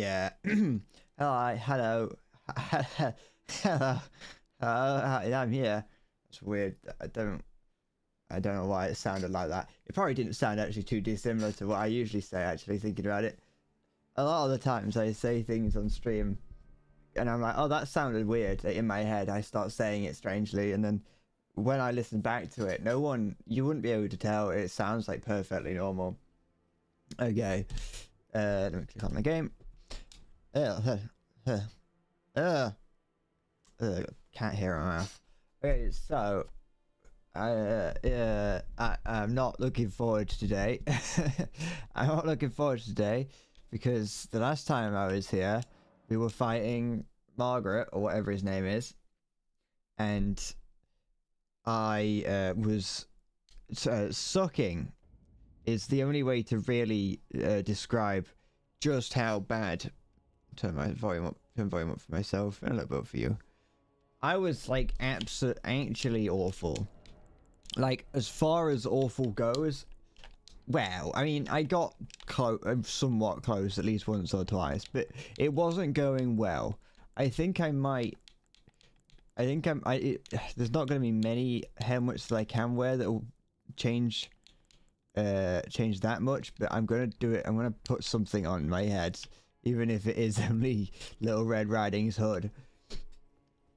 Yeah. Hello. Hello. Hello. I'm here. It's weird. I don't know why it sounded like that. It probably didn't sound actually too dissimilar to what I usually say, actually, thinking about it. A lot of the times I say things on stream and I'm like, oh, that sounded weird. In my head, I start saying it strangely, and then when I listen back to it, you wouldn't be able to tell. It sounds like perfectly normal. Okay. Let me click on the game. Can't hear my mouth. Okay, so I'm not looking forward to today. I'm not looking forward to today because the last time I was here, we were fighting Margret or whatever his name is, and I was sucking. Is the only way to really describe just how bad. Turn my volume up. Turn volume up for myself and a little bit for you. I was like actually awful. Like, as far as awful goes, well, I mean, I got somewhat close at least once or twice, but it wasn't going well. I think I might. There's not going to be many helmets that I can wear that will change that much, but I'm gonna do it. I'm gonna put something on my head, even if it is only Little Red Riding's hood.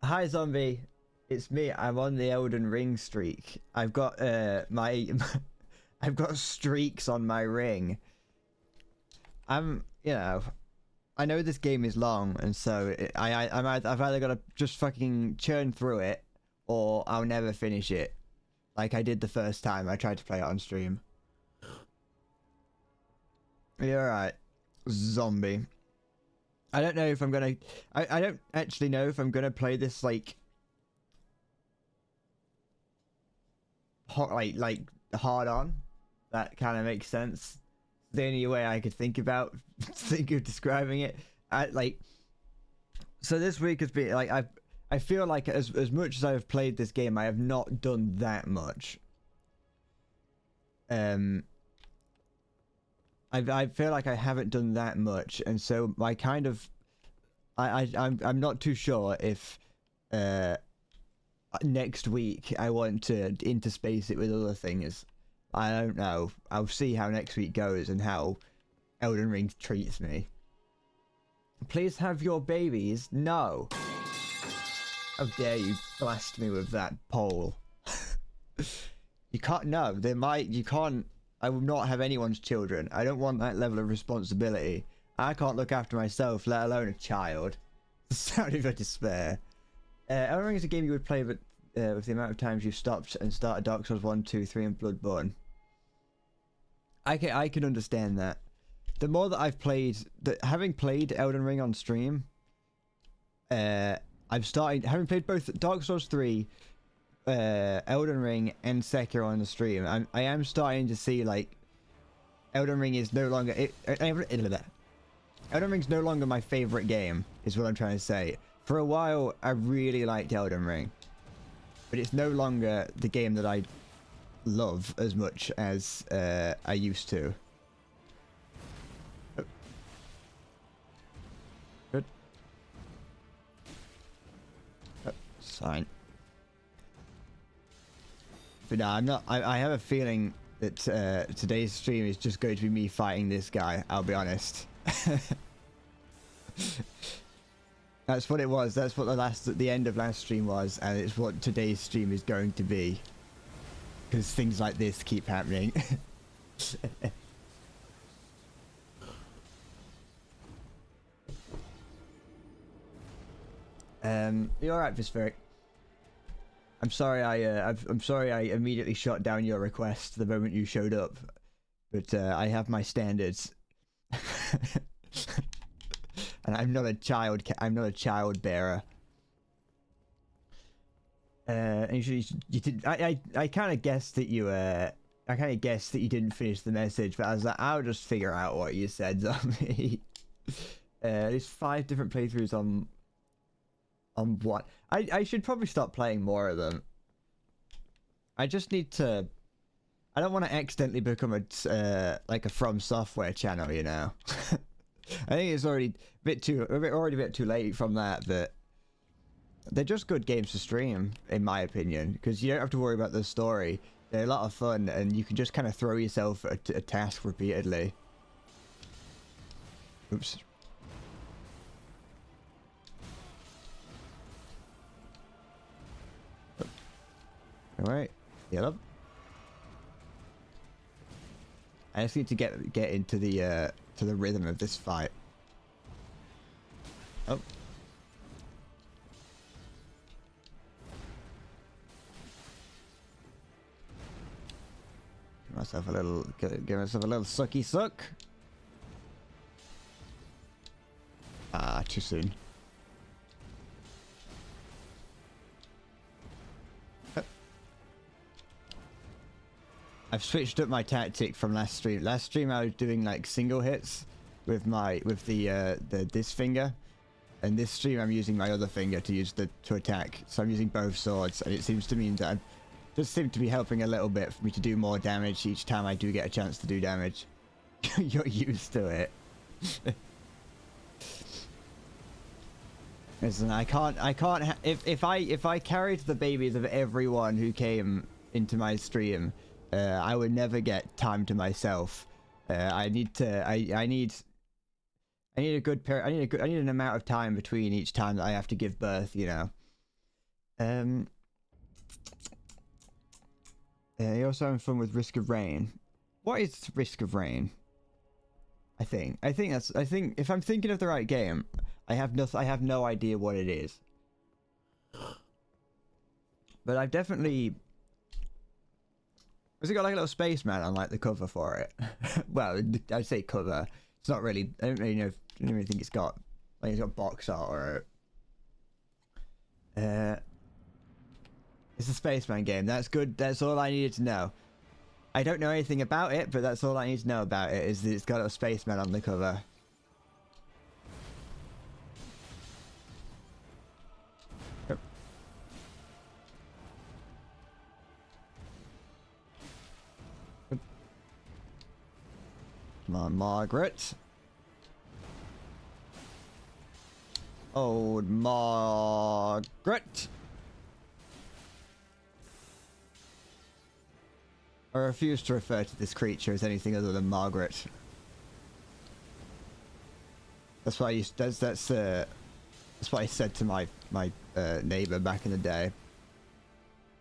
Hi, zombie. It's me. I'm on the Elden Ring streak. I've got I've got streaks on my ring. I know this game is long, and so I've either got to just fucking churn through it, or I'll never finish it, like I did the first time I tried to play it on stream. You're right, zombie. I don't know if I'm gonna. I don't actually know if I'm gonna play this like hard on. That kind of makes sense. The only way I could think of describing it. So this week has been like I feel like as much as I've played this game, I have not done that much. I feel like I haven't done that much, and so my kind of I'm not too sure if next week I want to interspace it with other things. I don't know. I'll see how next week goes and how Elden Ring treats me. Please have your babies. No. How dare you blast me with that pole? You can't. No, you can't. I will not have anyone's children. I don't want that level of responsibility. I can't look after myself, let alone a child. Sounding of despair. Elden Ring is a game you would play, but with the amount of times you've stopped and started Dark Souls 1, 2, 3, and Bloodborne. I can understand that. The more that I've played, having played Elden Ring on stream, having played both Dark Souls 3, Elden Ring, and Sekiro on the stream. I am starting to see like Elden Ring is no longer Elden Ring's no longer my favorite game, is what I'm trying to say. For a while, I really liked Elden Ring, but it's no longer the game that I love as much as I used to. Oh. Good. Oh, it's fine. But no, I'm not. I have a feeling that today's stream is just going to be me fighting this guy. I'll be honest. That's what it was. That's what the end of last stream was, and it's what today's stream is going to be. Because things like this keep happening. You're alright, Vispheric. I'm sorry I'm sorry I immediately shot down your request the moment you showed up, but I have my standards. And I'm not a child. I'm not a child bearer. And you did. I kind of guessed that you. I kind of guessed that you didn't finish the message, but I was like, I'll just figure out what you said, zombie. There's 5 different playthroughs on what? I should probably stop playing more of them. I just need to. I don't want to accidentally become a like a From Software channel, you know. I think it's already a bit too late from that, but they're just good games to stream, in my opinion, because you don't have to worry about the story. They're a lot of fun, and you can just kind of throw yourself at a task repeatedly. Oops. Alright, yellow. I just need to get into the rhythm of this fight. Oh. Give myself a little sucky suck. Ah, too soon. I've switched up my tactic from last stream. Last stream I was doing like single hits with this finger, and this stream I'm using my other finger to attack. So I'm using both swords, and it seems to mean that just seem to be helping a little bit for me to do more damage each time I do get a chance to do damage. You're used to it. Listen, I can't if I carried the babies of everyone who came into my stream, I would never get time to myself. I need a good pair. I need an amount of time between each time that I have to give birth, you know. You're also having fun with Risk of Rain. What is Risk of Rain? I think if I'm thinking of the right game, I have no idea what it is. But I've definitely. Has it got like a little spaceman on like the cover for it? Well, I'd say cover. It's not really. I don't really know. I don't really think it's got like it's got box art or. It's a spaceman game. That's good. That's all I needed to know. I don't know anything about it, but that's all I need to know about it. Is that it's got a spaceman on the cover. Yep. Come on, Margret. Old Margret. I refuse to refer to this creature as anything other than Margret. That's what I used. That's what I said to my neighbor back in the day.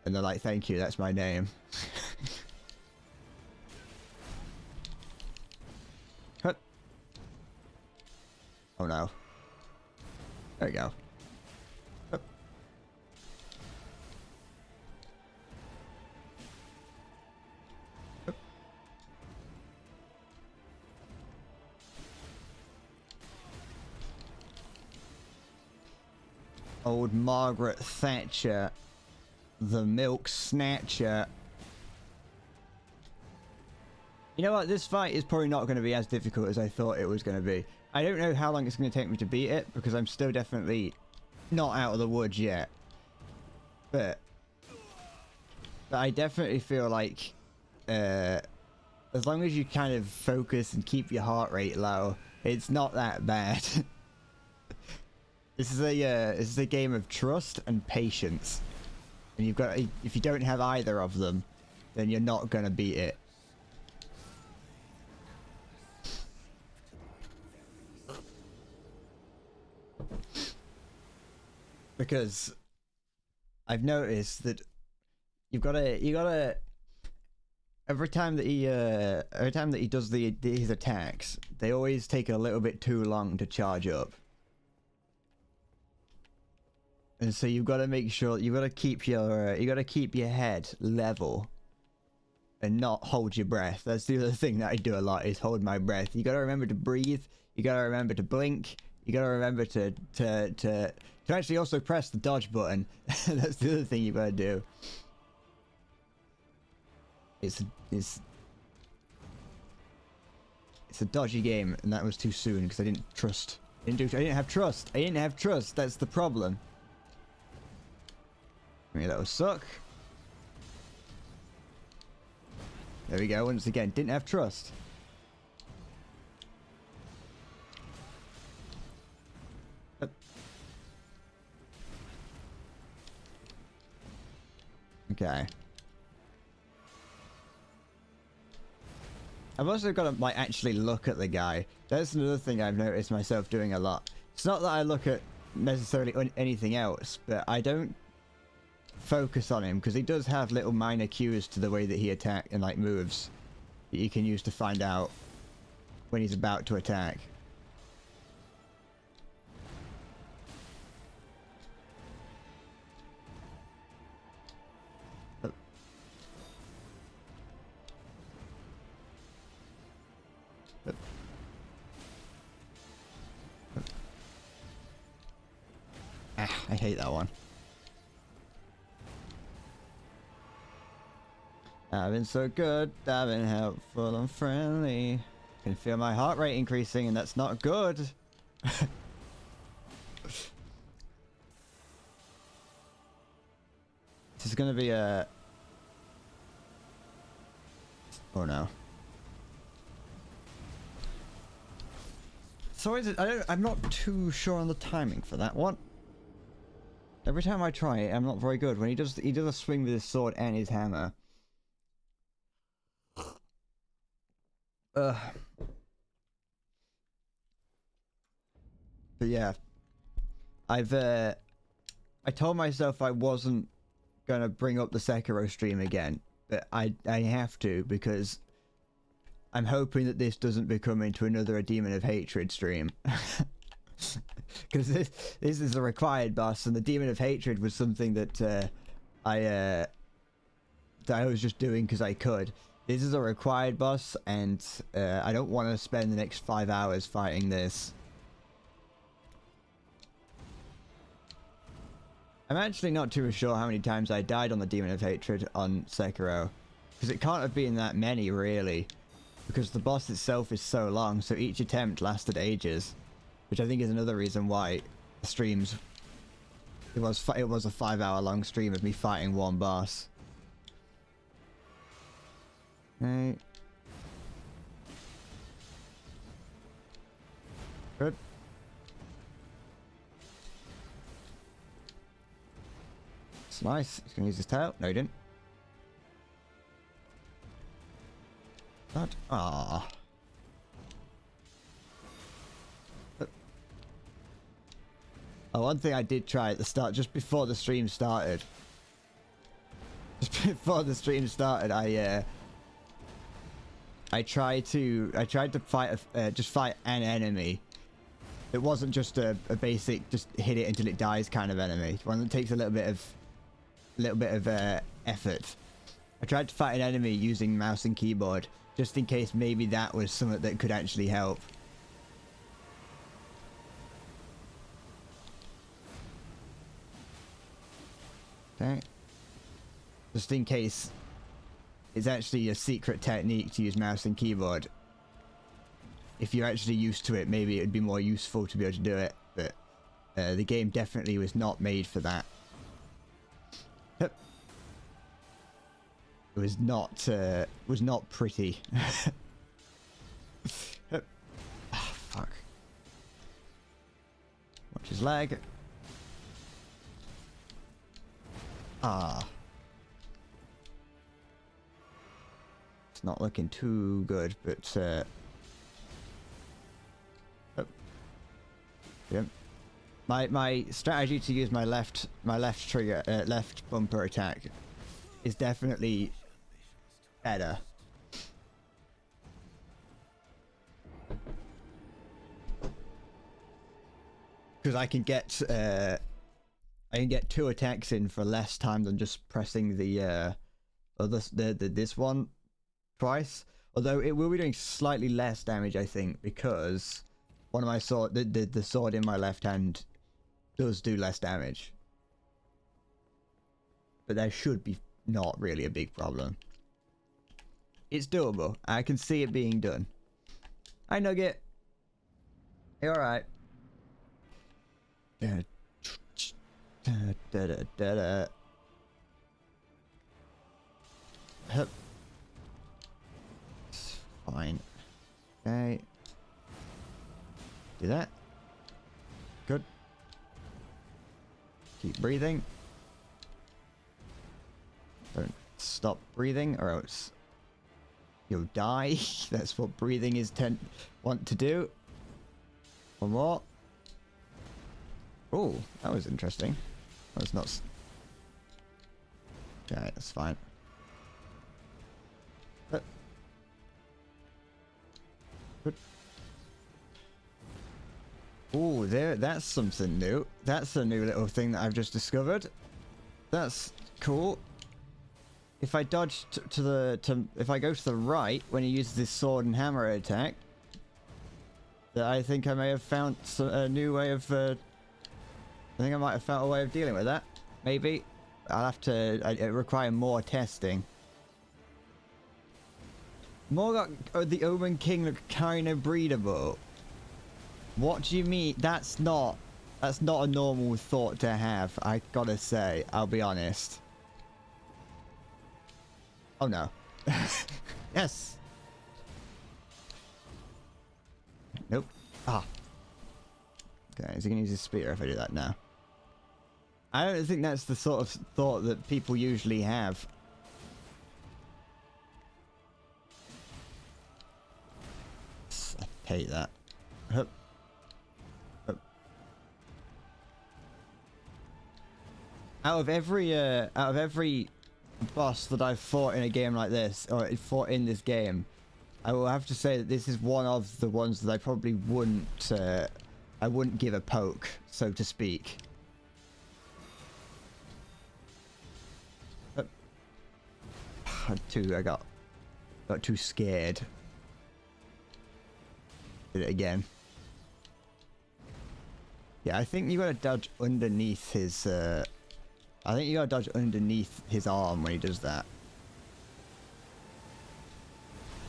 And they're like, "Thank you, that's my name." Oh no. There we go. Old Margaret Thatcher, the milk snatcher. You know what? This fight is probably not going to be as difficult as I thought it was going to be. I don't know how long it's going to take me to beat it, because I'm still definitely not out of the woods yet. But I definitely feel like as long as you kind of focus and keep your heart rate low, it's not that bad. This is a game of trust and patience, and you've got, if you don't have either of them, then you're not gonna beat it. Because I've noticed that you gotta every time that he does his attacks, they always take a little bit too long to charge up. And so you've got to make sure you got to keep your head level and not hold your breath. That's the other thing that I do a lot, is hold my breath. You got to remember to breathe. You got to remember to blink. You got to remember to actually also press the dodge button. That's the other thing you got to do. It's a dodgy game, and that was too soon because I didn't trust. I didn't have trust. I didn't have trust. That's the problem. Maybe that will suck. There we go. Once again, didn't have trust. Okay. I've also got to like actually look at the guy. That's another thing I've noticed myself doing a lot. It's not that I look at necessarily anything else, but I don't focus on him because he does have little minor cues to the way that he attacks and like moves that you can use to find out when he's about to attack. I hate that one. I've been so good, I've been helpful and friendly. Can feel my heart rate increasing and that's not good. This is gonna be a... Oh no. So is it... I'm not too sure on the timing for that one. Every time I try it, I'm not very good. When he does a swing with his sword and his hammer. But yeah, I told myself I wasn't gonna bring up the Sekiro stream again, but I have to because I'm hoping that this doesn't become into another A Demon of Hatred stream. Because this is a required boss, and the Demon of Hatred was something that I was just doing because I could. This is a required boss, and I don't want to spend the next 5 hours fighting this. I'm actually not too sure how many times I died on the Demon of Hatred on Sekiro, because it can't have been that many, really, because the boss itself is so long, so each attempt lasted ages, which I think is another reason why the streams... It was a 5 hour long stream of me fighting one boss. Okay. Good. It's nice. He's gonna use his tail. No, he didn't. That. Ah. Oh, one thing I did try at the start, just before the stream started. Just before the stream started, I tried to fight just fight an enemy. It wasn't just a basic just hit it until it dies kind of enemy. One that takes a little bit of effort. I tried to fight an enemy using mouse and keyboard, just in case maybe that was something that could actually help. Okay. Just in case it's actually a secret technique to use mouse and keyboard. If you're actually used to it, maybe it would be more useful to be able to do it, but the game definitely was not made for that. It was not pretty. Oh, fuck. Watch his leg. Ah. It's not looking too good, but oh. Yep. My strategy to use my left trigger left bumper attack is definitely better. Because I can get 2 attacks in for less time than just pressing the this one twice. Although it will be doing slightly less damage, I think, because one of my sword, the sword in my left hand, does do less damage. But there should be not really a big problem. It's doable. I can see it being done. Hi, Nugget. You alright? Hup. It's fine. Okay. Do that. Good. Keep breathing. Don't stop breathing or else you'll die. That's what breathing is want to do. One more. Oh, that was interesting. That's not... Okay, that's fine. Oh, that's something new. That's a new little thing that I've just discovered. That's cool. If I dodge if I go to the right when he uses this sword and hammer attack, I think I may have found a new way of, I think I might have found a way of dealing with that. Maybe. I'll have to, it require more testing. Morgok, the Omen King look kinda breedable. What do you mean? That's not a normal thought to have, I gotta say. I'll be honest. Oh no. Yes! Nope. Ah. Okay, is he gonna use his spear if I do that now? I don't think that's the sort of thought that people usually have. I hate that. Hup. Out of every boss that I've fought in a game like this, or fought in this game, I will have to say that this is one of the ones that I probably wouldn't give a poke, so to speak. I got too scared. Did it again. Yeah, I think you gotta dodge underneath his, I think you gotta dodge underneath his arm when he does that.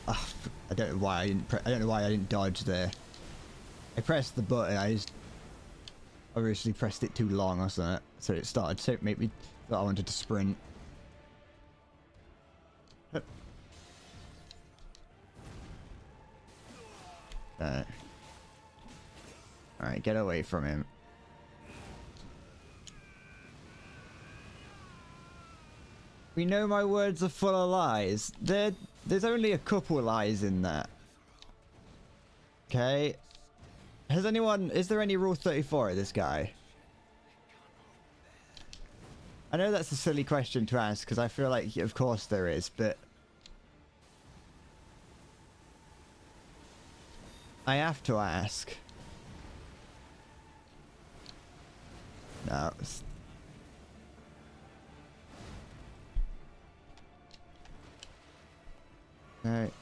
Ah, I don't know why I didn't dodge there. I pressed the button. I just obviously pressed it too long or something, so it started to make me thought I wanted to sprint. Alright, get away from him. We know my words are full of lies. There's only a couple lies in that. Okay. Is there any Rule 34 of this guy? I know that's a silly question to ask, because I feel like, of course there is, but... I have to ask. No. Alright.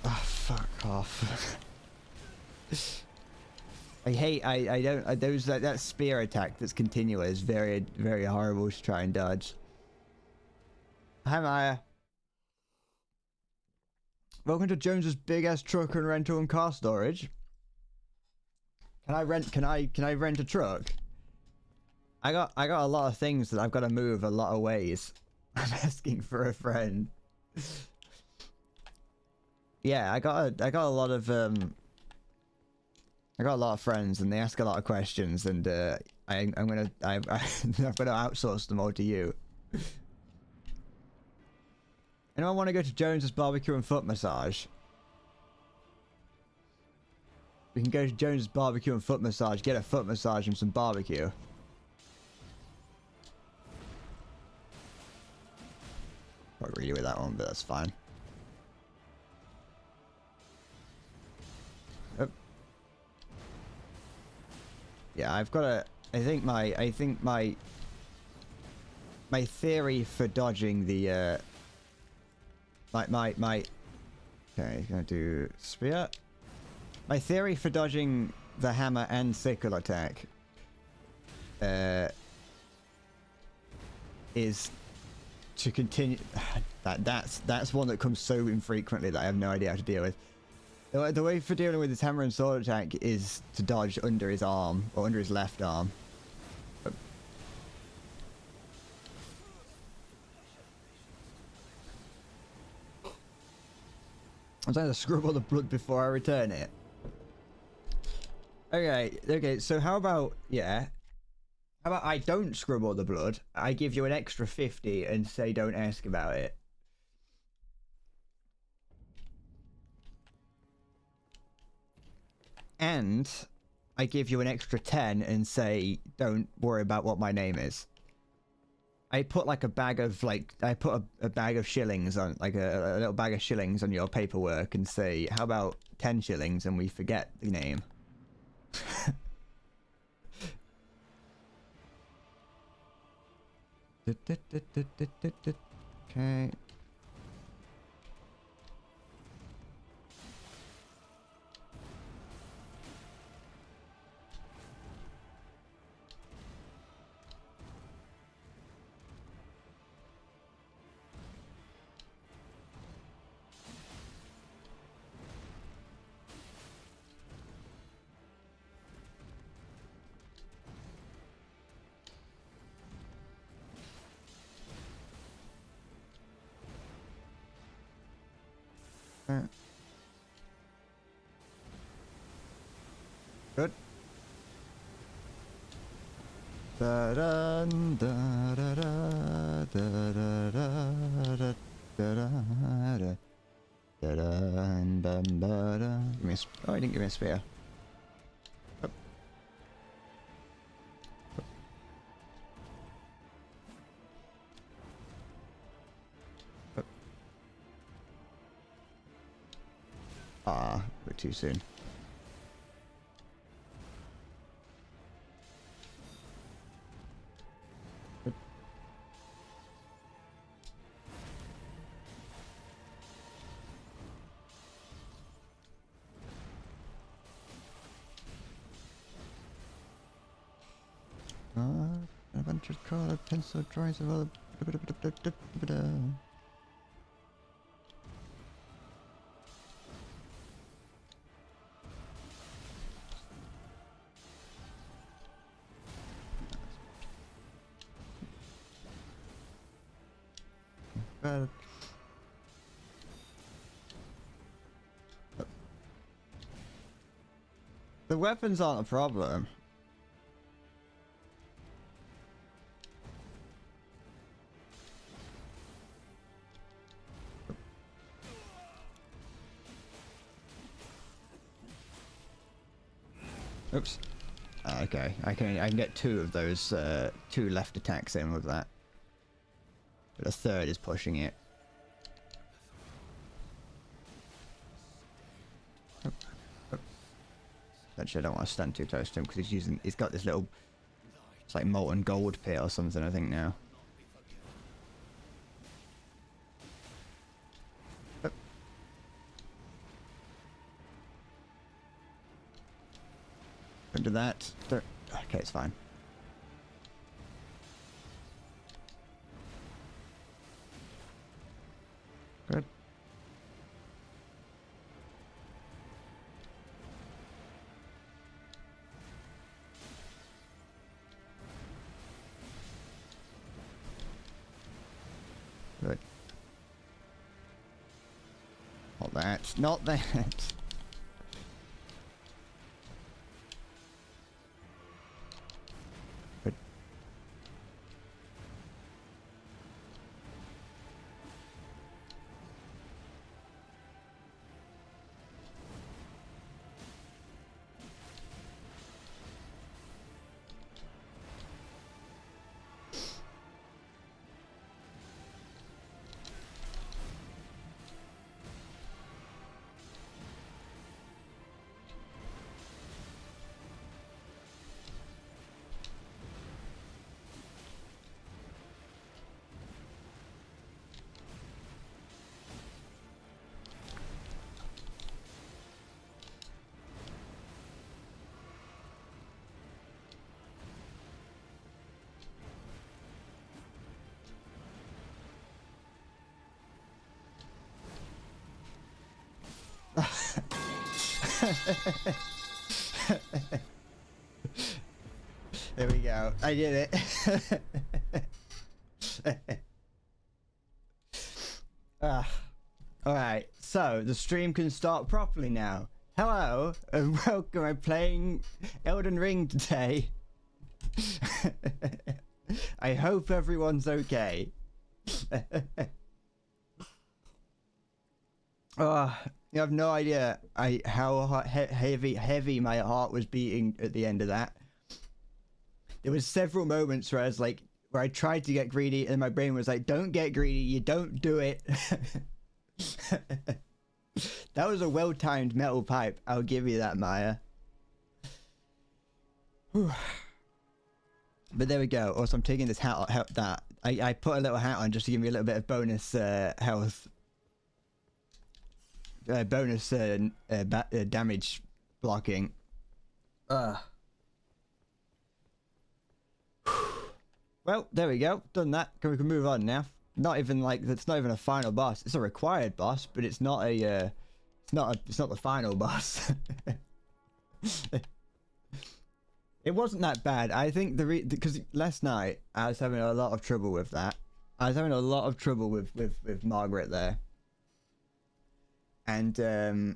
Oh, fuck off. That spear attack that's continuous is very, very horrible to try and dodge. Hi, Maya. Welcome to Jones's big ass truck and rental and car storage. Can I rent a truck? I got a lot of things that I've got to move a lot of ways. I'm asking for a friend. Yeah, I got a lot of friends and they ask a lot of questions, and I'm gonna outsource them all to you. Anyone want to go to Jones's barbecue and foot massage? We can go to Jones's barbecue and foot massage, get a foot massage and some barbecue. Not really with that one, but that's fine. Oh. Yeah, I've got a. I think my theory for dodging the okay, gonna do spear. My theory for dodging the hammer and sickle attack is to continue. That's one that comes so infrequently that I have no idea how to deal with. The way for dealing with his hammer and sword attack is to dodge under his arm, or under his left arm. I'm trying to scrub all the blood before I return it. Okay, so how about, yeah. How about I don't scrub all the blood? I give you an extra 50 and say don't ask about it. And I give you an extra 10 and say don't worry about what my name is. I put like a bag of I put a bag of shillings on, like a little bag of shillings on your paperwork and say, how about 10 shillings and we forget the name. Okay. Good. Da da da da da da da da da da da da. Oh, he didn't give me a spear. Ah, we're too soon. A bunch of colored pencil drawings of all the weapons aren't a problem. Oops. Okay, I can get 2 of those 2 left attacks in with that, but a third is pushing it. Actually, I don't want to stand too close to him because he's got this little, it's like molten gold pit or something, I think now. Don't do that. Don't. Okay, it's fine. Good. Good. Not that. Not that. Good. There we go. I did it. Alright, so the stream can start properly now. Hello and welcome. I'm playing Elden Ring today. I hope everyone's okay. Oh, you have no idea how heavy my heart was beating at the end of that. There was several moments where I was like, where I tried to get greedy, and my brain was like, "Don't get greedy. You don't do it." That was a well-timed metal pipe. I'll give you that, Maya. Whew. But there we go. Also, I'm taking this hat. That I put a little hat on just to give me a little bit of bonus health. Bonus damage blocking. Well, there we go. Done that. We can move on now. Not even like it's not even a final boss. It's a required boss, but it's not a. It's not the final boss. It wasn't that bad. I think because last night I was having a lot of trouble with that. I was having a lot of trouble with Margret there. And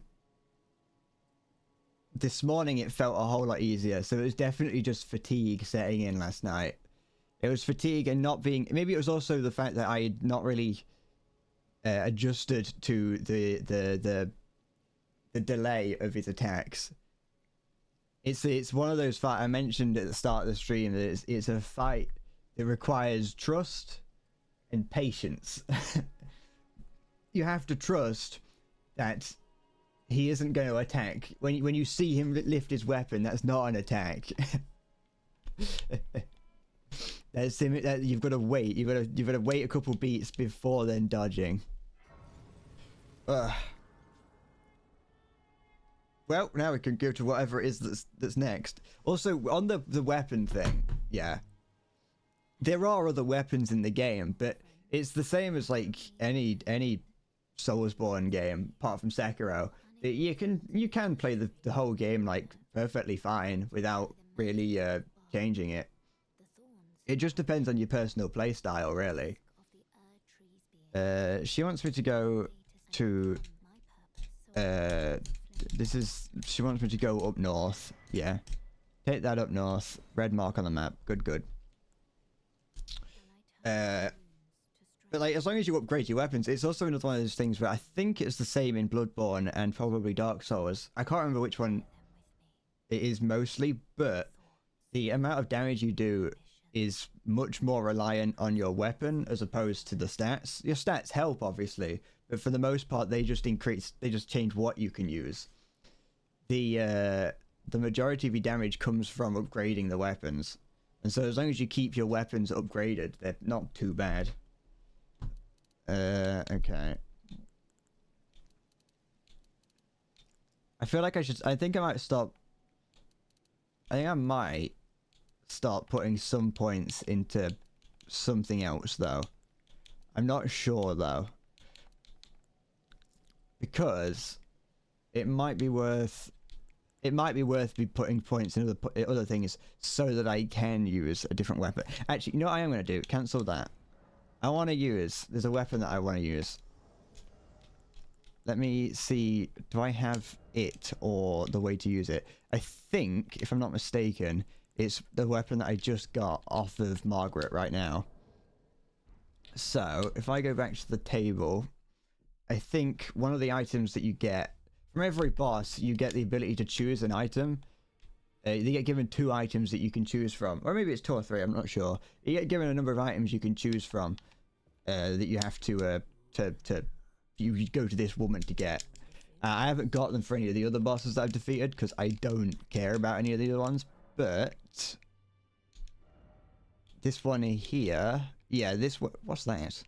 this morning it felt a whole lot easier. So it was definitely just fatigue setting in last night. It was fatigue and not being. Maybe it was also the fact that I had not really adjusted to the delay of his attacks. It's one of those fights I mentioned at the start of the stream that it's a fight that requires trust and patience. You have to trust that he isn't going to attack. When you see him lift his weapon, that's not an attack. That's that you've got to wait. You've got to wait a couple beats before then dodging. Ugh. Well, now we can go to whatever it is that's next. Also, on the weapon thing, yeah. There are other weapons in the game, but it's the same as like any Soulsborne game, apart from Sekiro. You can play the whole game like perfectly fine without really changing it. It just depends on your personal play style, really. She wants me to go to she wants me to go up north. Yeah, take that up north. Red mark on the map. Good. But like, as long as you upgrade your weapons, it's also another one of those things where I think it's the same in Bloodborne and probably Dark Souls. I can't remember which one it is mostly, but the amount of damage you do is much more reliant on your weapon as opposed to the stats. Your stats help, obviously, but for the most part, they just change what you can use. The majority of your damage comes from upgrading the weapons. And so as long as you keep your weapons upgraded, they're not too bad. Okay. I feel like I think I might stop. I think I might start putting some points into something else, though. I'm not sure, though. Because it might be worth me putting points in other things so that I can use a different weapon. Actually, you know what I am going to do? Cancel that. I want to use... There's a weapon that I want to use. Let me see. Do I have it or the way to use it? I think, if I'm not mistaken, it's the weapon that I just got off of Margret right now. So, if I go back to the table, I think one of the items that you get... From every boss, you get the ability to choose an item. You get given 2 items that you can choose from. Or maybe it's 2 or 3, I'm not sure. You get given a number of items you can choose from. That you have to you go to this woman to get. I haven't got them for any of the other bosses that I've defeated, because I don't care about any of the other ones. But... this one here... Yeah, what's that?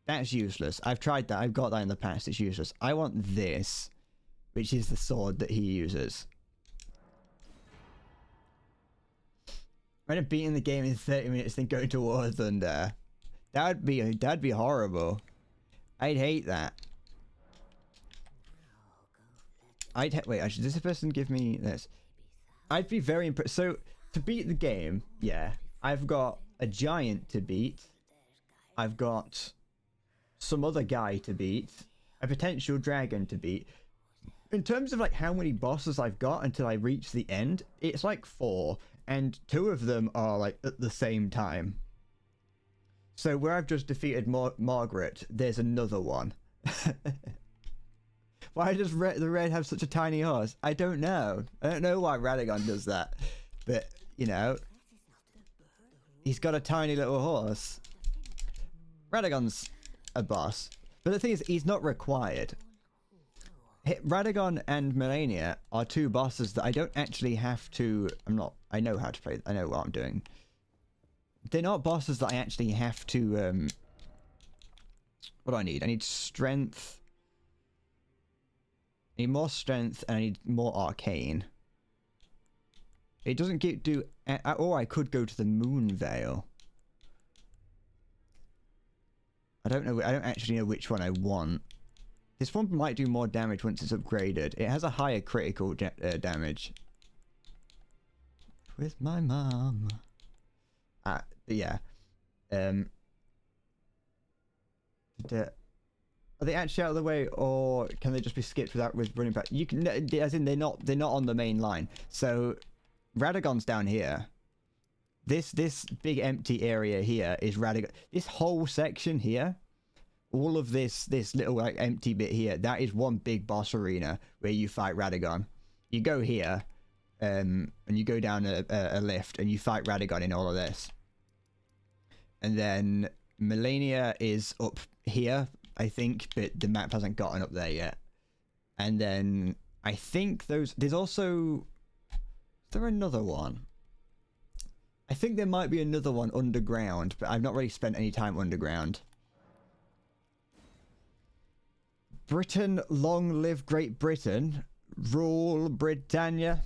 That's useless. I've tried that. I've got that in the past. It's useless. I want this, which is the sword that he uses. I'm beating the game in 30 minutes, then going to War of Thunder. That'd be horrible. I'd hate that. Wait, actually, does this person give me this? I'd be very impressed. So, to beat the game, yeah, I've got a giant to beat. I've got some other guy to beat. A potential dragon to beat. In terms of like how many bosses I've got until I reach the end, it's like 4. and 2 of them are like at the same time. So where I've just defeated Margret, there's another one. Why does the red have such a tiny horse? I don't know. I don't know why Radagon does that. But, you know, he's got a tiny little horse. Radagon's a boss. But the thing is, he's not required. Radagon and Melania are 2 bosses that I don't actually have to... I know how to play. I know what I'm doing. They're not bosses that I actually have to... what do I need? I need strength. I need more strength and I need more arcane. It doesn't do... Or I could go to the Moon Veil. I don't know. I don't actually know which one I want. This one might do more damage once it's upgraded. It has a higher critical damage. With my mom. But yeah. Are they actually out of the way, or can they just be skipped without running back? You can, as in they're not on the main line. So Radagon's down here. This big empty area here is Radagon. This whole section here, all of this little like empty bit here, that is one big boss arena where you fight Radagon. You go here, and you go down a lift and you fight Radagon in all of this. And then Melania is up here, I think, but the map hasn't gotten up there yet. And then I think there's also... Is there another one? I think there might be another one underground, but I've not really spent any time underground. Britain, long live Great Britain. Rule Britannia.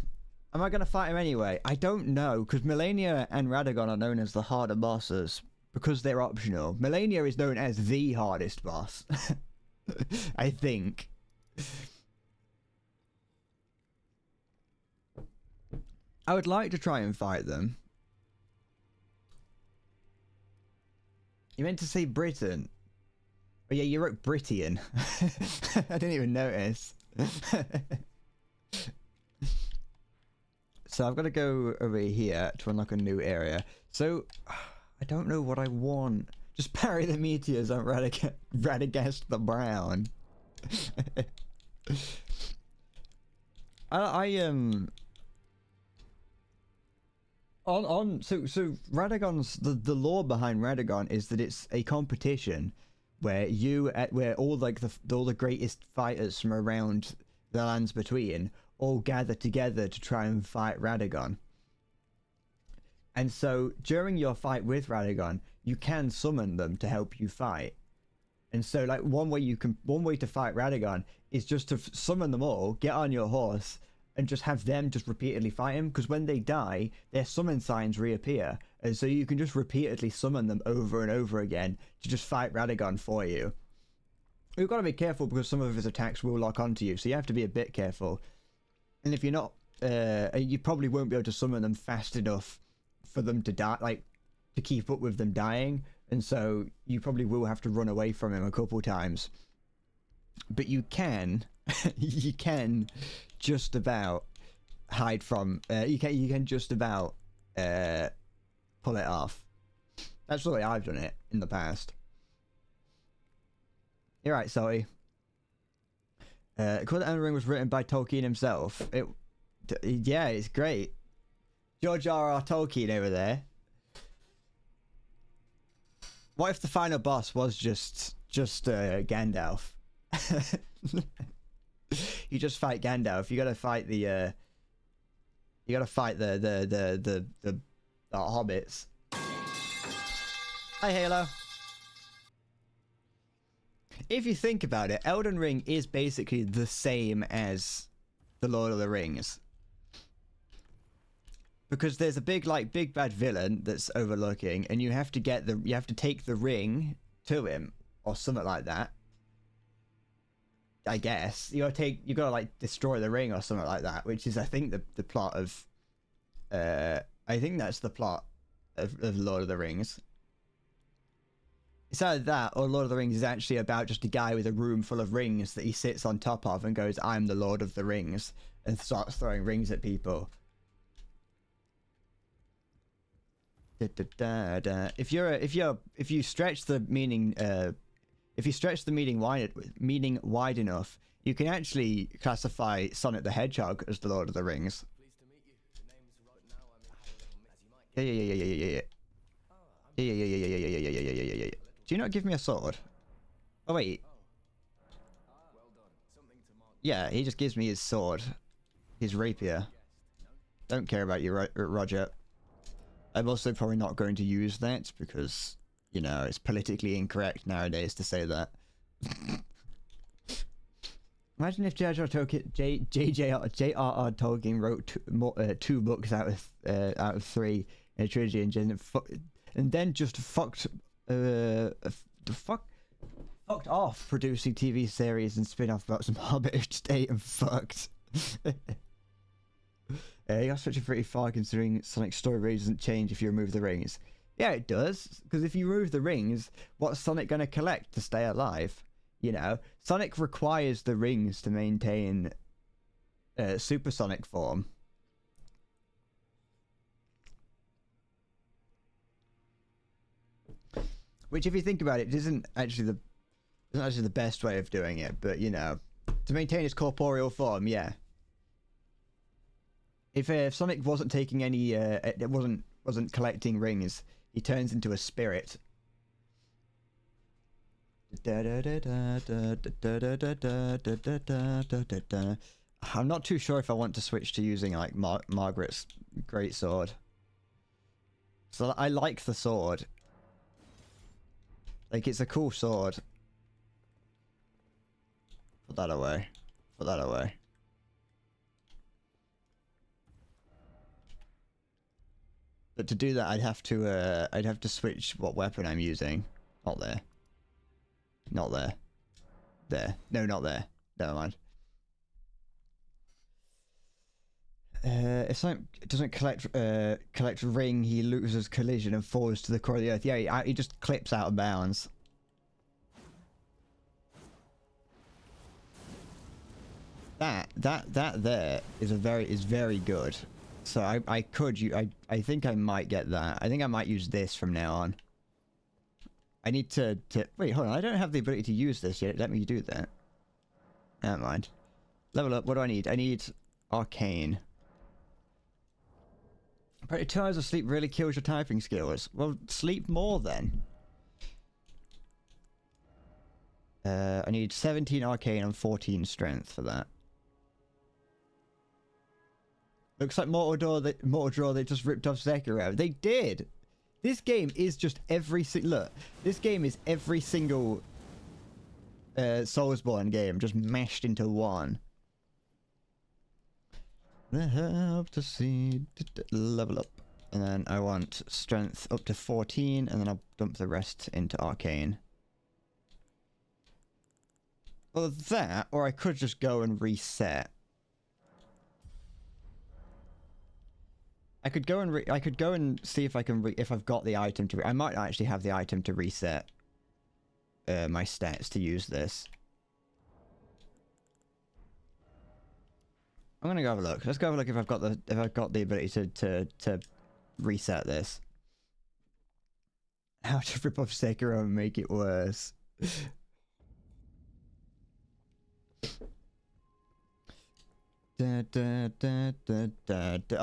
Am I going to fight him anyway? I don't know, because Melania and Radagon are known as the harder bosses, because they're optional. Melania is known as the hardest boss. I think. I would like to try and fight them. You meant to say Britain. Oh yeah, you wrote Britian. I didn't even notice. So I've got to go over here to unlock a new area. So, I don't know what I want. Just parry the meteors on Radagast the Brown. So Radagon's the lore behind Radagon is that it's a competition where all the greatest fighters from around the lands between all gather together to try and fight Radagon. And so during your fight with Radagon, you can summon them to help you fight. And so like one way to fight Radagon is just to summon them all, get on your horse, and just have them just repeatedly fight him, because when they die, their summon signs reappear. And so you can just repeatedly summon them over and over again to just fight Radagon for you. You've got to be careful because some of his attacks will lock onto you, so you have to be a bit careful. And if you're not, you probably won't be able to summon them fast enough for them to die, like, to keep up with them dying. And so you probably will have to run away from him a couple times. But you can, you can just about hide from, you can just about pull it off. That's the way I've done it in the past. You're right, sorry. Because Elden Ring was written by Tolkien himself. Yeah, it's great. George R.R. Tolkien over there. What if the final boss was just Gandalf? You just fight Gandalf. You gotta fight the hobbits. Hi, Halo. If you think about it, Elden Ring is basically the same as the Lord of the Rings. Because there's a big bad villain that's overlooking, and you have to take the ring to him, or something like that. I guess. You gotta like destroy the ring or something like that, which is I think the plot of I think that's the plot of Lord of the Rings. It's either that, or Lord of the Rings is actually about just a guy with a room full of rings that he sits on top of and goes, I'm the Lord of the Rings, and starts throwing rings at people. If you stretch the meaning wide enough, you can actually classify Sonic the Hedgehog as the Lord of the Rings. Yeah. Do you not give me a sword? Oh wait. Yeah, he just gives me his sword. His rapier. Don't care about you, Roger. I'm also probably not going to use that because, you know, it's politically incorrect nowadays to say that. Imagine if J.R.R. Tolkien wrote two books out of 3 in a trilogy and then just fucked off producing TV series and spin-off about some Hobbit state and fucked. You got such a pretty far considering Sonic's story really doesn't change if you remove the rings. Yeah, it does, because if you remove the rings, what's Sonic gonna collect to stay alive? You know, Sonic requires the rings to maintain supersonic form. Which, if you think about it, isn't actually the best way of doing it, but you know, to maintain his corporeal form, yeah. If Sonic wasn't taking any, it wasn't collecting rings, he turns into a spirit. I'm not too sure if I want to switch to using like Margret's great sword. So I like the sword. Like, it's a cool sword. Put that away. Put that away. But to do that, I'd have to switch what weapon I'm using. Not there. Not there. There. No, not there. Never mind. If something doesn't collect ring, he loses collision and falls to the core of the earth. Yeah, he just clips out of bounds. That there is very good. So I think I might get that. I think I might use this from now on. I need to wait, hold on. I don't have the ability to use this yet. Let me do that. Never mind. Level up. What do I need? I need arcane. But 2 hours of sleep really kills your typing skills. Well, sleep more then. I need 17 arcane and 14 strength for that. Looks like Mortal Draw, they just ripped off Sekiro. They did! This game is just look, this game is every single Soulsborne game just mashed into one. Help to see, level up. And then I want strength up to 14, and then I'll dump the rest into arcane. Well, that, or I could just go and reset. I could go and see if I can if I've got the item to. I might actually have the item to reset my stats to use this. I'm gonna go have a look. Let's go have a look if I've got the ability to reset this. How to rip off Sekiro and make it worse. Oh,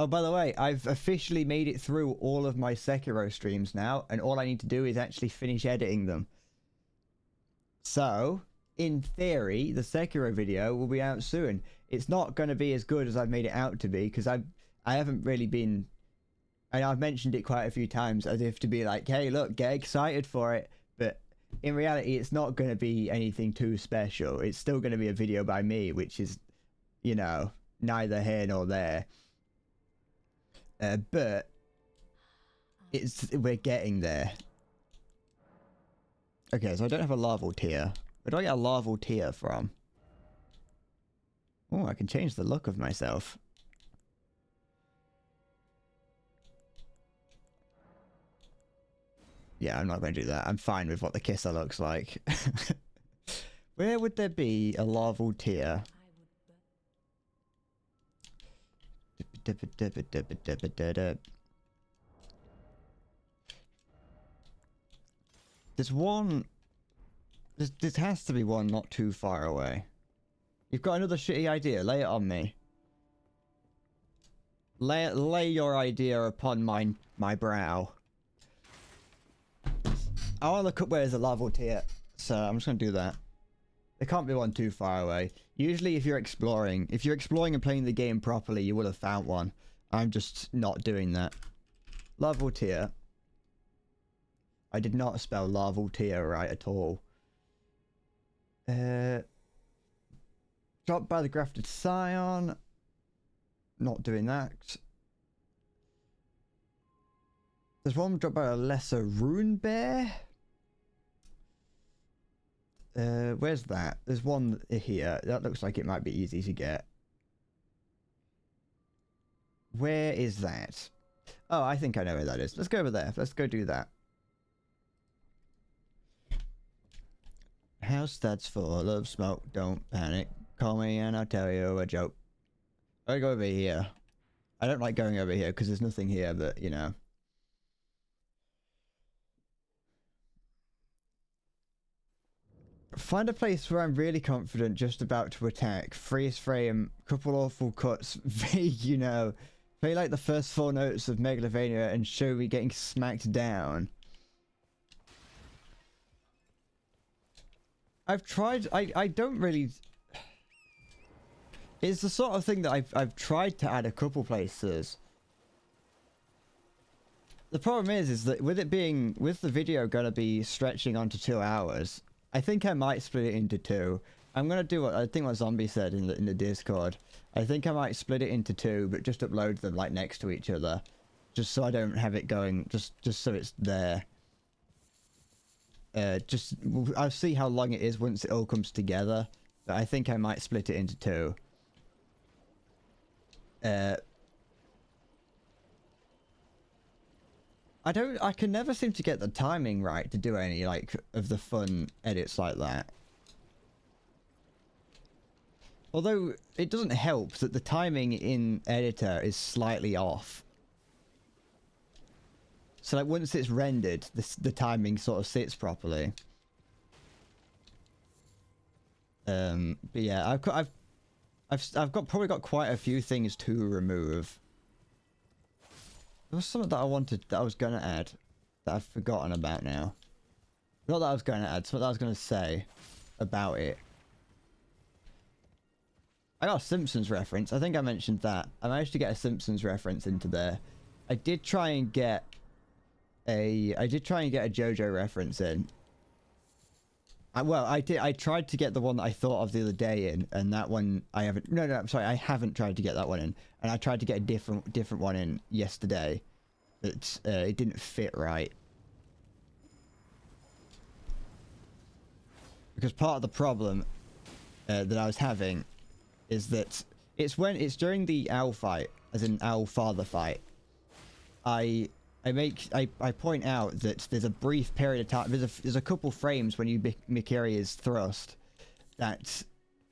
by the way, I've officially made it through all of my Sekiro streams now, and all I need to do is actually finish editing them. So, in theory, the Sekiro video will be out soon. It's not going to be as good as I've made it out to be, because I haven't really been... And I've mentioned it quite a few times as if to be like, hey, look, get excited for it. But in reality, it's not going to be anything too special. It's still going to be a video by me, which is, you know, neither here nor there. But we're getting there. Okay, so I don't have a larval tier. Where do I get a larval tier from? Oh, I can change the look of myself. Yeah, I'm not going to do that. I'm fine with what the kisser looks like. Where would there be a larval tier? There's one... There has to be one not too far away. You've got another shitty idea. Lay it on me. Lay your idea upon my brow. I want to look up where there's a lava tier, so I'm just going to do that. There can't be one too far away. Usually if you're exploring and playing the game properly, you would have found one. I'm just not doing that. Lava tier. I did not spell lava tier right at all. Dropped by the grafted scion. Not doing that. There's one dropped by a lesser rune bear. Where's that? There's one here. That looks like it might be easy to get. Where is that? Oh, I think I know where that is. Let's go over there. Let's go do that. House that's full of smoke. Don't panic. Call me and I'll tell you a joke. I go over here. I don't like going over here because there's nothing here, but you know. Find a place where I'm really confident, just about to attack. Freeze frame, couple awful cuts, vague, you know. Play like the first 4 notes of Megalovania and show me getting smacked down. I've tried, I don't really... It's the sort of thing that I've tried to add a couple places. The problem is that with the video gonna be stretching onto 2 hours, I think I might split it into 2. I'm gonna do what I think what Zombie said in the Discord. I think I might split it into 2, but just upload them like next to each other, just so I don't have it going. Just so it's there. I'll see how long it is once it all comes together. But I think I might split it into 2. I can never seem to get the timing right to do any, like, of the fun edits like that. Although, it doesn't help that the timing in editor is slightly off. So, like, once it's rendered, the timing sort of sits properly. But yeah, I've probably got quite a few things to remove. There was something that I was gonna add, that I've forgotten about now. Not that I was gonna add, something that I was gonna say about it. I got a Simpsons reference. I think I mentioned that. I managed to get a Simpsons reference into there. I did try and get a JoJo reference in. I tried to get the one that I thought of the other day in, and that one I haven't. No, I'm sorry, I haven't tried to get that one in, and I tried to get a different one in yesterday. But it didn't fit right. Because part of the problem that I was having is that it's during the owl fight, as in owl father fight. I point out that there's a brief period of time, there's a couple frames when you Mikiri is thrust that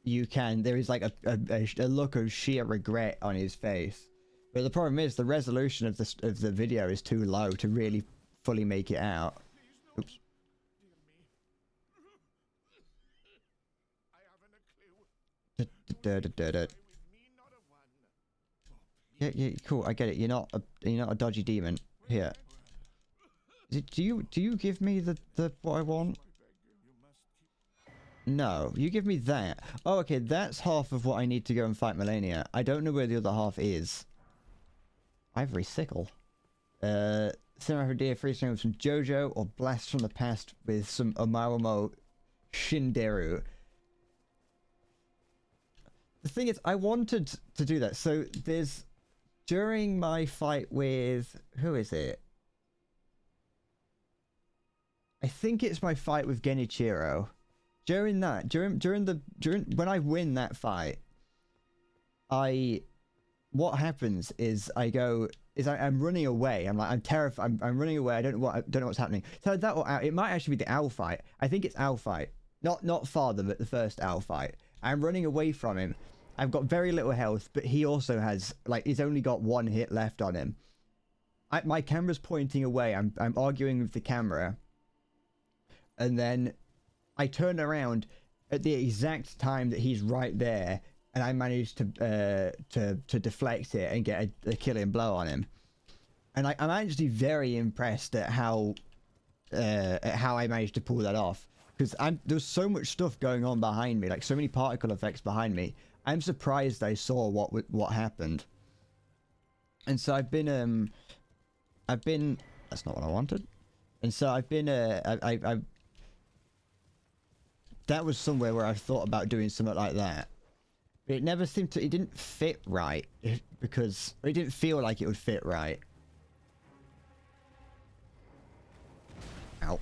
there is like a look of sheer regret on his face. But the problem is the resolution of the video is too low to really fully make it out. Oops. Yeah, cool. I get it. You're not a dodgy demon. Here. Do you give me the what I want? No, you give me that. Oh, okay, that's half of what I need to go and fight Melania. I don't know where the other half is. Ivory sickle. Cinema deer freeze with some JoJo or blast from the past with some Omarumo Shinderu. The thing is, I wanted to do that. So there's during my fight with who is it? I think it's my fight with Genichiro. During when I win that fight, what happens is I'm running away. I'm terrified. I'm running away. I don't know what's happening. So that or it might actually be the owl fight. I think it's owl fight, not father, but the first owl fight. I'm running away from him. I've got very little health, but he also has he's only got 1 hit left on him. My camera's pointing away. I'm arguing with the camera. and then I turn around at the exact time that he's right there, and I managed to deflect it and get a killing blow on him. And I'm actually very impressed at how I managed to pull that off, because there's so much stuff going on behind me, like so many particle effects behind me. I'm surprised I saw what happened. And so I've been that's not what I wanted. And so I've been I that was somewhere where I thought about doing something like that, but it never seemed to. It didn't fit right because it didn't feel like it would fit right. Ow.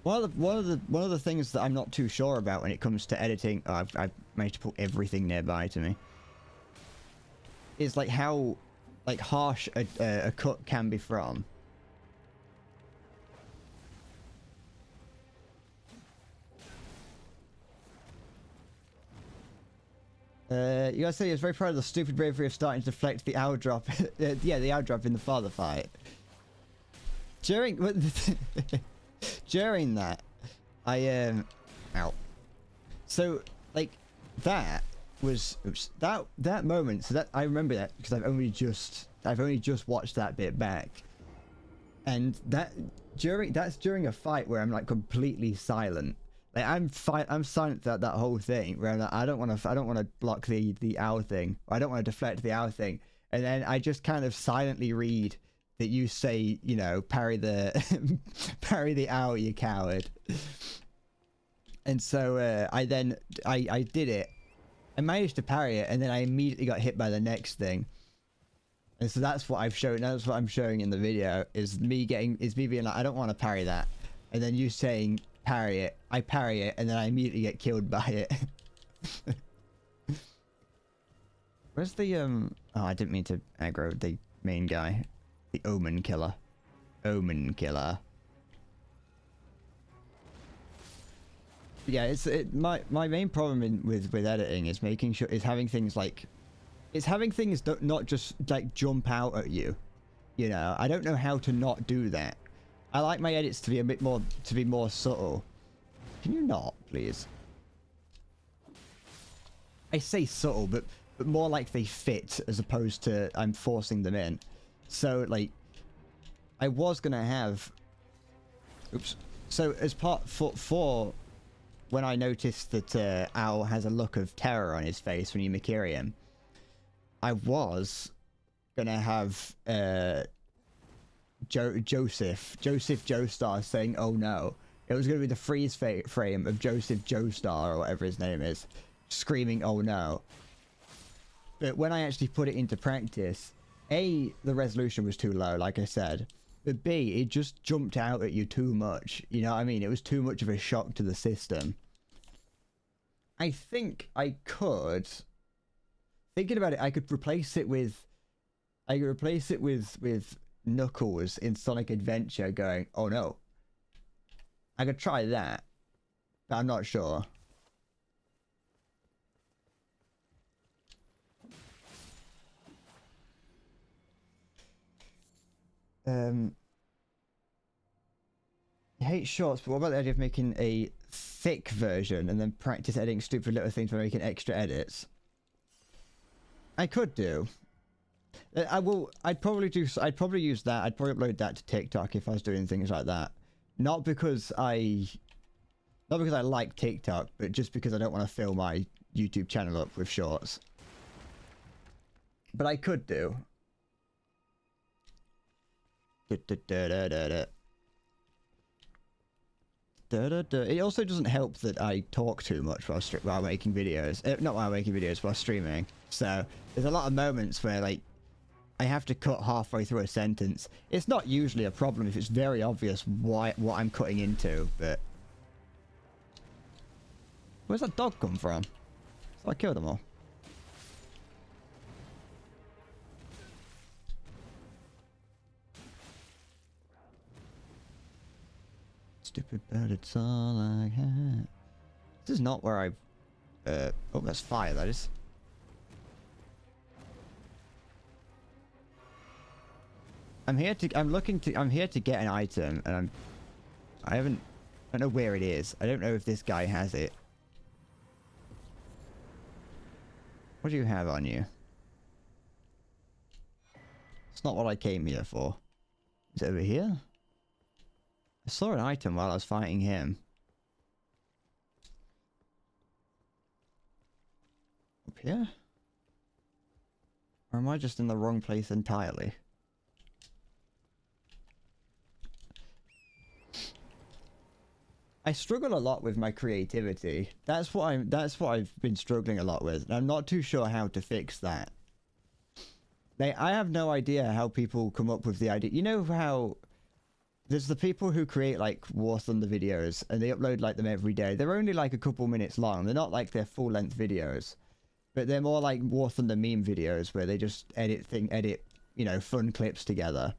One of the things that I'm not too sure about when it comes to editing, I've managed to put everything nearby to me, is like how like harsh a cut can be from. You guys say he was very proud of the stupid bravery of starting to deflect the owl drop. Yeah, the owl drop in the father fight. During during that, ow. So like that was that moment. So that I remember that because I've only just watched that bit back, and that's during a fight where I'm like completely silent. Like I'm silent throughout that whole thing. Where I'm like, I don't want to block the owl thing. Or I don't want to deflect the owl thing. And then I just kind of silently read that you say, you know, parry the parry the owl, you coward. And so I did it. I managed to parry it, and then I immediately got hit by the next thing. And so that's what I've shown. That's what I'm showing in the video. Is me being like, I don't want to parry that, and then you saying parry it. I parry it, and then I immediately get killed by it. Where's the Oh, I didn't mean to aggro the main guy, the Omen Killer. Omen Killer. Yeah, my main problem with editing is making sure having things not just like jump out at you. You know, I don't know how to not do that. I like my edits to be more subtle. Can you not, please? I say subtle, but more like they fit as opposed to I'm forcing them in. So like, I was gonna have. Oops. So as part for when I noticed that Owl has a look of terror on his face when you Makiri him, I was gonna have Joseph Joestar saying, "Oh no!" It was gonna be the freeze frame of Joseph Joestar or whatever his name is, screaming, "Oh no!" But when I actually put it into practice, A, the resolution was too low, like I said, but B, it just jumped out at you too much. You know what I mean? It was too much of a shock to the system. I think I could. Thinking about it, I could replace it with Knuckles in Sonic Adventure going, "Oh no." I could try that, but I'm not sure. You hate shorts, but what about the idea of making a thick version and then practice editing stupid little things by making extra edits? I could do. I'd probably use that. I'd probably upload that to TikTok if I was doing things like that. Not because I like TikTok, but just because I don't want to fill my YouTube channel up with shorts. But I could do. It also doesn't help that I talk too much while making videos. Not while making videos, while streaming. So there's a lot of moments where like I have to cut halfway through a sentence. It's not usually a problem if it's very obvious what I'm cutting into, but where's that dog come from? So I killed them all. Stupid bird, it's all I have. This is not where I... oh, that's fire, that is. I'm here to get an item, and I haven't I don't know where it is. I don't know if this guy has it. What do you have on you? It's not what I came here for. Is it over here? I saw an item while I was fighting him. Up here? Or am I just in the wrong place entirely? I struggle a lot with my creativity. That's what I've been struggling a lot with. And I'm not too sure how to fix that. Like, I have no idea how people come up with the idea. You know how there's the people who create like War Thunder videos and they upload like them every day. They're only like a couple minutes long. They're not like their full-length videos. But they're more like War Thunder meme videos where they just edit, you know, fun clips together.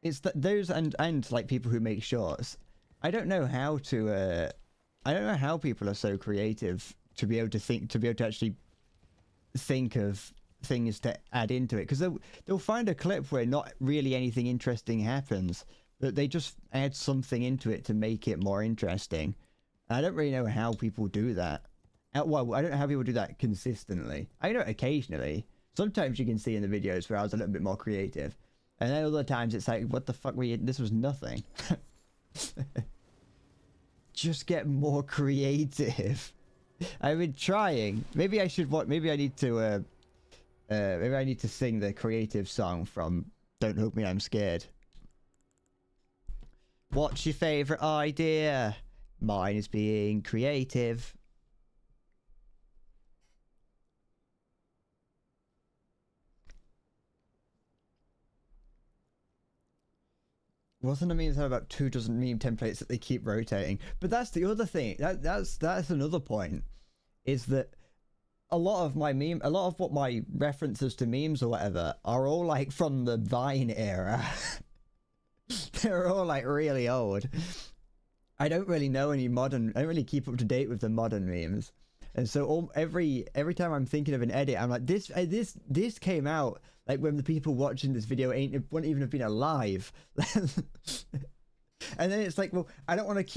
It's those and like people who make shorts. I don't know how to, I don't know how people are so creative to be able to actually think of things to add into it. Because they'll find a clip where not really anything interesting happens, but they just add something into it to make it more interesting. I don't really know how people do that. Well, I don't know how people do that consistently. I know occasionally. Sometimes you can see in the videos where I was a little bit more creative. And then other times it's like, what the fuck were you? This was nothing. Just get more creative. I've been trying. Maybe I should maybe I need to sing the creative song from Don't Hug Me, I'm Scared. What's your favorite idea? Mine is being creative. Wasn't a meme that had about 24 meme templates that they keep rotating? But that's the other thing. That's another point. Is that a lot of what my references to memes or whatever are all like from the Vine era. They're all like really old. I don't really know any modern. I don't really keep up to date with the modern memes. And so every time I'm thinking of an edit, I'm like, this came out like when the people watching this video wouldn't even have been alive. And then it's like, well, I don't want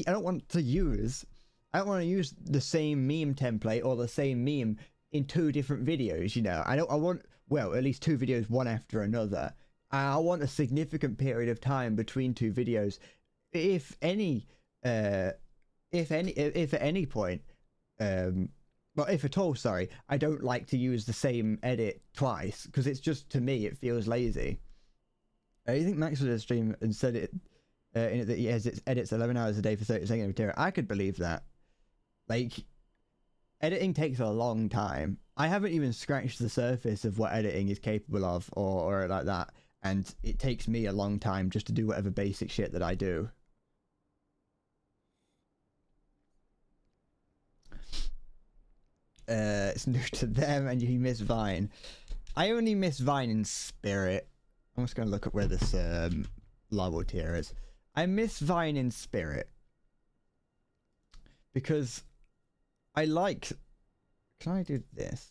to use the same meme template or the same meme in 2 different videos, you know. I want, well, at least 2 videos one after another. I want a significant period of time between 2 videos. If at any point, well, if at all, sorry, I don't like to use the same edit twice because it's just, to me, it feels lazy. You think Max would have streamed and said it in it that he edits 11 hours a day for 30 seconds of material? I could believe that. Like, editing takes a long time. I haven't even scratched the surface of what editing is capable of or like that, and it takes me a long time just to do whatever basic shit that I do. It's new to them and you miss Vine. I only miss Vine in spirit. I'm just gonna look at where this lava tier is. I miss Vine in spirit because I like. Can I do this?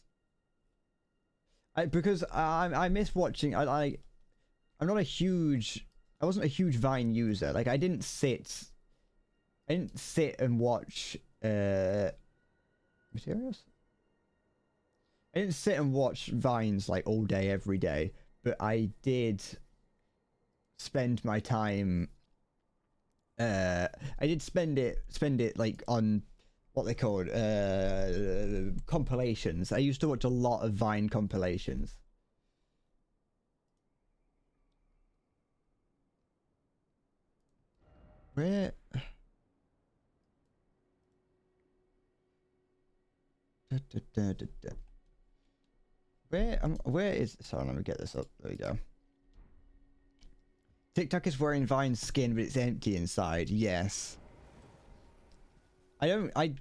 Because I miss watching. I'm not a huge. I wasn't a huge Vine user. Like I didn't sit and watch materials. I didn't sit and watch Vines like all day, every day, but I did spend my time. I did spend it like on what they called compilations. I used to watch a lot of Vine compilations. Where? Where is? Sorry, let me get this up. There we go. TikTok is wearing Vine's skin, but it's empty inside. Yes. I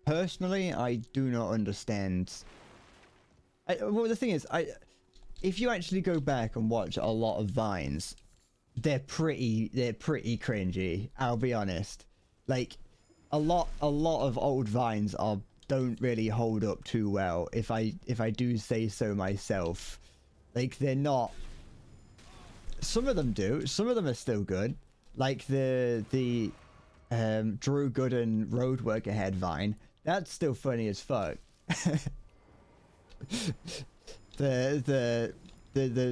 personally, I do not understand. Well, the thing is, if you actually go back and watch a lot of Vines, they're pretty cringy. I'll be honest. Like, a lot of old Vines don't really hold up too well. If I do say so myself, like they're not. Some of them do. Some of them are still good, like the Drew Gooden road work ahead vine. That's still funny as fuck. the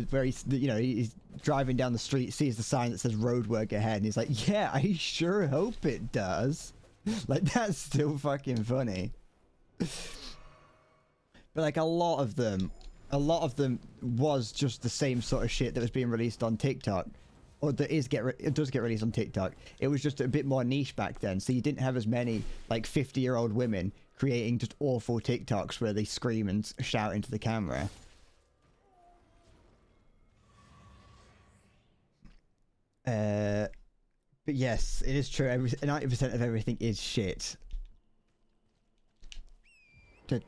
where he's, you know, he's driving down the street, sees the sign that says road work ahead, and he's like, yeah, I sure hope it does. Like, that's still fucking funny. But like a lot of them was just the same sort of shit that was being released on TikTok, or that it does get released on TikTok. It was just a bit more niche back then, so you didn't have as many like 50-year-old women creating just awful TikToks where they scream and shout into the camera. But yes, it is true. 90% of everything is shit. Where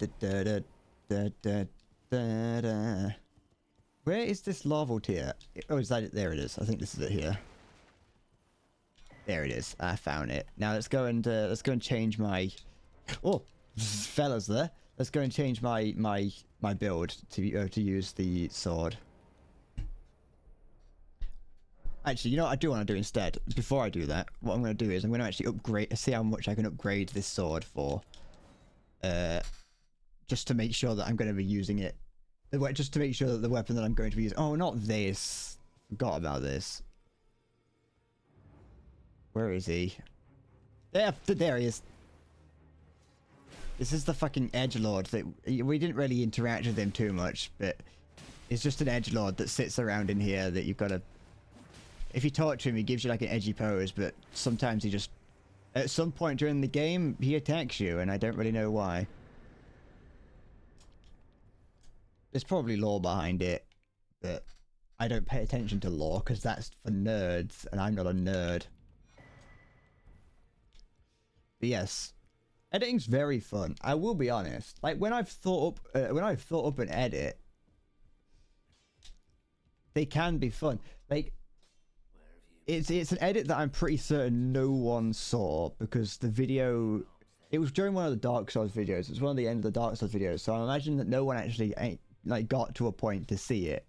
is this lava tier? Oh, is that it? There it is. I think this is it here. There it is. I found it. Now let's go and change my. Oh, fellas, there. Let's go and change my build to use the sword. Actually, you know what I do want to do instead? Before I do that, what I'm going to do is I'm going to actually see how much I can upgrade this sword for. Just to make sure that I'm going to be using it. Just to make sure that the weapon that I'm going to be using... Oh, not this. Forgot about this. Where is he? There he is. This is the fucking edgelord that... We didn't really interact with him too much, but... It's just an edgelord that sits around in here that you've got to... If you talk to him, he gives you like an edgy pose, but sometimes he just... At some point during the game, he attacks you, and I don't really know why. There's probably lore behind it, but I don't pay attention to lore, because that's for nerds, and I'm not a nerd. But yes, editing's very fun. I will be honest. Like, when I've thought up an edit, they can be fun. Like... It's an edit that I'm pretty certain no one saw, because the video... It was during one of the Dark Souls videos. It was one of the end of the Dark Souls videos, so I imagine that no one actually got to a point to see it.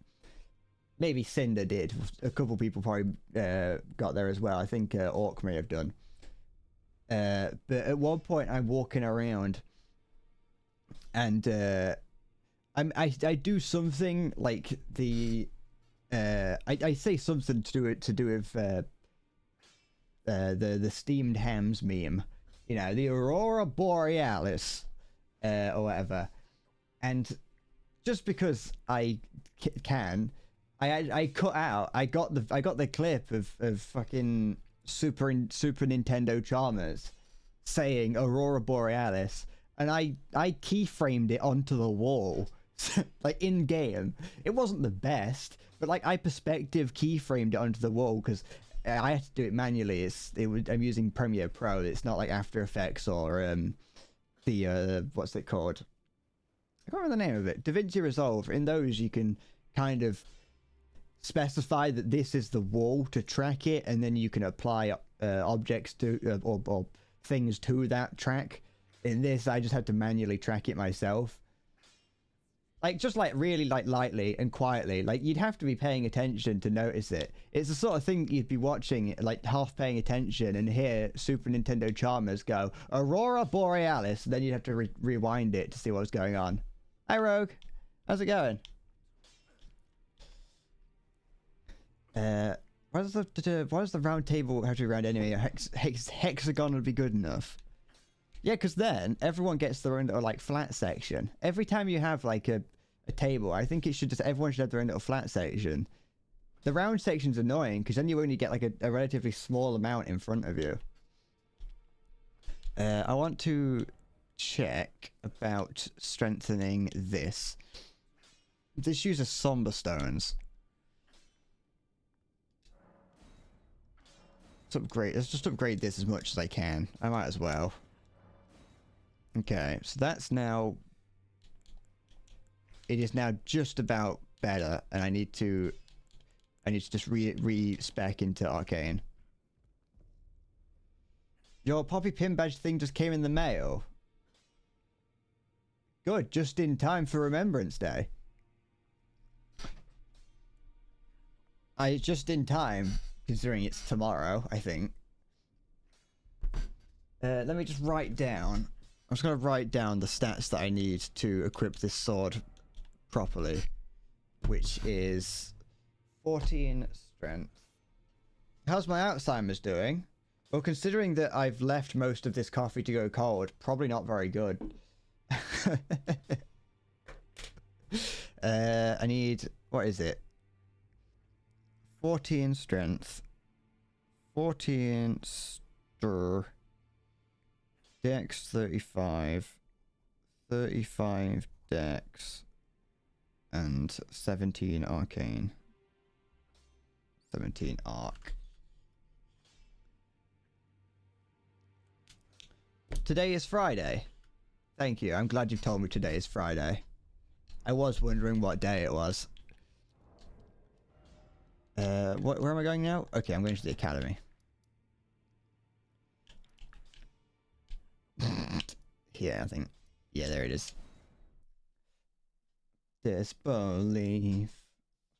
Maybe Cinder did. A couple people probably got there as well. I think Orc may have done. But at one point I'm walking around and I do something like the... I say something to do with the steamed hams meme, you know, the Aurora Borealis, or whatever. And just because I can, I cut out. I got the clip of fucking Super Nintendo Chalmers saying Aurora Borealis, and I keyframed it onto the wall. Like in game, it wasn't the best, but like I perspective keyframed it onto the wall because I had to do it manually. I'm using Premiere Pro. It's not like After Effects or the what's it called? I can't remember the name of it. DaVinci Resolve. In those, you can kind of specify that this is the wall to track it, and then you can apply objects to or things to that track. In this, I just had to manually track it myself. Like, just like really like lightly and quietly. Like, you'd have to be paying attention to notice it. It's the sort of thing you'd be watching, like half paying attention, and hear Super Nintendo Chalmers go Aurora Borealis, and then you'd have to rewind it to see what was going on. Hi Rogue, how's it going? Why does the round table have to be round anyway? Hexagon would be good enough. Yeah, because then everyone gets their own little like flat section. Every time you have like a table, I think everyone should have their own little flat section. The round section's annoying because then you only get like a relatively small amount in front of you. I want to check about strengthening this. This uses somber stones. Let's just upgrade this as much as I can. I might as well. Okay, so that's now... It is now just about better, and I need to just re-spec into Arcane. Your Poppy Pin badge thing just came in the mail. Good, just in time for Remembrance Day. Just in time considering it's tomorrow, I think. Let me just write down. I'm just going to write down the stats that I need to equip this sword properly, which is 14 strength. How's my Alzheimer's doing? Well, considering that I've left most of this coffee to go cold, probably not very good. I need... What is it? 14 strength. 14 stir. Dex 35. 35 dex. And 17 arcane. 17 arc. Today is Friday. Thank you. I'm glad you've told me today is Friday. I was wondering what day it was. Where am I going now? Okay, I'm going to the academy. Yeah, I think. Yeah, there it is. Disbelief.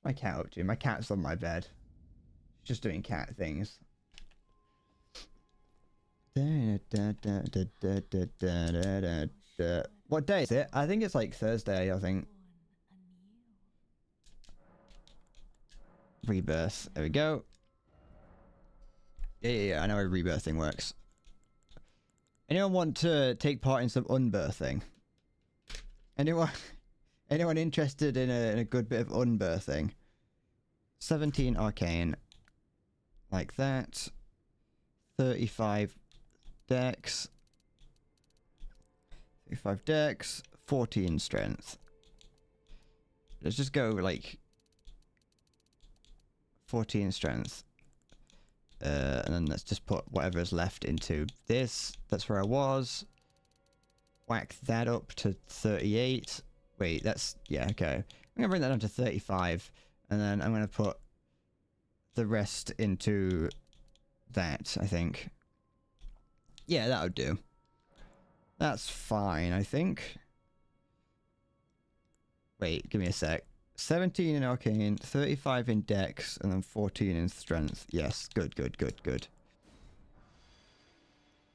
What's my cat up to? My cat's on my bed. She's just doing cat things. What day is it? I think it's like Thursday, I think. Rebirth. There we go. Yeah, I know how rebirthing works. Anyone want to take part in some unbirthing? Anyone interested in a good bit of unbirthing? 17 arcane. Like that. 35 dex. 35 dex. 14 strength. Let's just go like 14 strength. And then let's just put whatever's left into this. That's where I was. Whack that up to 38. Wait, that's... Yeah, okay. I'm going to bring that down to 35. And then I'm going to put the rest into that, I think. Yeah, that would do. That's fine, I think. Wait, give me a sec. 17 in arcane, 35 in dex, and then 14 in strength. Yes, good, good, good, good.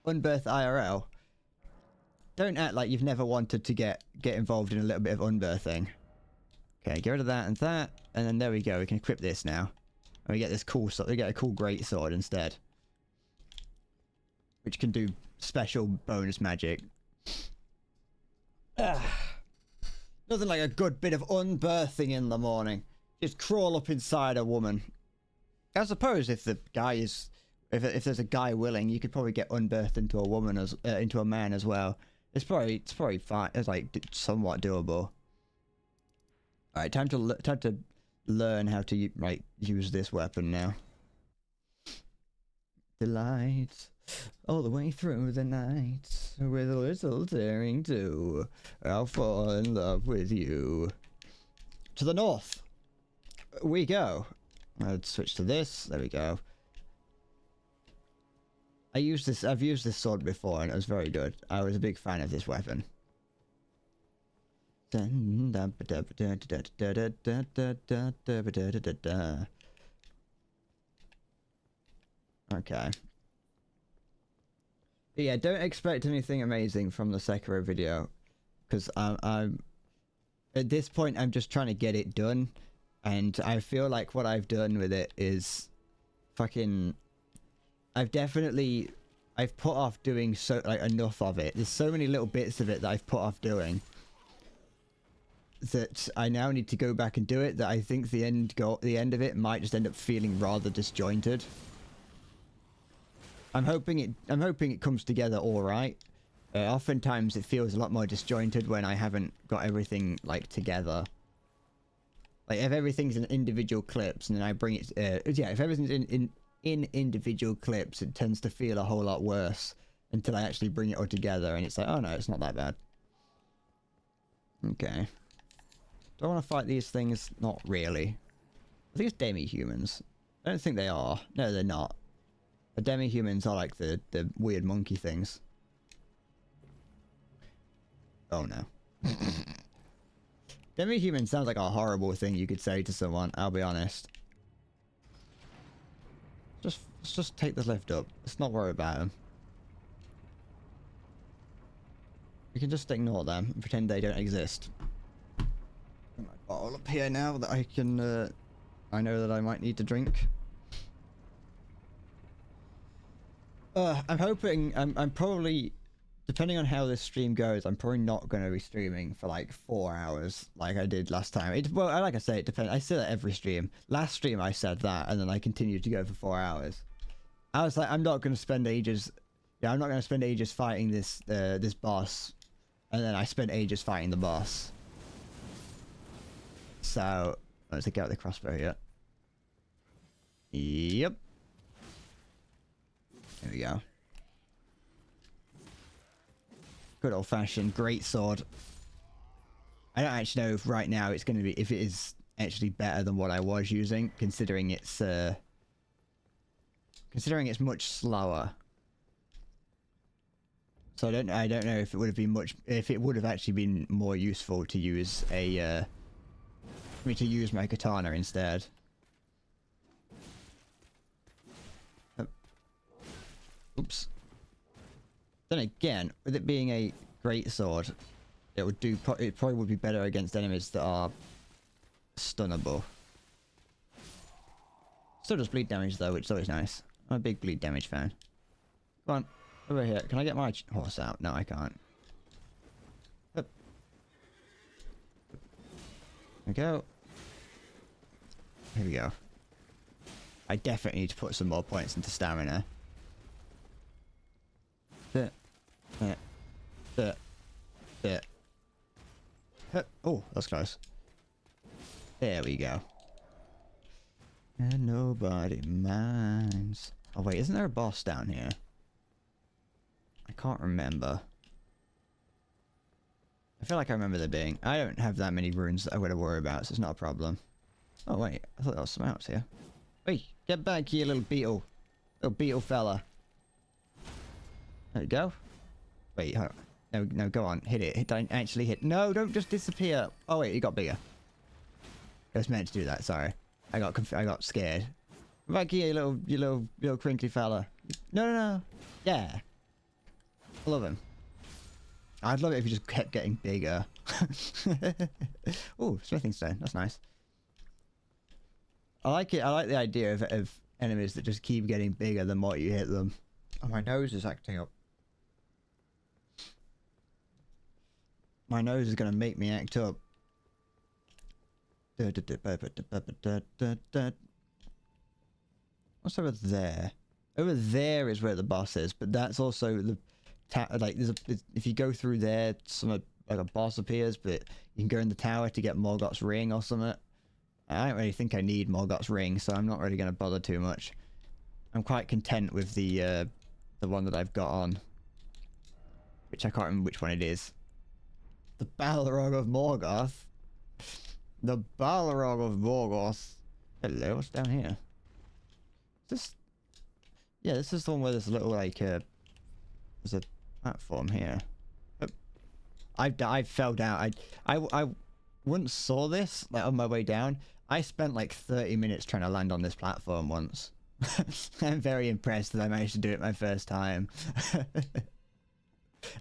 Unbirth IRL. Don't act like you've never wanted to get involved in a little bit of unbirthing. Okay, get rid of that, and then there we go. We can equip this now, and we get this cool. We get a cool great sword instead, which can do special bonus magic. Nothing like a good bit of unbirthing in the morning. Just crawl up inside a woman. I suppose if the guy is, if there's a guy willing, you could probably get unbirthed into a woman as into a man as well. It's probably fine. It's like somewhat doable. All right, time to learn how to like use this weapon now. Delight. All the way through the night, with a little daring do, I'll fall in love with you. To the north we go. I'll switch to this. There we go. I've used this sword before and it was very good. I was a big fan of this weapon. Okay. But yeah, don't expect anything amazing from the Sekiro video, because I'm at this point I'm just trying to get it done, and I feel like what I've done with it is fucking. I've put off doing so like enough of it. There's so many little bits of it that I've put off doing that I now need to go back and do it. That I think the end of it might just end up feeling rather disjointed. I'm hoping it comes together all right. Oftentimes it feels a lot more disjointed when I haven't got everything like together. Like if everything's in individual clips and then I bring it, yeah, if everything's in individual clips, it tends to feel a whole lot worse until I actually bring it all together and it's like, oh no, it's not that bad. Okay. Do I want to fight these things? Not really. I think it's demi-humans. I don't think they are. No, they're not. The demi-humans are like the weird monkey things. Oh no. Demi-human sounds like a horrible thing you could say to someone, I'll be honest. Let's just take the lift up. Let's not worry about them. We can just ignore them and pretend they don't exist. Put my bottle up here now that I can. I know that I might need to drink. I'm hoping. I'm probably, depending on how this stream goes, I'm probably not going to be streaming for like 4 hours like I did last time. Well, like I say, it depends. I say that every stream. Last stream I said that, and then I continued to go for 4 hours. I was like, I'm not going to spend ages. Yeah, I'm not going to spend ages fighting this this boss, and then I spent ages fighting the boss. So let's take out the crossbow here. Yep. There we go. Good old-fashioned great sword. I don't actually know if right now it's going to be, if it is actually better than what I was using, considering it's much slower. So I don't know if it would have been if it would have actually been more useful to use a for me to use my katana instead. Oops. Then again, with it being a great sword, it would do. It probably would be better against enemies that are stunnable. Still does bleed damage though, which is always nice. I'm a big bleed damage fan. Come on, over here. Can I get my horse out? No, I can't. Up. There we go. Here we go. I definitely need to put some more points into stamina. Oh, that's close. There we go. And nobody minds. Oh wait, isn't there a boss down here? I can't remember. I feel like I remember there being. I don't have that many runes that I've got to worry about, so it's not a problem. Oh wait, I thought there was some else here. Hey, get back here, little beetle. Little beetle fella. There you go. Wait, hold on. No, no, go on. Hit it. Don't actually hit. No, don't just disappear. Oh wait, it got bigger. I was meant to do that. Sorry, I got scared. Back here, you little crinkly fella. No, no, no. Yeah, I love him. I'd love it if he just kept getting bigger. Oh, smithing stone. That's nice. I like it. I like the idea of enemies that just keep getting bigger the more you hit them. Oh, my nose is acting up. My nose is gonna make me act up. What's over there? Over there is where the boss is, but that's also the like if you go through there, like a boss appears, but you can go in the tower to get Morgoth's ring or something. I don't really think I need Morgoth's ring, so I'm not really gonna bother too much. I'm quite content with the one that I've got on, which I can't remember which one it is. The Balrog of Morgoth. The Balrog of Morgoth. Hello, what's down here? This... Yeah, this is the one where there's a little, like, there's a platform here. Oh. I fell down. I once saw this, like, on my way down. I spent, like, 30 minutes trying to land on this platform once. I'm very impressed that I managed to do it my first time.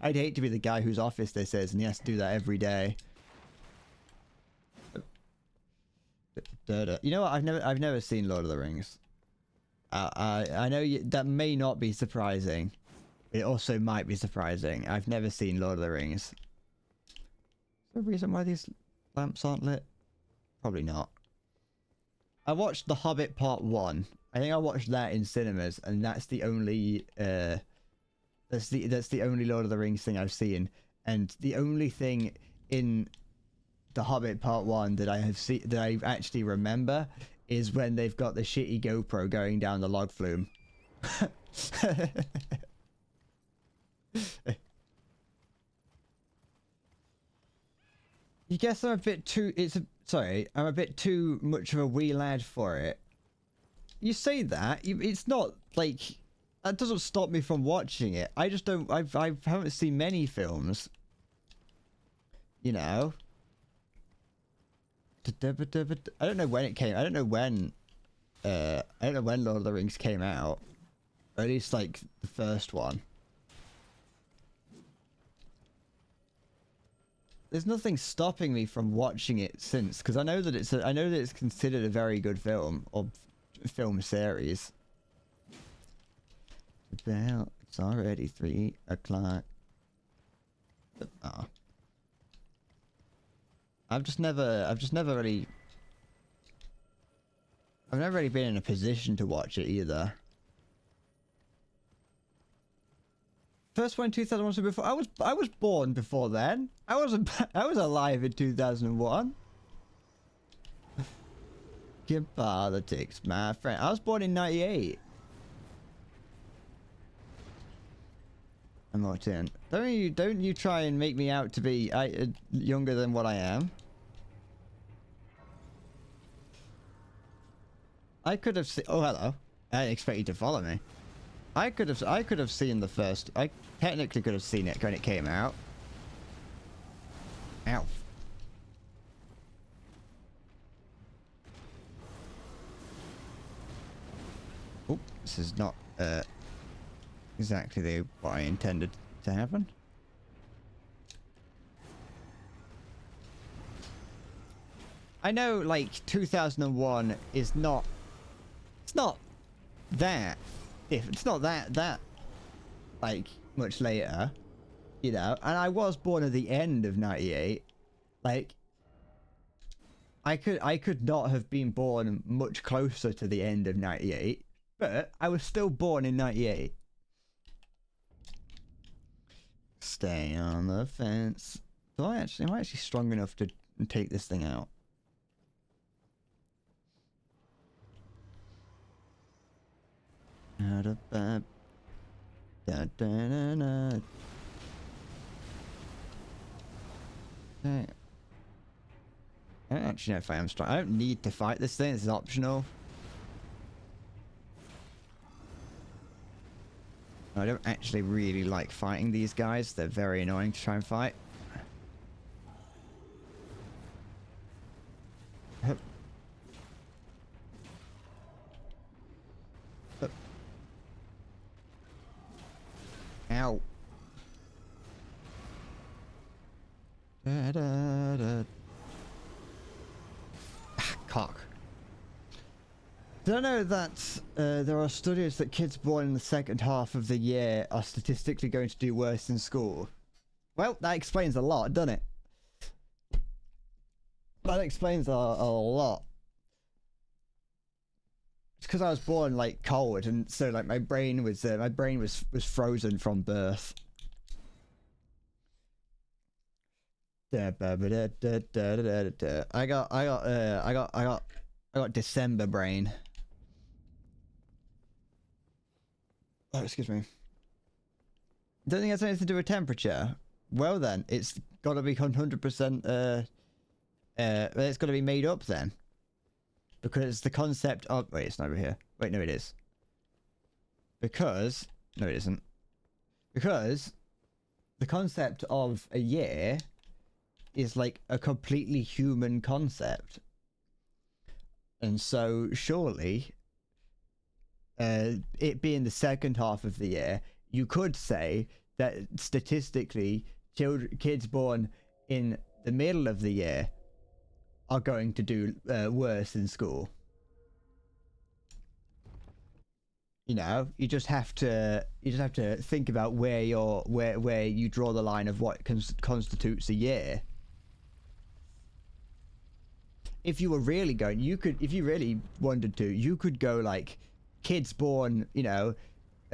I'd hate to be the guy whose office this is and he has to do that every day. You know what? I've never seen Lord of the Rings. I know that may not be surprising. It also might be surprising. I've never seen Lord of the Rings. Is there a reason why these lamps aren't lit? Probably not. I watched The Hobbit Part 1. I think I watched that in cinemas, and that's the only that's the only Lord of the Rings thing I've seen, and the only thing in The Hobbit Part 1 that I have seen that I actually remember is when they've got the shitty GoPro going down the log flume. You guess I'm a bit too I'm a bit too much of a wee lad for it. You say that, it's not like that doesn't stop me from watching it. I just don't. I haven't seen many films. You know. I don't know when it came. I don't know when I don't know when Lord of the Rings came out. Or at least like the first one. There's nothing stopping me from watching it since, because I know that it's considered a very good film or film series. Well, it's already 3 o'clock. Oh. I've never really been in a position to watch it either. First one in 2001, so before I was born before then. I was alive in 2001. Give politics, my friend. I was born in 98. I'm not in. Don't you try and make me out to be younger than what I am. I could have seen. Oh, hello. I didn't expect you to follow me. I could have seen the first. I technically could have seen it when it came out. Ow. Oh, this is not exactly what I intended to happen. I know, like, 2001 is not. It's not that. It's not that like much later, you know. And I was born at the end of 98. Like, I could not have been born much closer to the end of 98, but I was still born in 98. Stay on the fence. Am I actually strong enough to take this thing out? Okay. I don't actually know if I am strong. I don't need to fight this thing. It's optional. I don't actually really like fighting these guys. They're very annoying to try and fight. Hup. Hup. Ow. Da, da, da. Cock. Did I know that there are studies that kids born in the second half of the year are statistically going to do worse in school? Well, that explains a lot, doesn't it? That explains a lot. It's because I was born like cold, and so like my brain was frozen from birth. I got December brain. Oh, excuse me. Don't think it has anything to do with temperature. Well then, it's got to be 100%. It's got to be made up then, because the concept of wait, it's not over here. Wait, no, it is. Because no, it isn't. Because the concept of a year is like a completely human concept, and so surely, it being the second half of the year, you could say that statistically, kids born in the middle of the year are going to do worse in school. You know, you just have to think about where you draw the line of what constitutes a year. If you were really going, if you really wanted to, you could go like kids born, you know,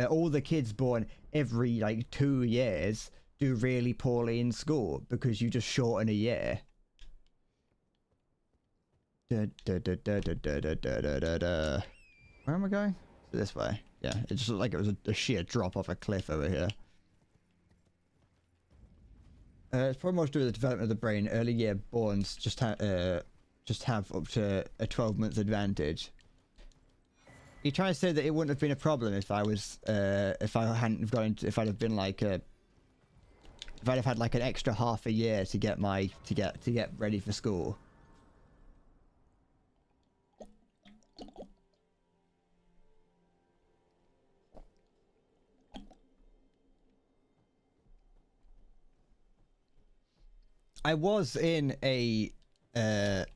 all the kids born every like 2 years do really poorly in school because you just shorten a year. Where am I going? This way. Yeah, it just looked like it was a sheer drop off a cliff over here. It's probably more to do with the development of the brain. Early year borns just have up to a 12-month advantage. You try to say that it wouldn't have been a problem if I was, if I'd have been like if I'd have had like an extra half a year to get ready for school. I was in a what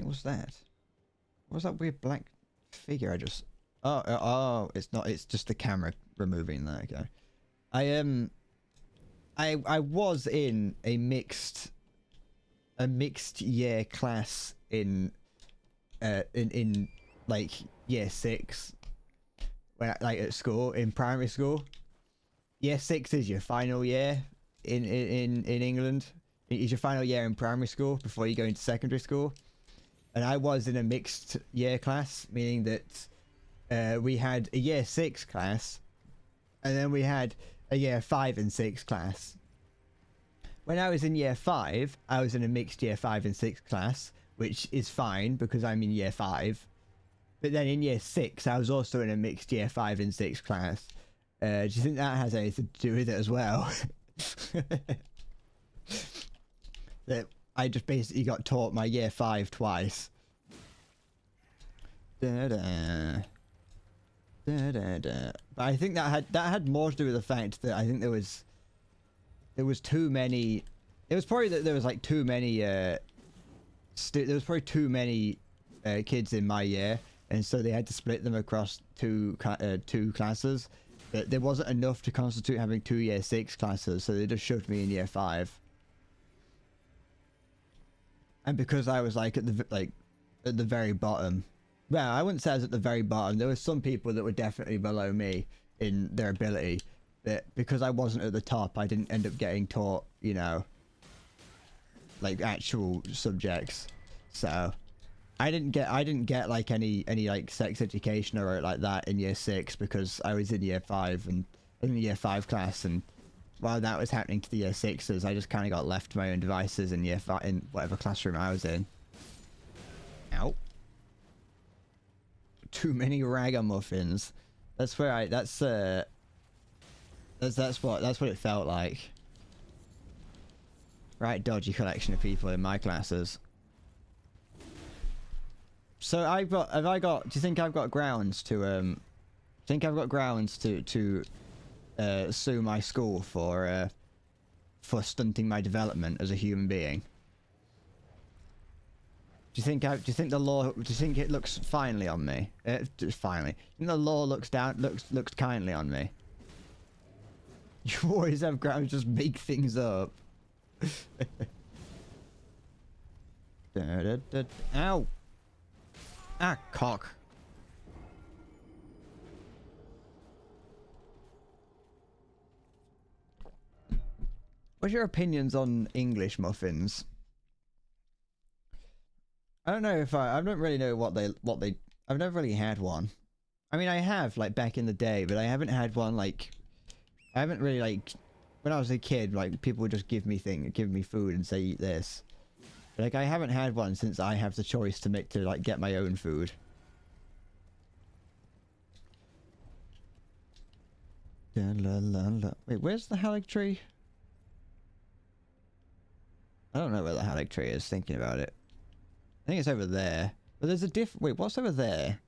was that? What was that weird black figure I just... Oh, it's not, it's just the camera removing that. Okay. I was in a mixed year class in like year 6, when like at school, in primary school. Year 6 is your final year in England. It's your final year in primary school before you go into secondary school. And I was in a mixed year class, meaning that we had a year 6 class, and then we had a year 5 and 6 class. When I was in year 5, I was in a mixed year 5 and 6 class, which is fine because I'm in year 5. But then in year 6, I was also in a mixed year 5 and 6 class. Do you think that has anything to do with it as well? That I just basically got taught my year 5 twice. Da-da. Da-da-da. But I think that had more to do with the fact that I think there was too many. It was probably that there was like too many. There was probably too many kids in my year, and so they had to split them across two classes. But there wasn't enough to constitute having 2 year 6 classes, so they just shoved me in year 5. And because I was like at the very bottom. Well, I wouldn't say I was at the very bottom. There were some people that were definitely below me in their ability, but because I wasn't at the top, I didn't end up getting taught, you know, like actual subjects. So I didn't get like any like sex education or like that in year 6 because I was in year 5 and in the year 5 class, and while that was happening to the year 6s, I just kind of got left to my own devices in year 5 in whatever classroom I was in. Ow. Too many ragamuffins. That's where that's what it felt like. Right, dodgy collection of people in my classes. So do you think I've got grounds to sue my school for stunting my development as a human being? Do you think it looks finely on me? Finally. Do you think the law looks kindly on me? You always have grounds, just make things up. Ow! Ah, cock. What's your opinions on English muffins? I don't know if I don't really know what they I've never really had one. I mean, I have like back in the day, but I haven't had one like I haven't really like when I was a kid, like people would just give me food and say eat this. But, like I haven't had one since I have the choice to get my own food. Wait, where's the Halleck tree? I don't know where the Halleck tree is, thinking about it. I think it's over there. But there's a wait, what's over there?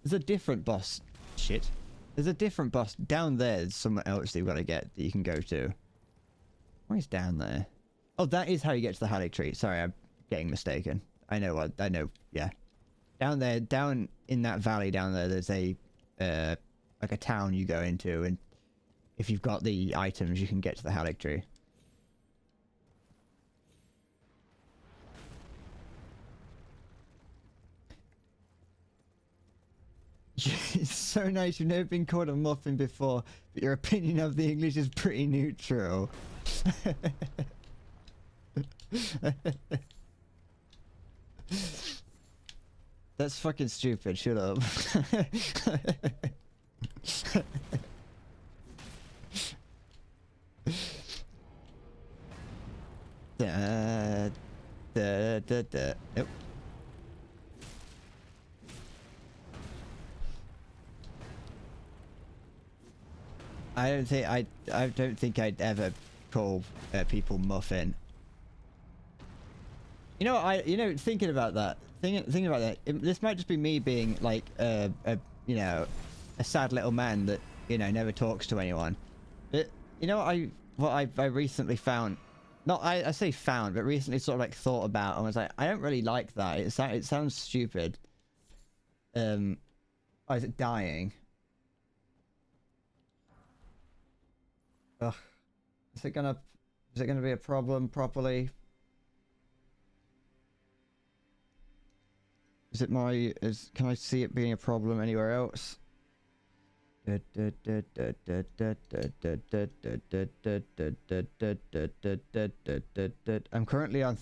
There's a different boss. Shit. There's a different boss down there. There's somewhere else that you've got to get that you can go to. Where's down there? Oh, that is how you get to the Halleck tree. Sorry, I'm getting mistaken. I know, yeah. Down there, down in that valley down there, there's a, like a town you go into, and if you've got the items, you can get to the Halleck tree. It's so nice. You've never been called a muffin before, but your opinion of the English is pretty neutral. That's fucking stupid. Shut up. Nope. I don't think I'd ever call people muffin. You know, thinking about that, this might just be me being like you know, a sad little man that, you know, never talks to anyone. But you know what I recently found not I say found, but recently sort of like thought about and was like, I don't really like that. It sounds stupid. Oh, is it dying? Ugh. Is it gonna be a problem properly? Can I see it being a problem anywhere else? I'm currently on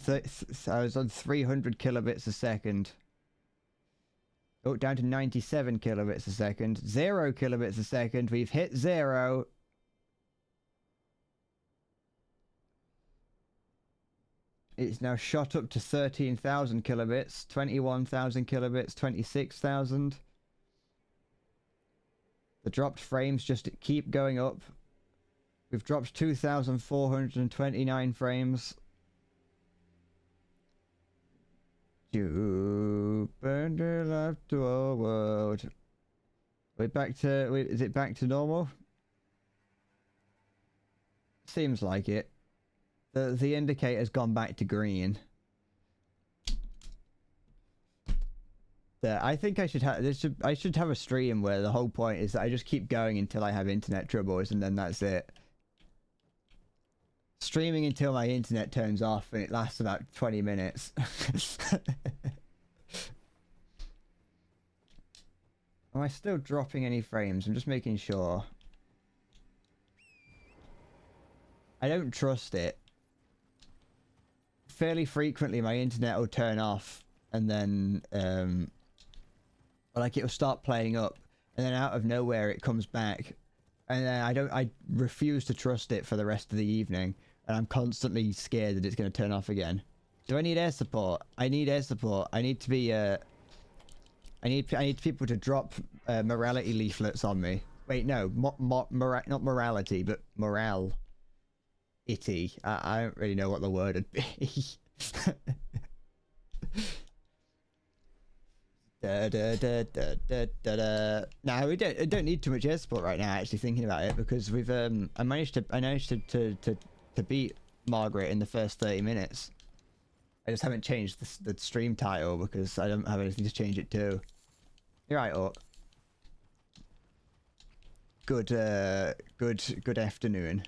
I was on 300 kilobits a second. Oh, down to 97 kilobits a second. 0 kilobits a second. We've hit 0. It's now shot up to 13,000 kilobits, 21,000 kilobits, 26,000. The dropped frames just keep going up. We've dropped 2,429 frames. You burned your life to a world. We're back to... is it back to normal? Seems like it. The indicator's gone back to green. I think I should have I should have a stream where the whole point is that I just keep going until I have internet troubles and then that's it. Streaming until my internet turns off and it lasts about 20 minutes. Am I still dropping any frames? I'm just making sure. I don't trust it. Fairly frequently my internet will turn off and then like it'll start playing up and then out of nowhere it comes back and then I refuse to trust it for the rest of the evening and I'm constantly scared that it's going to turn off again. Do I need air support? I need air support. I need to be I need people to drop morality leaflets on me. Wait, no, not morality, but morale. Itty. I don't really know what the word would be. Nah, we don't need too much air support right now. Actually, thinking about it, because we've I managed to beat Margret in the first 30 minutes. I just haven't changed the stream title because I don't have anything to change it to. You're right, Orc. Good afternoon.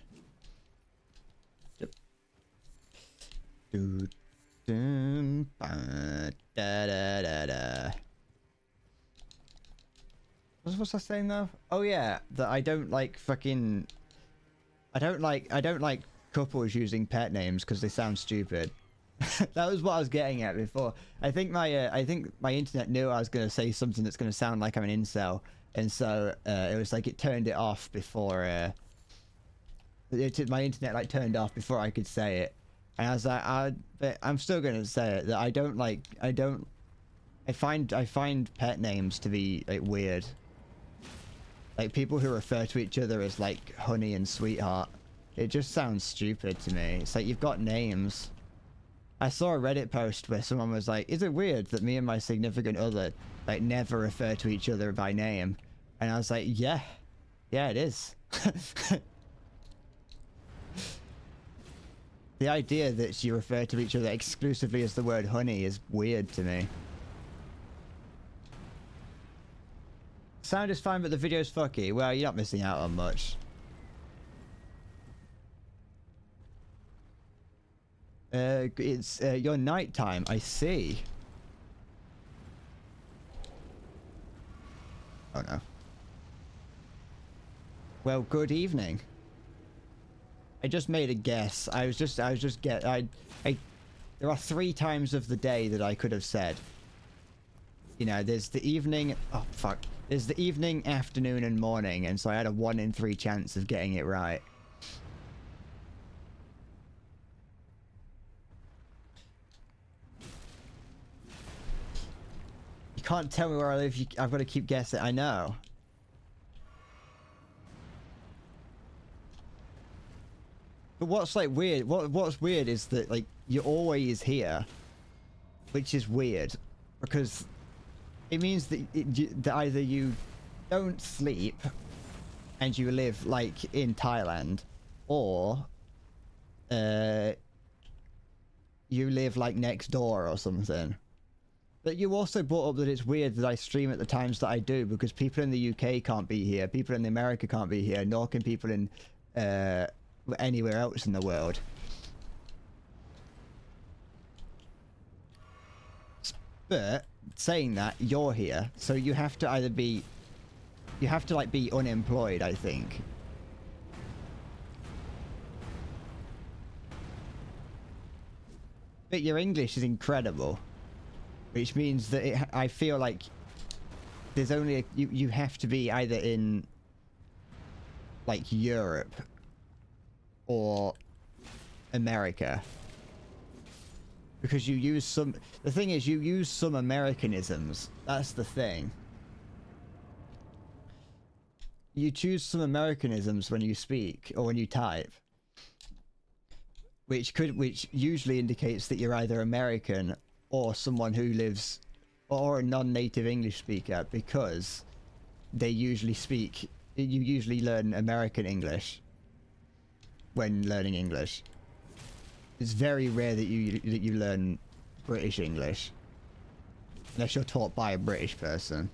What's I saying now? Oh yeah, that I don't like fucking. I don't like couples using pet names because they sound stupid. That was what I was getting at before. I think my internet knew I was gonna say something that's gonna sound like I'm an incel, and so it was like it turned it off before. My internet like turned off before I could say it, and I was like, but I'm still gonna say it that I don't like. I find pet names to be like weird. Like people who refer to each other as like honey and sweetheart. It just sounds stupid to me. It's like you've got names. I saw a Reddit post where someone was like, is it weird that me and my significant other like never refer to each other by name? And I was like, yeah it is. The idea that you refer to each other exclusively as the word honey is weird to me. Sound is fine, but the video's fucky. Well, you're not missing out on much. It's your nighttime. I see. Oh no. Well, good evening. I just made a guess. I was just there are 3 times of the day that I could have said. You know, there's the evening. Oh fuck. There's the evening, afternoon, and morning, and so I had a 1 in 3 chance of getting it right. You can't tell me where I live. I've got to keep guessing. I know. But what's like weird? What's weird is that like you're always here, which is weird, because it means that that either you don't sleep and you live like in Thailand, or you live like next door or something. But you also brought up that it's weird that I stream at the times that I do because people in the UK can't be here, people in America can't be here, nor can people in anywhere else in the world. But saying that, you're here, so you have to either be, you have to like be unemployed, I think. But your English is incredible, which means that I feel like there's only you have to be either in like Europe or America, because you use some, the thing is you use some Americanisms. That's the thing. You choose some Americanisms when you speak or when you type, which usually indicates that you're either American or someone who lives, or a non-native English speaker, because they usually speak, you usually learn American English when learning English. It's very rare that you learn British English unless you're taught by a British person.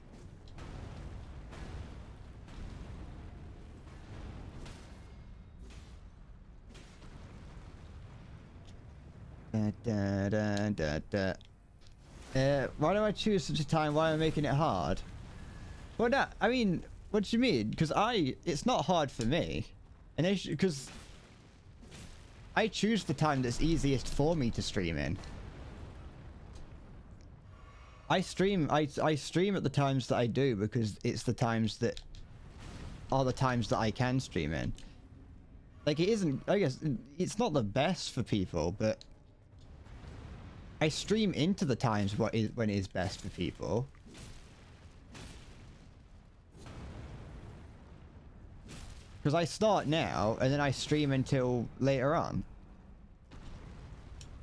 Why do I choose such a time? Why am I making it hard? Well, no, I mean, what do you mean? Because it's not hard for me, and because I choose the time that's easiest for me to stream in. I stream at the times that I do because it's the times that are the times that I can stream in. Like, it isn't, I guess it's not the best for people, but I stream into the times when it is best for people. Because I start now and then I stream until later on.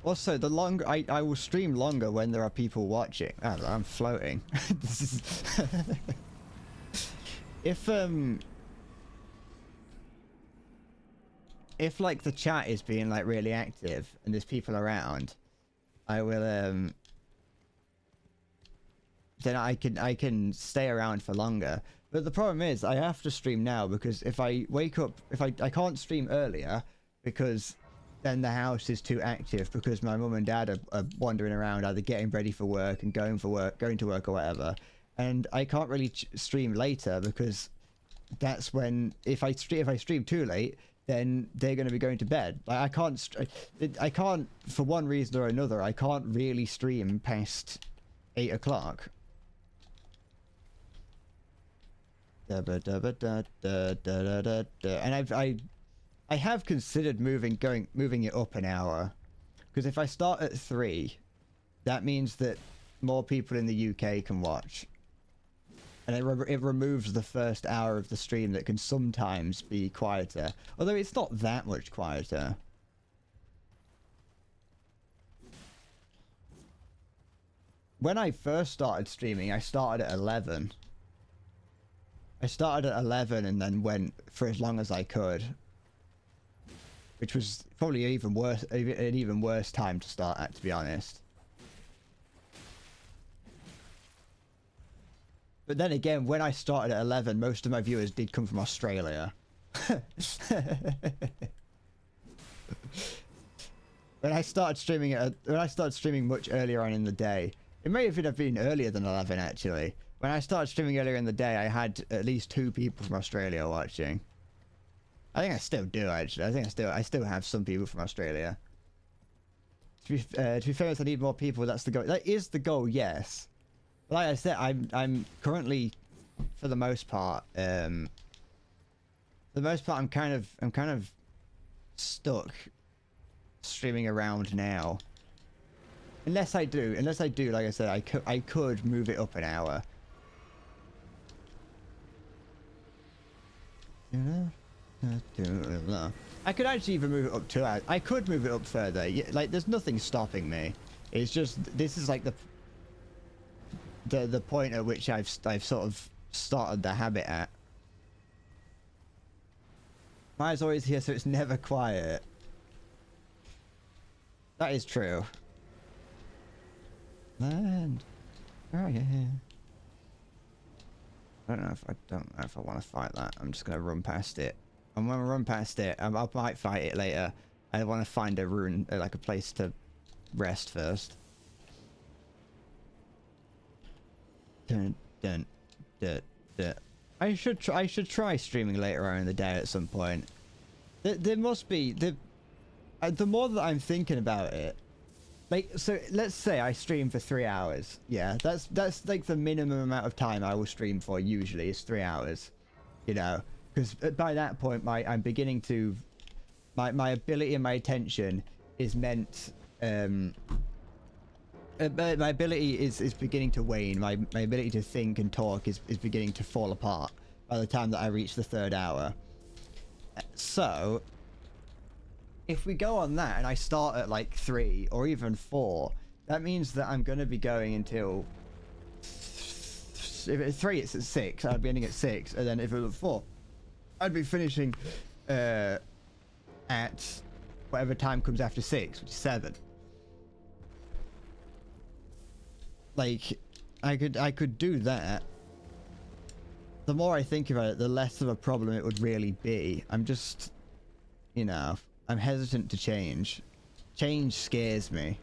Also, the longer I will stream longer when there are people watching. I don't know, I'm floating. This is if like the chat is being like really active and there's people around, I will then I can stay around for longer. But the problem is I have to stream now because if I wake up, I can't stream earlier because then the house is too active because my mum and dad are wandering around either getting ready for work and going to work or whatever. And I can't really stream later because that's when, if I stream too late, then they're going to be going to bed. Like, I can't, for one reason or another, I can't really stream past 8 o'clock. And I have considered moving it up an hour, because if I start at 3, that means that more people in the UK can watch, and it removes the first hour of the stream that can sometimes be quieter, although it's not that much quieter. When I first started streaming, I started at 11. I started at 11 and then went for as long as I could, which was probably an even worse time to start at, to be honest. But then again, when I started at 11, most of my viewers did come from Australia. When I started streaming much earlier on in the day, it may have been earlier than 11 actually. When I started streaming earlier in the day, I had at least 2 people from Australia watching. I think I still do, actually. I think I still have some people from Australia. To be fair, I need more people. That's the goal. That is the goal, yes. But like I said, I'm currently, for the most part, I'm kind of stuck streaming around now. Unless I do, like I said, I could move it up an hour. I could actually even move it up 2 hours. I could move it up further. Like, there's nothing stopping me. It's just, this is like the point at which I've sort of started the habit at. Maya's always here, so it's never quiet. That is true. Land. Oh yeah. I don't know if I want to fight that. I'm just gonna run past it. And when I run past it, I might fight it later. I want to find a rune, like a place to rest first. Dun, dun, dun, dun. I should try streaming later on in the day at some point. There must be the more that I'm thinking about it. Like, so let's say I stream for 3 hours. Yeah, that's like the minimum amount of time I will stream for usually is 3 hours. You know, because by that point I'm beginning to my ability and my attention is meant my ability is beginning to wane. My ability to think and talk is beginning to fall apart by the time that I reach the 3rd hour. So if we go on that and I start at like 3 or even 4, that means that I'm going to be going until... If it's 3, it's at 6. I'd be ending at 6. And then if it was 4, I'd be finishing at whatever time comes after 6, which is 7. Like, I could do that. The more I think about it, the less of a problem it would really be. I'm just, you know... I'm hesitant to change. Change scares me.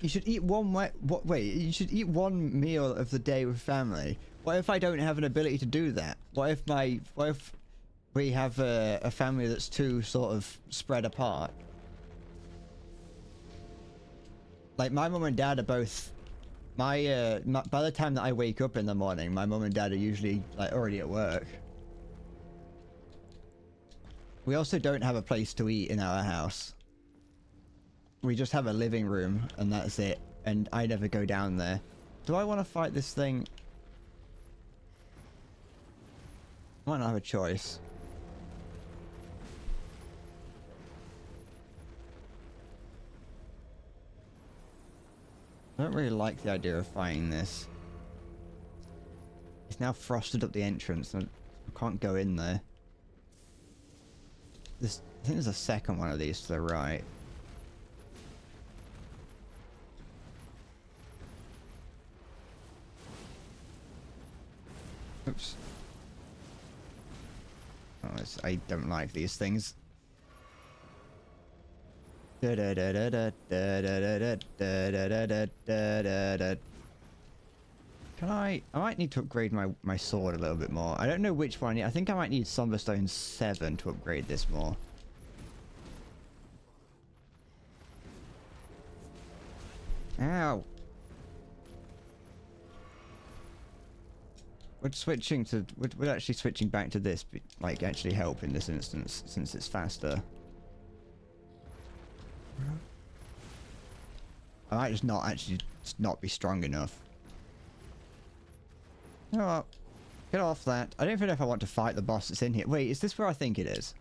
You should eat one wait, you should eat one meal of the day with family. What if I don't have an ability to do that? What if we have a family that's too sort of spread apart? Like my mum and dad are both by the time that I wake up in the morning, my mum and dad are usually like already at work. We also don't have a place to eat in our house. We just have a living room and that's it. And I never go down there. Do I want to fight this thing? I might not have a choice. I don't really like the idea of fighting this. It's now frosted up the entrance. I can't go in there. I think there's a second one of these to the right. Oops. Oh, I don't like these things. Can I might need to upgrade my sword a little bit more. I don't know which one. I think I might need Somberstone 7 to upgrade this more. Ow. Would actually switching back to this like actually help in this instance since it's faster? I might just not be strong enough. You know what? Get off that. I don't even know if I want to fight the boss that's in here. Wait, is this where I think it is?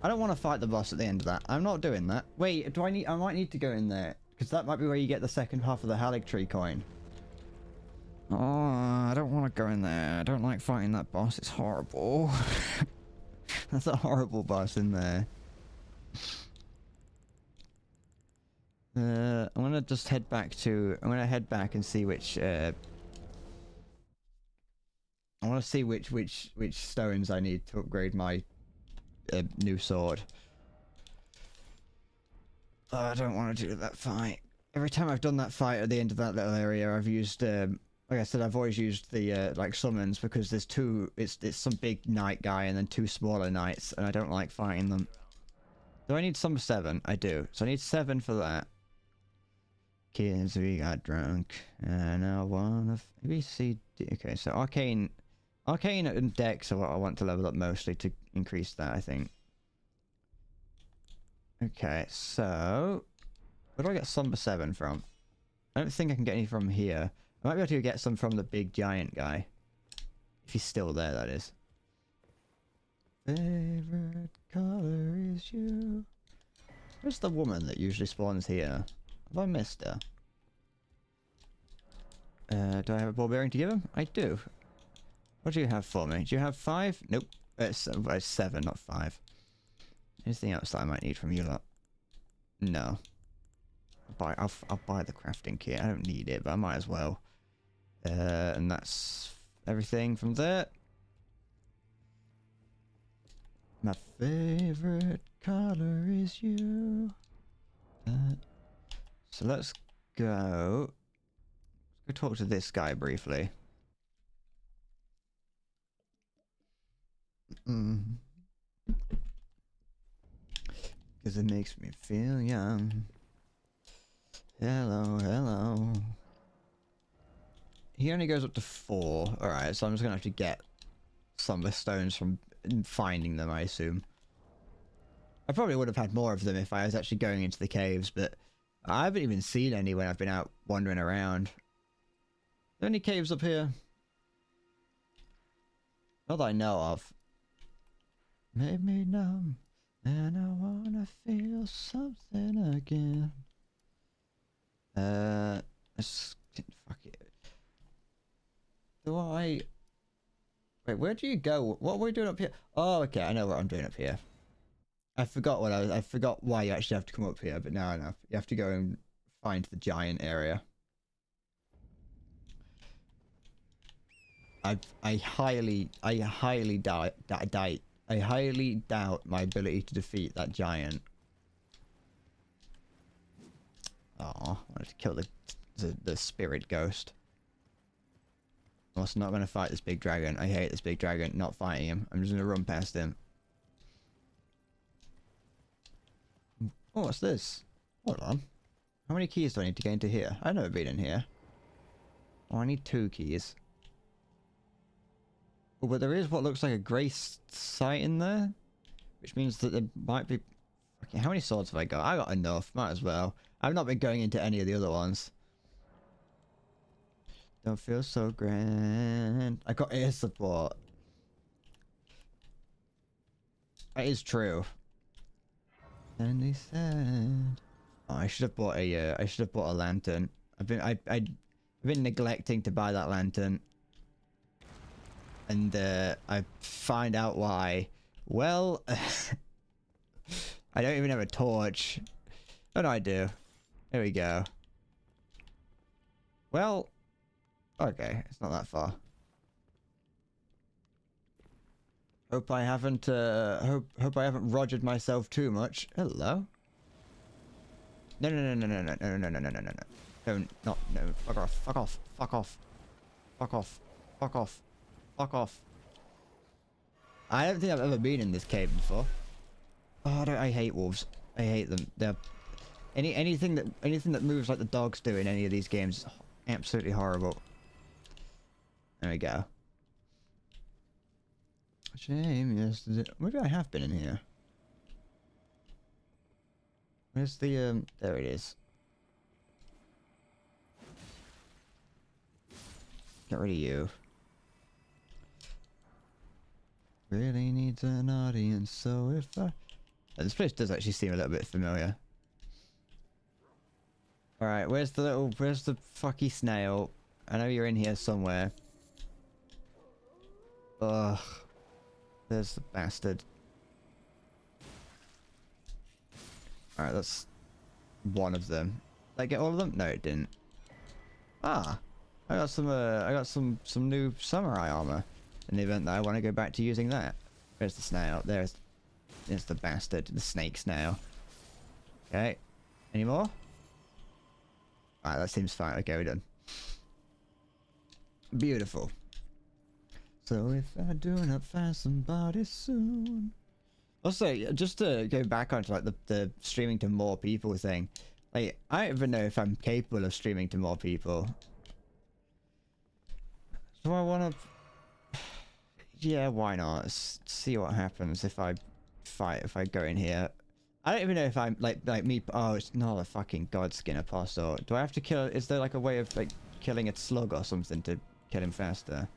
I don't want to fight the boss at the end of that. I'm not doing that. Wait, I might need to go in there. Because that might be where you get the second half of the Haligtree coin. Oh, I don't want to go in there. I don't like fighting that boss. It's horrible. That's a horrible boss in there. I'm gonna just head back to... I'm gonna head back and see which... I want to see which stones I need to upgrade my new sword. Oh, I don't want to do that fight. Every time I've done that fight at the end of that little area, I've used... like I said, I've always used the like summons because there's two... It's some big knight guy and then 2 smaller knights, and I don't like fighting them. Do I need some 7? I do. So I need 7 for that. Kids, we got drunk, and I wanna maybe see. Okay, so arcane and dex are what I want to level up mostly to increase that, I think. Okay, so where do I get Somber 7 from? I don't think I can get any from here. I might be able to get some from the big giant guy, if he's still there, that is. Favorite color is you. Where's the woman that usually spawns here? Have I missed her? Do I have a ball bearing to give him? I do. What do you have for me? Do you have 5? Nope. It's 7, not 5. Anything else that I might need from you lot? No. I'll buy the crafting kit. I don't need it, but I might as well. And that's everything from there. My favorite color is you. So let's go. Let's go talk to this guy briefly. Because it makes me feel young. Hello, hello. He only goes up to 4. Alright, so I'm just gonna have to get some of the stones from finding them, I assume. I probably would have had more of them if I was actually going into the caves, but I haven't even seen any when I've been out wandering around. Are there any caves up here? Not that I know of. Made me numb, and I wanna feel something again. Let's fuck it. Do I? Wait, where do you go? What are we doing up here? Oh, okay, I know what I'm doing up here. I forgot I forgot why you actually have to come up here, but now I know. You have to go and find the giant area. I highly doubt my ability to defeat that giant. Oh, I wanted to kill the spirit ghost. I'm also not going to fight this big dragon. I hate this big dragon. Not fighting him. I'm just going to run past him. Oh, what's this? Hold on. How many keys do I need to get into here? I've never been in here. Oh, I need 2 keys. Oh, but there is what looks like a grey site in there. Which means that there might be... Okay, how many swords have I got? I got enough. Might as well. I've not been going into any of the other ones. Don't feel so grand. I got air support. That is true. And he said... Oh, I should have bought a lantern. I've been neglecting to buy that lantern. And I find out why. Well, I don't even have a torch. Oh no, I do. There we go. Well, okay, it's not that far. Hope I haven't hope I haven't rogered myself too much. Hello. No. Don't not no. Fuck off. Fuck off. Fuck off. Fuck off. Fuck off. Fuck off. I don't think I've ever been in this cave before. Oh, I hate wolves. I hate them. They're anything that moves like the dogs do in any of these games is absolutely horrible. There we go. Shame yesterday. Maybe I have been in here. Where's the there it is. Get rid of you. Really needs an audience, so if I... This place does actually seem a little bit familiar. Alright, where's the fucky snail? I know you're in here somewhere. Ugh. There's the bastard. Alright, that's one of them. Did I get all of them? No, it didn't. Ah. I got some new samurai armor. In the event that I want to go back to using that. There's the snail. There's the bastard. The snake snail. Okay. Any more? Alright, that seems fine. Okay, we're done. Beautiful. So if I do not find somebody soon. Also, just to go back onto like the streaming to more people thing. Like, I don't even know if I'm capable of streaming to more people. Do I want to... Yeah, why not? Let's see what happens if I go in here. I don't even know if I'm like me. Oh, it's not a fucking godskin apostle. Do I have to kill? Is there like a way of like killing a slug or something to kill him faster?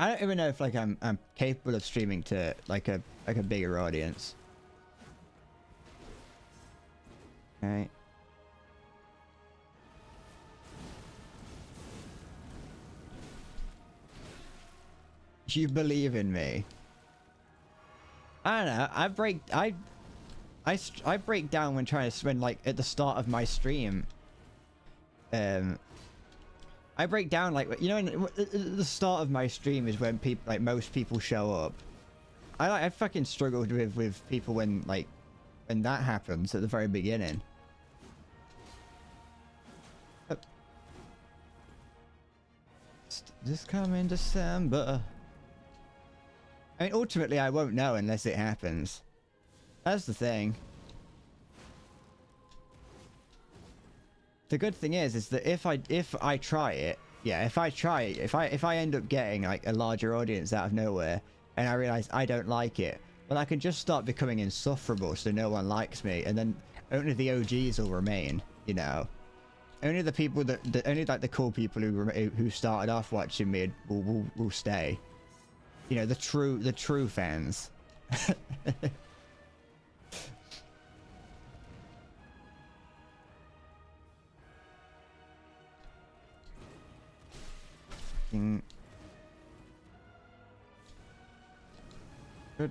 I don't even know if like I'm capable of streaming to like a bigger audience. Okay. you believe in me? I don't know. I break down when trying to spend like at the start of my stream. I break down like, you know, the start of my stream is when people, like most people show up. I fucking struggled with people when that happens at the very beginning. This coming December. I mean, ultimately, I won't know unless it happens. That's the thing. The good thing is that if I try it, yeah, if I end up getting like a larger audience out of nowhere, and I realize I don't like it, well, I can just start becoming insufferable, so no one likes me, and then only the OGs will remain. You know, only the people only like the cool people who started off watching me will stay. You know, the true fans. Good.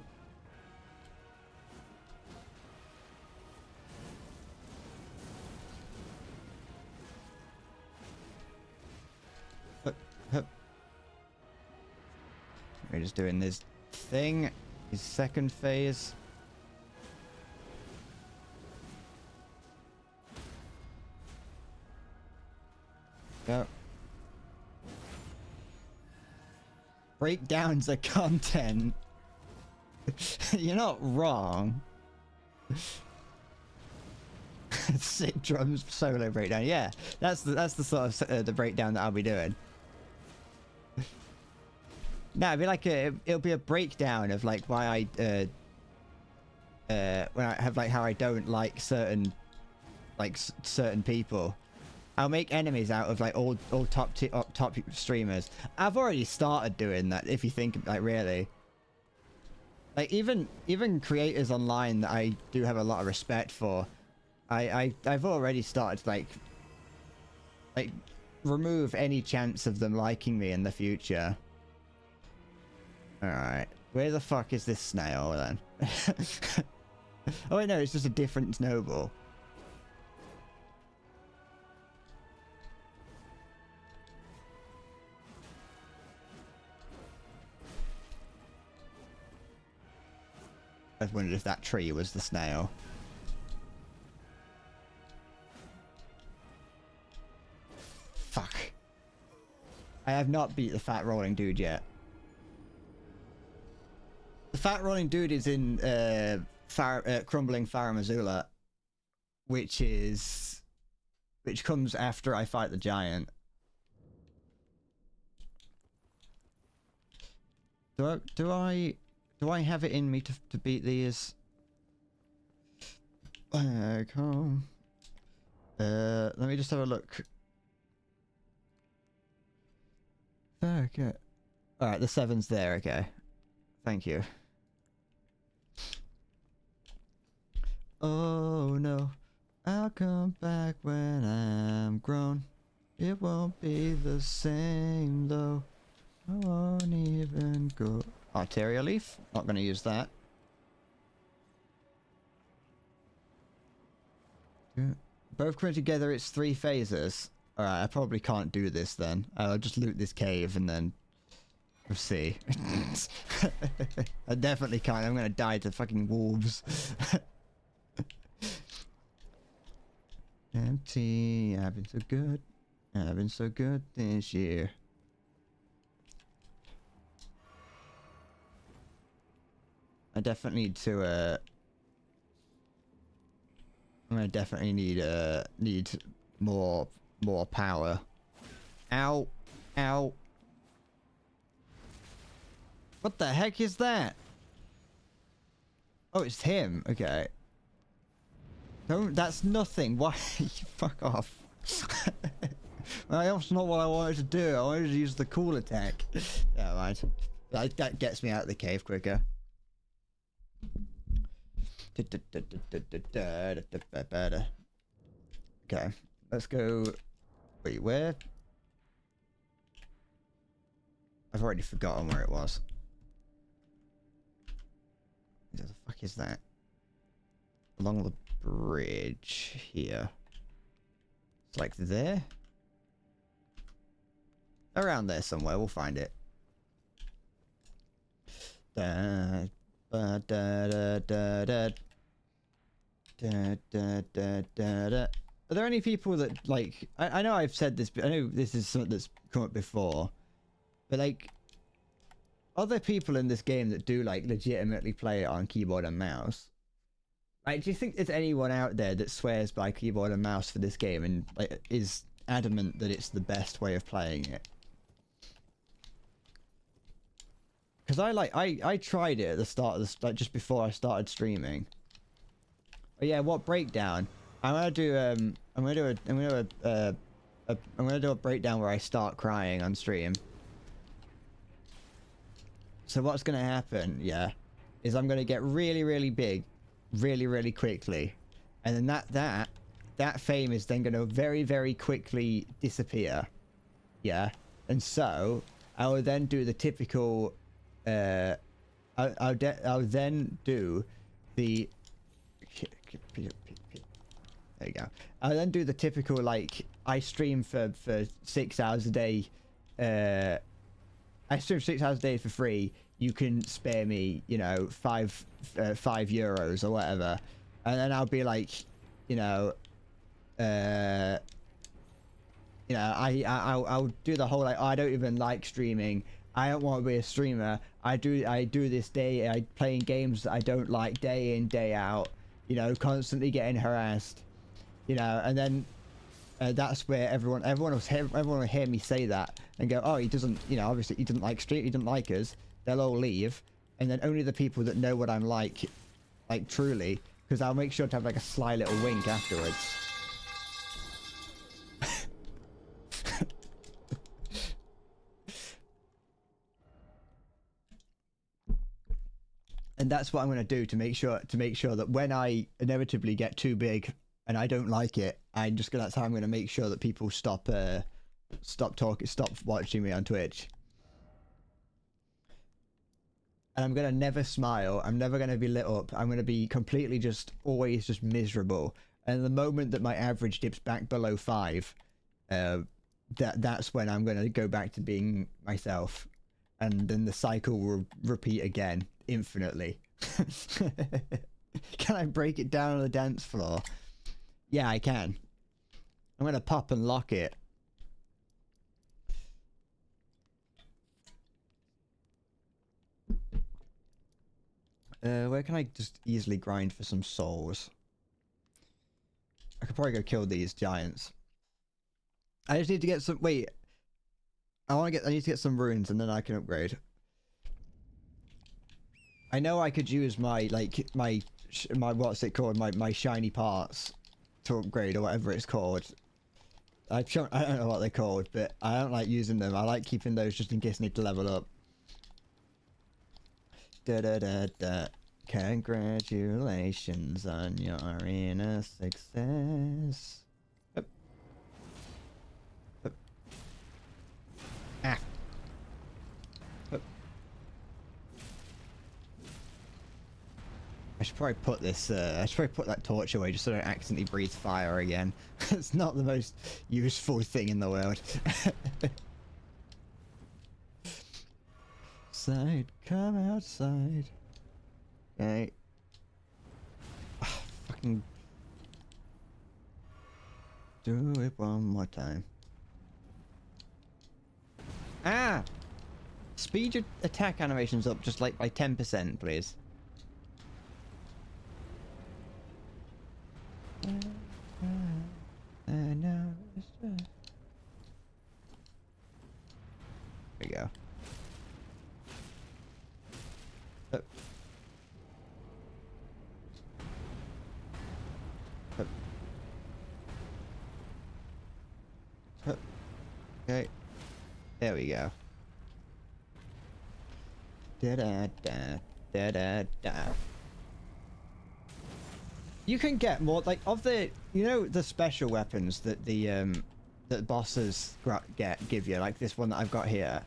We're just doing this thing. His second phase. Go. Breakdowns are content. You're not wrong. Sick drums solo breakdown. Yeah, that's the sort of the breakdown that I'll be doing. No, it'll be like it'll be a breakdown of like why I when I have like how I don't like certain people. I'll make enemies out of like all top streamers. I've already started doing that. If you think like really, like even creators online that I do have a lot of respect for, I've already started to like remove any chance of them liking me in the future. All right, where the fuck is this snail then? Oh wait, no, it's just a different snowball. I wondered if that tree was the snail. Fuck. I have not beat the fat rolling dude yet. The fat rolling dude is in Crumbling Farum Azula, which comes after I fight the giant. Do I have it in me to beat these? Back home. Let me just have a look. Okay. Alright, the 7's there, okay. Thank you. Oh no, I'll come back when I'm grown. It won't be the same though. I won't even go. Arterial leaf? Not gonna use that. Both coming together, it's 3 phases. Alright, I probably can't do this then. I'll just loot this cave and then we'll see. I definitely can't. I'm gonna die to fucking wolves. Empty. I've been so good. I've been so good this year. I definitely need to I'm gonna definitely need more power. Ow. Ow. What the heck is that? Oh, it's him. Okay. Don't, that's nothing. Why? Fuck off. That's not what I wanted to do. I wanted to use the cool attack. Yeah, right. That gets me out of the cave quicker. Okay, let's go. Wait, where? I've already forgotten where it was. is that? Along the bridge here. It's like there? Around there somewhere, we'll find it. Da, ba, da, da, da, da. Da, da, da, da, da. Are there any people that, like... I know I've said this, but I know this is something that's come up before. But, like... Are there people in this game that do, like, legitimately play it on keyboard and mouse? Like, do you think there's anyone out there that swears by keyboard and mouse for this game and, like, is adamant that it's the best way of playing it? Because I tried it at the start of this, like, just before I started streaming. Oh yeah, what breakdown? I'm gonna do a breakdown where I start crying on stream. So what's gonna happen, yeah, is I'm gonna get really, really big, really, really quickly, and then that fame is then gonna very, very quickly disappear, yeah. And so I will then do the typical, I'll then do the. There you go. I'll then do the typical, like, I stream for 6 hours a day. I stream 6 hours a day for free. You can spare me, you know, five euros or whatever, and then I'll be like, I'll do the whole, like, I don't even like streaming. I don't want to be a streamer. I do this day. I playing games that I don't like day in, day out. You know, constantly getting harassed. You know, and then that's where everyone will hear me say that and go, oh, he doesn't, you know, obviously he doesn't like stream, he doesn't like us. They'll all leave, and then only the people that know what I'm like truly, because I'll make sure to have like a sly little wink afterwards. And that's what I'm going to do to make sure that when I inevitably get too big and I don't like it, that's how I'm going to make sure that people stop watching me on Twitch. And I'm going to never smile. I'm never going to be lit up. I'm going to be completely always just miserable. And the moment that my average dips back below 5, that's when I'm going to go back to being myself. And then the cycle will repeat again, infinitely. Can I break it down on the dance floor? Yeah, I can. I'm going to pop and lock it. Where can I just easily grind for some souls? I could probably go kill these giants. I just need to get some... Wait. I need to get some runes and then I can upgrade. I know I could use my, like, my what's it called? My shiny parts to upgrade or whatever it's called. I don't know what they're called, but I don't like using them. I like keeping those just in case I need to level up. Da da da da. Congratulations on your arena success. Up. Up. Ah. Up. I should probably put this. I should probably put that torch away just so I don't accidentally breathe fire again. It's not the most useful thing in the world. Side, come outside. Okay. Fucking do it one more time. Ah! Speed your attack animations up just like by 10%, please. There we go. Up. Up. Up. Okay. There we go. Da da da da da da. You can get more, like, of the, you know, the special weapons that the that bosses give you, like this one that I've got here.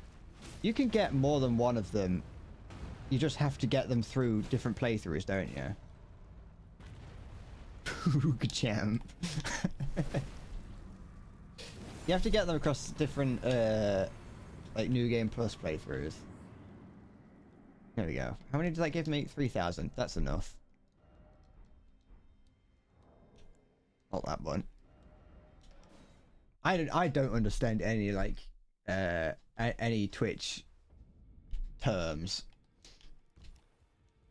You can get more than one of them You just have to get them through different playthroughs, don't you? Good champ. You have to get them across different, like, New Game Plus playthroughs. There we go. How many did that give me? 3,000. That's enough. Not that one. I don't understand any, like, any Twitch terms.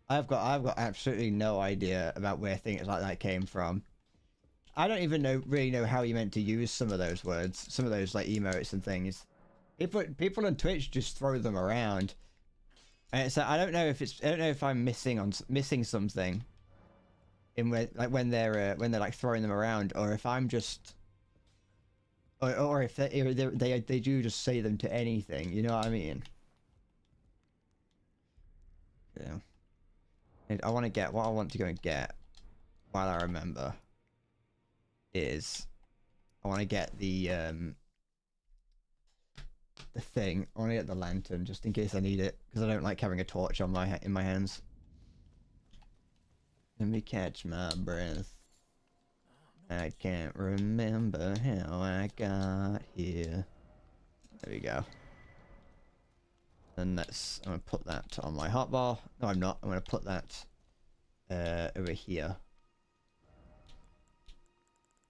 I've got absolutely no idea about where things like that came from. I don't even really know how you meant to use some of those words, some of those like emotes and things. People on Twitch just throw them around, and so I don't know if I'm missing something in when they're like throwing them around, or if I'm just, or if they do just say them to anything. You know what I mean? Yeah. And I want to get what I want to go and get while I remember is I want to get the thing. I want to get the lantern just in case I need it because I don't like having a torch on in my hands. Let me catch my breath. I can't remember how I got here. There we go. And I'm gonna put that on my hotbar. No, I'm not. I'm gonna put that over here.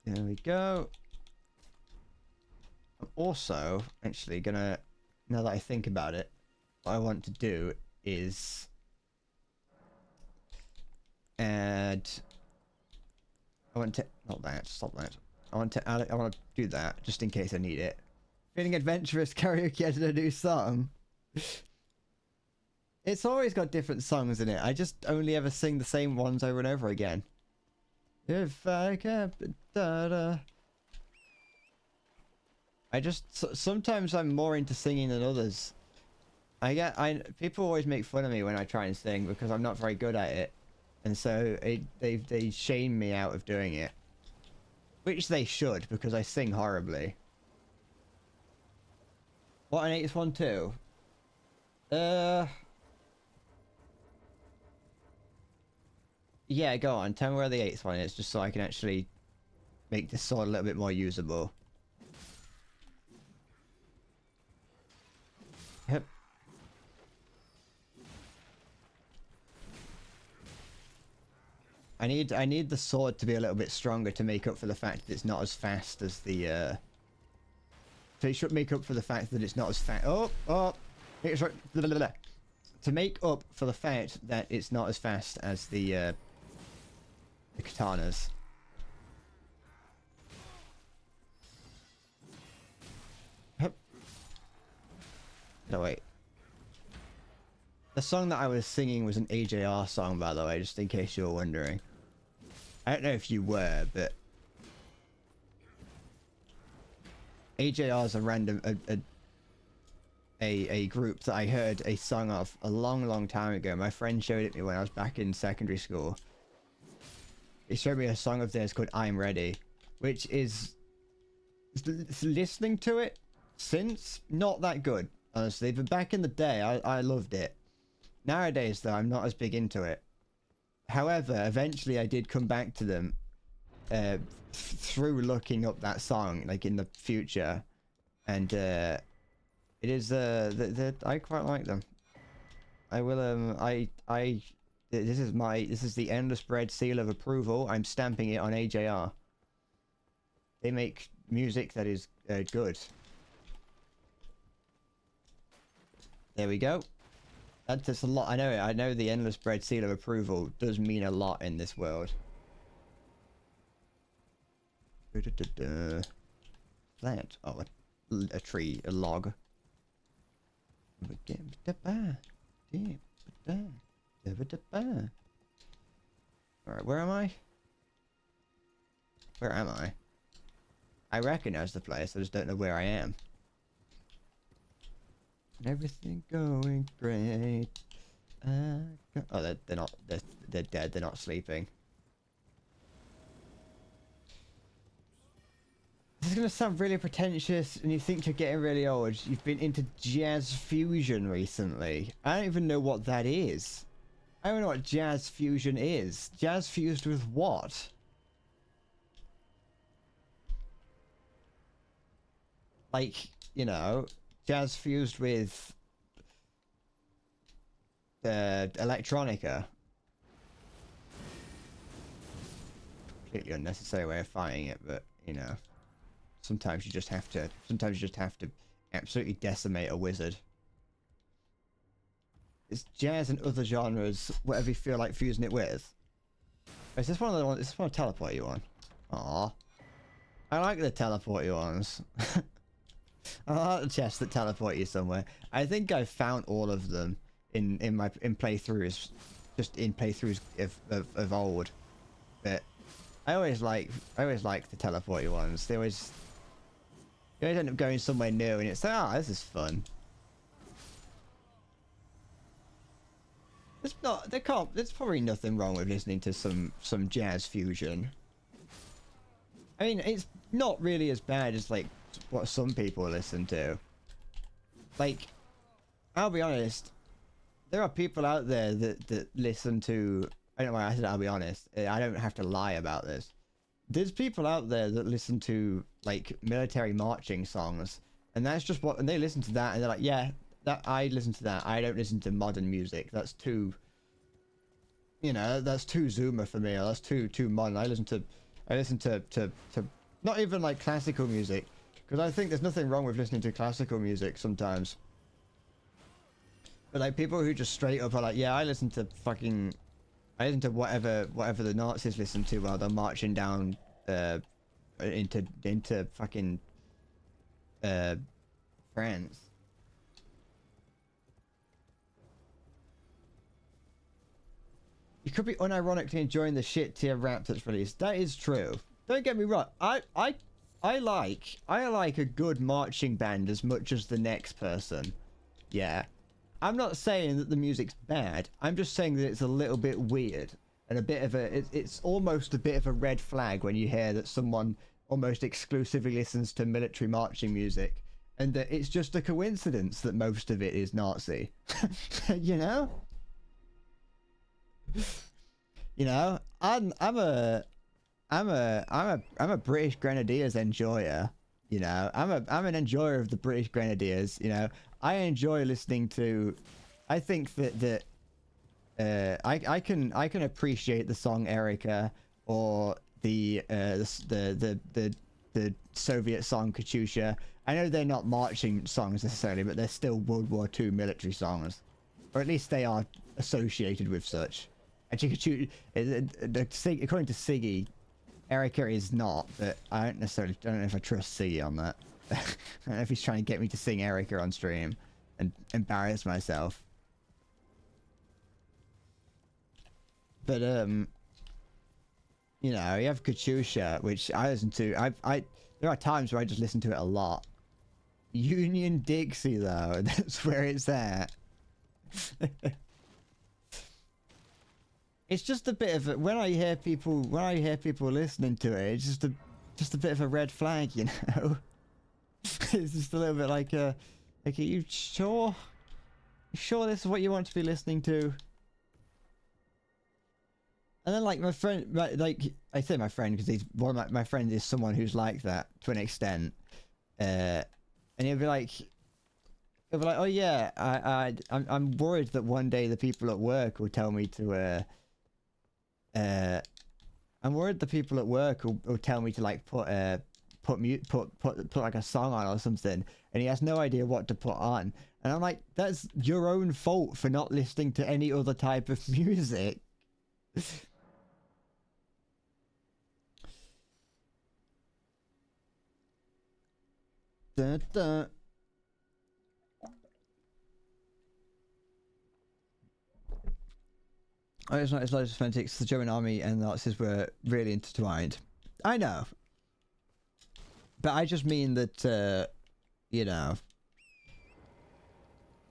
There we go. I'm also actually gonna, now that I think about it, what I want to do is add. I want to not that. Stop that. I want to add it. I want to do that just in case I need it. Feeling adventurous, karaoke added a new song. It's always got different songs in it. I just only ever sing the same ones over and over again. If I can, da-da. Sometimes I'm more into singing than others. People always make fun of me when I try and sing because I'm not very good at it, and so they shame me out of doing it, which they should because I sing horribly. What, an 8th one too? Yeah, go on. Tell me where the 8th one is, just so I can actually make this sword a little bit more usable. Yep. I need the sword to be a little bit stronger to make up for the fact that it's not as fast as the So it should make up for the fact that it's not as fast. To make up for the fact that it's not as fast as the katanas. No, wait. The song that I was singing was an AJR song, by the way, just in case you were wondering. I don't know if you were, but AJR is a random a group that I heard a song of a long time ago. My friend showed it to me when I was back in secondary school. He showed me a song of theirs called I'm Ready, which is, listening to it since, not that good, honestly. But back in the day, I loved it. Nowadays, though, I'm not as big into it. However, eventually I did come back to them through looking up that song, like in the future. And it is, I quite like them. I will, this is the Endless Bread seal of approval. I'm stamping it on AJR. They make music that is good. There we go. That's just a lot. I know it. I know the Endless Bread seal of approval does mean a lot in this world. That. Oh, a tree, a log. Alright, where am I? Where am I? I recognize the place, I just don't know where I am. Everything going great. Oh, they're not. They're dead. They're not sleeping. This is gonna sound really pretentious, and you think you're getting really old. You've been into jazz fusion recently. I don't even know what that is. I don't know what jazz fusion is. Jazz fused with what? Like, you know, jazz fused with electronica. Completely unnecessary way of fighting it, but you know, sometimes you just have to. Sometimes you just have to absolutely decimate a wizard. It's jazz and other genres, whatever you feel like fusing it with. Is this one of the ones? Is this one to teleport you on? Aw, I like the teleport you ones. I like the chests that teleport you somewhere. I think I found all of them in playthroughs, just in playthroughs of old. But I always like the teleport you ones. You always end up going somewhere new, and it's like, ah, this is fun. There's probably nothing wrong with listening to some jazz fusion. I mean, it's not really as bad as like what some people listen to. Like, I'll be honest, there are people out there that listen to. I don't know why I said I'll be honest. I don't have to lie about this. There's people out there that listen to like military marching songs, and that's just what. And they listen to that, and they're like, yeah. That I listen to that. I don't listen to modern music. That's too, you know, that's too Zoomer for me. Or that's too modern. I listen to not even like classical music, because I think there's nothing wrong with listening to classical music sometimes. But like people who just straight up are like, yeah, I listen to whatever the Nazis listen to while they're marching down into fucking France. You could be unironically enjoying the shit tier rap that's released. That is true. Don't get me wrong. I like a good marching band as much as the next person. Yeah. I'm not saying that the music's bad. I'm just saying that it's a little bit weird and a bit of a it's almost a bit of a red flag when you hear that someone almost exclusively listens to military marching music, and that it's just a coincidence that most of it is Nazi. You know? You know, I'm a British Grenadiers enjoyer. You know, I'm an enjoyer of the British Grenadiers. You know, I enjoy listening to. I think that I can appreciate the song Erica, or the Soviet song Katyusha. I know they're not marching songs necessarily, but they're still World War II military songs, or at least they are associated with such. Actually, according to Siggy, Erica is not, but I don't know if I trust Siggy on that. I don't know if he's trying to get me to sing Erica on stream and embarrass myself. But you know, you have Katyusha, which I listen to. There are times where I just listen to it a lot. Union Dixie though, that's where it's at. It's just a bit of a, when I hear people listening to it, it's just a bit of a red flag, you know. It's just a little bit like are you sure? You sure this is what you want to be listening to? And then like my friend, like I say my friend because he's one of my friends is someone who's like that to an extent, and he'll be like, oh yeah, I'm worried that one day the people at work will tell me to I'm worried the people at work will tell me to like put like a song on or something, and he has no idea what to put on, and I'm like, that's your own fault for not listening to any other type of music. Dun, dun. Oh, it's not as loads of fanatics. The German army and the Nazis were really intertwined. I know. But I just mean that, you know,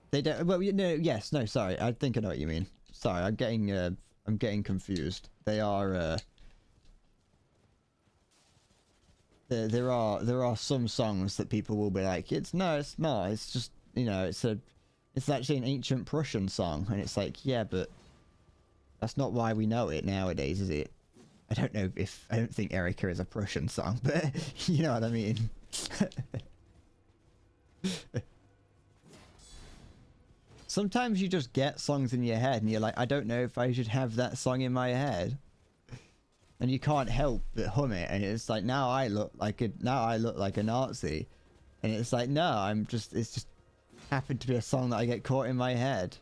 they don't. Well, no, yes, no, sorry. I think I know what you mean. Sorry, I'm getting confused. They are. there are some songs that people will be like, it's not, it's just, you know, it's actually an ancient Prussian song, and it's like, yeah, but that's not why we know it nowadays, is it? I don't think Erica is a Prussian song, but you know what I mean. Sometimes you just get songs in your head and you're like, I don't know if I should have that song in my head. And you can't help but hum it, and it's like, now I look like a Nazi. And it's like, no, it's just happened to be a song that I get caught in my head.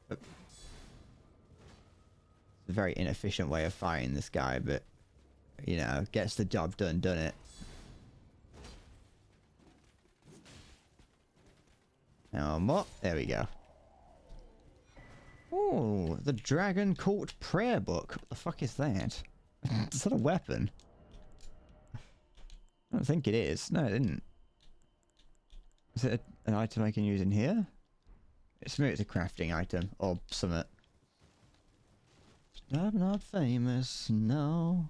It's a very inefficient way of fighting this guy, but you know, gets the job done, doesn't it? More. There we go. Oh, the Dragon Court Prayer Book. What the fuck is that? Is that a weapon? I don't think it is. No, it didn't. Is it an item I can use in here? It's maybe it's a crafting item or something. I'm not famous, no.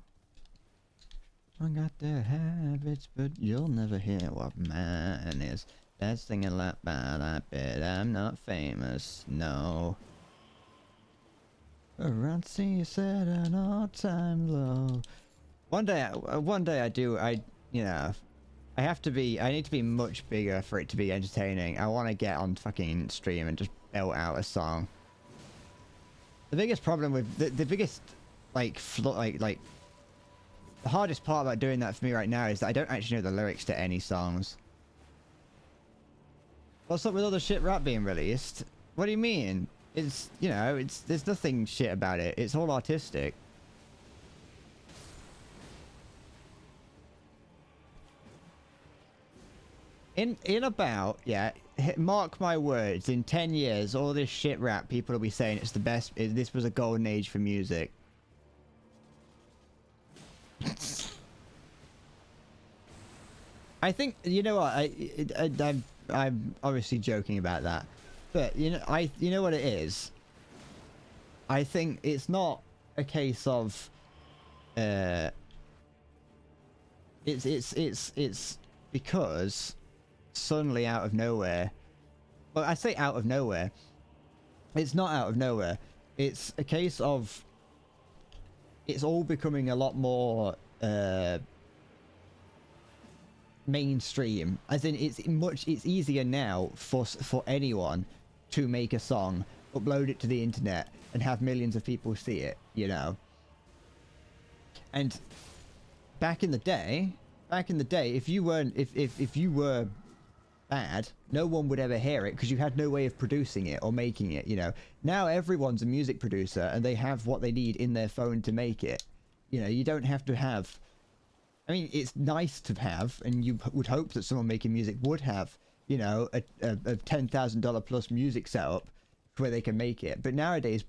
I got their habits, but you'll never hear what mine is. That's singing like bad, I bet I'm not famous, no. Around sea set an all-time low. One day I need to be much bigger for it to be entertaining. I want to get on fucking stream and just belt out a song. The biggest problem with the biggest like the hardest part about doing that for me right now is that I don't actually know the lyrics to any songs. What's up with all the shit rap being released? What do you mean? It's, you know, there's nothing shit about it. It's all artistic. In about, yeah, mark my words, in 10 years, all this shit rap, people will be saying it's the best, this was a golden age for music. I think, you know what, I'm obviously joking about that, but you know what it is? I think it's not a case of, it's because suddenly out of nowhere, well, I say out of nowhere, it's not out of nowhere, it's a case of it's all becoming a lot more mainstream, as in it's easier now for anyone to make a song, upload it to the internet and have millions of people see it, you know. And back in the day, if you were bad, no one would ever hear it because you had no way of producing it or making it, you know. Now everyone's a music producer and they have what they need in their phone to make it. You know, you don't have to have, I mean, it's nice to have, and you would hope that someone making music would have, you know, a $10,000 plus music setup where they can make it. But nowadays,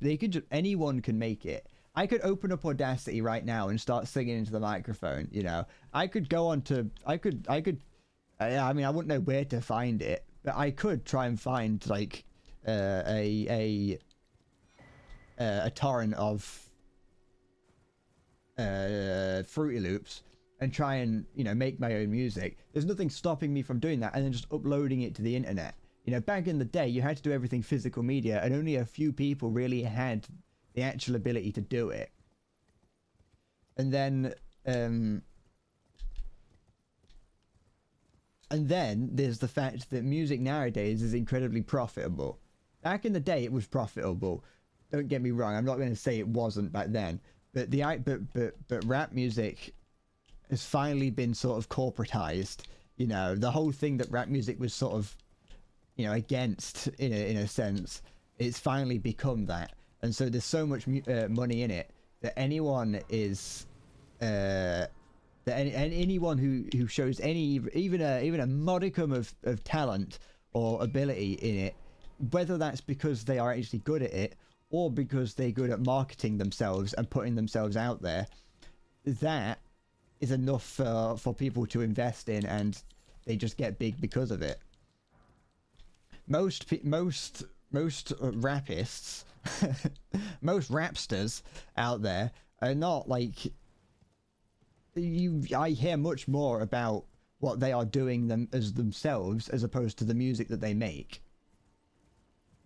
anyone can make it. I could open up Audacity right now and start singing into the microphone, you know. I could go on to, I mean, I wouldn't know where to find it, but I could try and find, like, a torrent of Fruity Loops and try and, you know, make my own music. There's nothing stopping me from doing that and then just uploading it to the internet. You know, back in the day, you had to do everything physical media, and only a few people really had the actual ability to do it. And then there's the fact that music nowadays is incredibly profitable. Back in the day, it was profitable. Don't get me wrong. I'm not going to say it wasn't back then. But but rap music has finally been sort of corporatized. You know, the whole thing that rap music was sort of, you know, against in a sense, it's finally become that. And so there's so much money in it that anyone is anyone who shows even a modicum of talent or ability in it, whether that's because they are actually good at it or because they're good at marketing themselves and putting themselves out there, that is enough for people to invest in, and they just get big because of it. Most rapists, most rapsters out there and not like I hear much more about what they are doing them as themselves as opposed to the music that they make.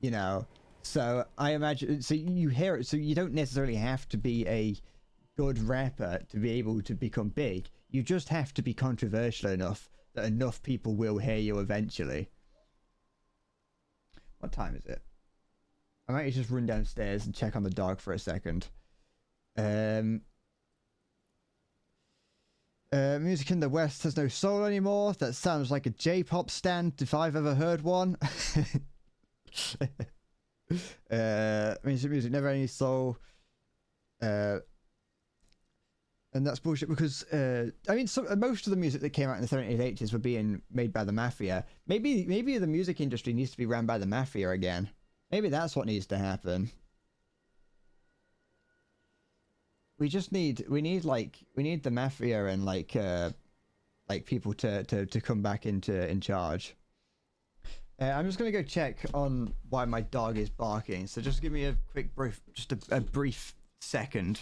You know, so I imagine so you hear it, so you don't necessarily have to be a good rapper to be able to become big. You just have to be controversial enough that enough people will hear you eventually. What time is it? I might just run downstairs and check on the dog for a second. Music in the West has no soul anymore. That sounds like a J-pop stand if I've ever heard one. Music never any soul. And that's bullshit because I mean, most of the music that came out in the 70s, 80s were being made by the mafia. Maybe the music industry needs to be ran by the mafia again. Maybe that's what needs to happen. We need the mafia and like people to come back in charge. I'm just gonna go check on why my dog is barking. So just give me a quick brief, just a brief second.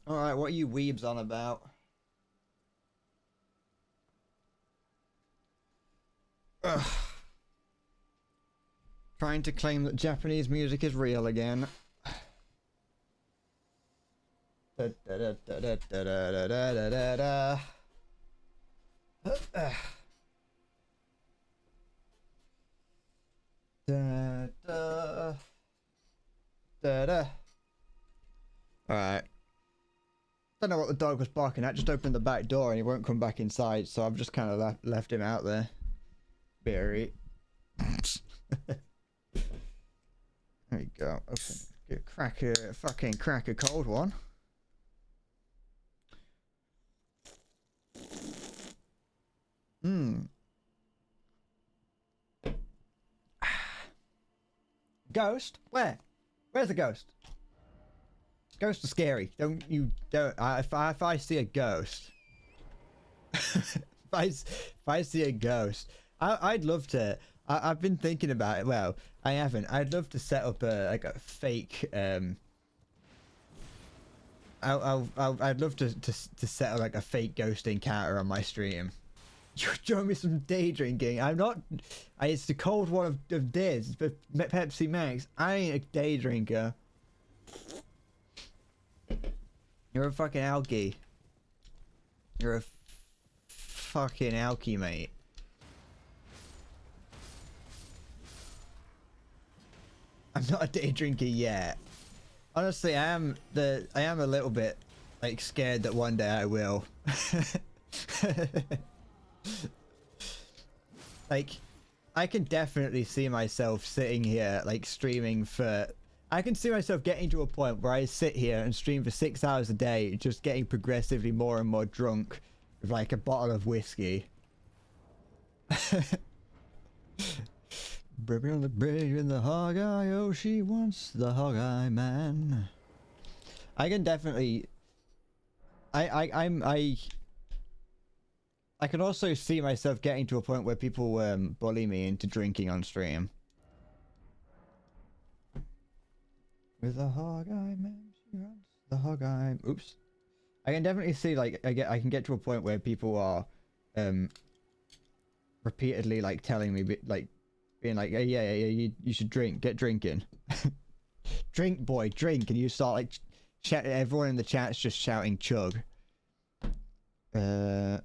Alright, what are you weebs on about? Ugh. Trying to claim that Japanese music is real again. Da, da, da, da, da, da, da, da, da, da. Da, da, da, da. Alright. Don't know what the dog was barking at, just opened the back door and he won't come back inside, so I've just kind of left him out there. Berry. There you go. Open. Crack a cold one. Ghost? Where? Where's the ghost? Ghosts are scary. Don't. If I see a ghost, if I see a ghost, I'd love to. I've been thinking about it. Well, I haven't. I'd love to set up a fake. I'd love to set up like a fake ghost encounter on my stream. Join me some day drinking. I'm not. It's the cold one of days. But Pepsi Max. I ain't a day drinker. You're a fucking alky. You're a fucking alky, mate. I'm not a day drinker yet. Honestly, I am a little bit like scared that one day I will. Like, I can definitely see myself sitting here like streaming for. I can see myself getting to a point where I sit here and stream for 6 hours a day, just getting progressively more and more drunk with like a bottle of whiskey. Baby on the bridge in the hog eye, oh she wants the hog eye man. I can definitely. I can also see myself getting to a point where people bully me into drinking on stream. With the hog eye man, she runs the hog eye. Oops. I can definitely see like I can get to a point where people are repeatedly like telling me like being like, hey, yeah, you should drink, get drinking. Drink, boy, drink, and you start like everyone in the chat's just shouting chug. Okay.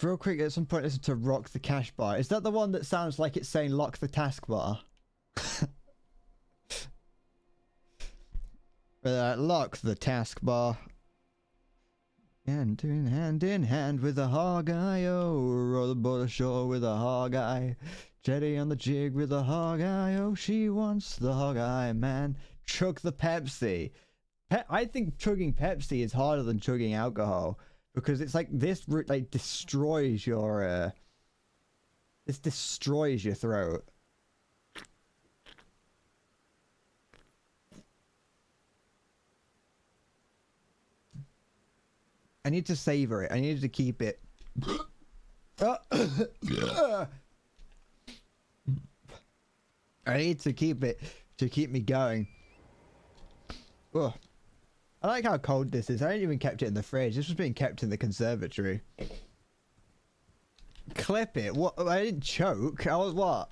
Real quick, at some point, listen to Rock the Cash Bar. Is that the one that sounds like it's saying lock the taskbar? Lock the taskbar. Hand in hand with a hog eye, oh, row the boat ashore with a hog eye. Jetty on the jig with a hog eye, oh, she wants the hog eye man. Chug the Pepsi. I think chugging Pepsi is harder than chugging alcohol because it's like this like destroys your this destroys your throat. I need to savor it. I need to keep it. I need to keep it to keep me going. Ugh. I like how cold this is. I ain't even kept it in the fridge. This was being kept in the conservatory. Clip it. What? I didn't choke. I was what?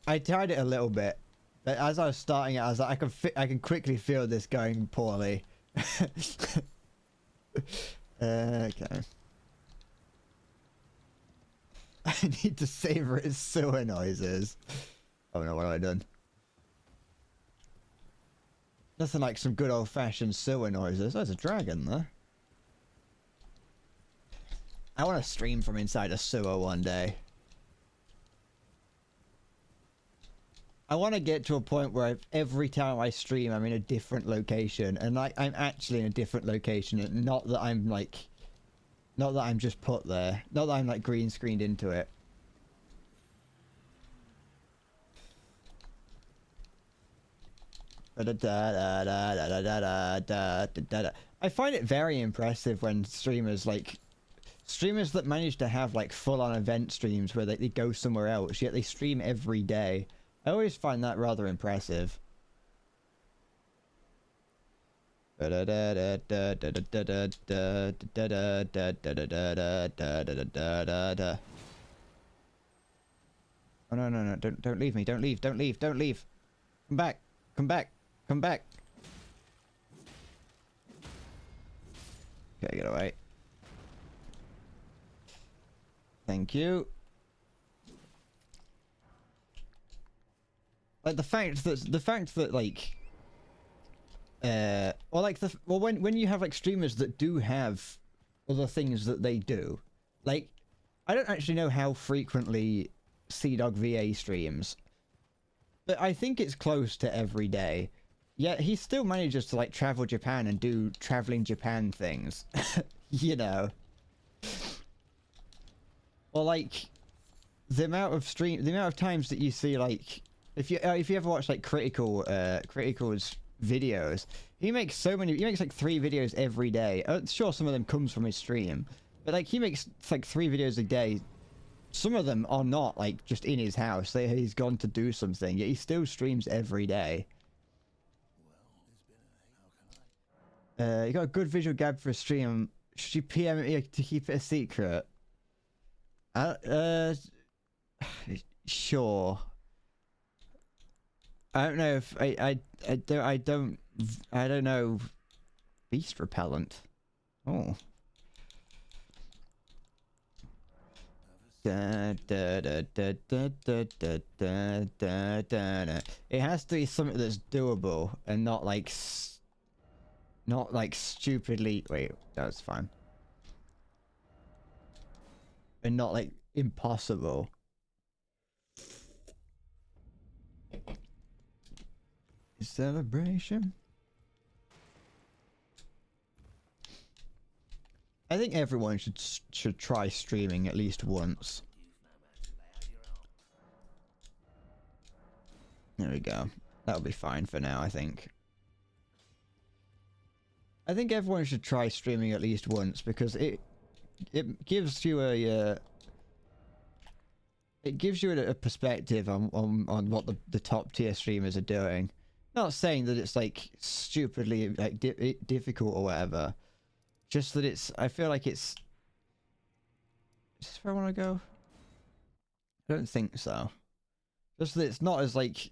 I tried it a little bit, but as I was starting it, I was like, I can quickly feel this going poorly. Okay. I need to savor its sewer noises. Oh no, what have I done? Nothing like some good old-fashioned sewer noises. There's a dragon there. I want to stream from inside a sewer one day. I want to get to a point where every time I stream, I'm in a different location, and like I'm actually in a different location, and not that I'm like, not that I'm just put there, not that I'm like green screened into it. I find it very impressive when streamers that manage to have like full-on event streams where they go somewhere else, yet they stream every day. I always find that rather impressive. Oh no, don't leave me, don't leave, don't leave, don't leave. Come back, come back, come back. Okay, get away. Thank you. Like the fact that like when you have like streamers that do have other things that they do, like I don't actually know how frequently Seadog VA streams, but I think it's close to every day. Yet he still manages to like travel Japan and do traveling Japan things, you know. Or like the amount of times that you see like if you ever watch like Critical's videos, he makes like 3 videos every day. Sure, some of them comes from his stream, but like he makes like 3 videos a day. Some of them are not like just in his house. He's gone to do something, yet he still streams every day. You got a good visual gab for a stream. Should you PM me to keep it a secret? Sure. I don't know if I don't know. Beast repellent. Oh. It has to be something that's doable and not like stupidly. Wait, that's fine. And not like impossible. Celebration. I think everyone should try streaming at least once. There we go. That'll be fine for now, I think. I think everyone should try streaming at least once because it gives you a perspective on what the top tier streamers are doing. Not saying that it's like stupidly like difficult or whatever. Just that I feel like it's... Is this where I want to go? I don't think so. Just that it's not as like...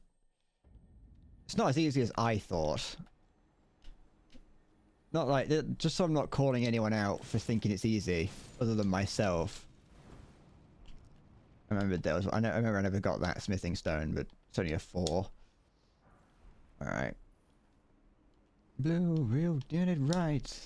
It's not as easy as I thought. Not like... Just so I'm not calling anyone out for thinking it's easy, other than myself. I remember I remember I never got that smithing stone, but it's only a 4. Alright. Blue real did it right.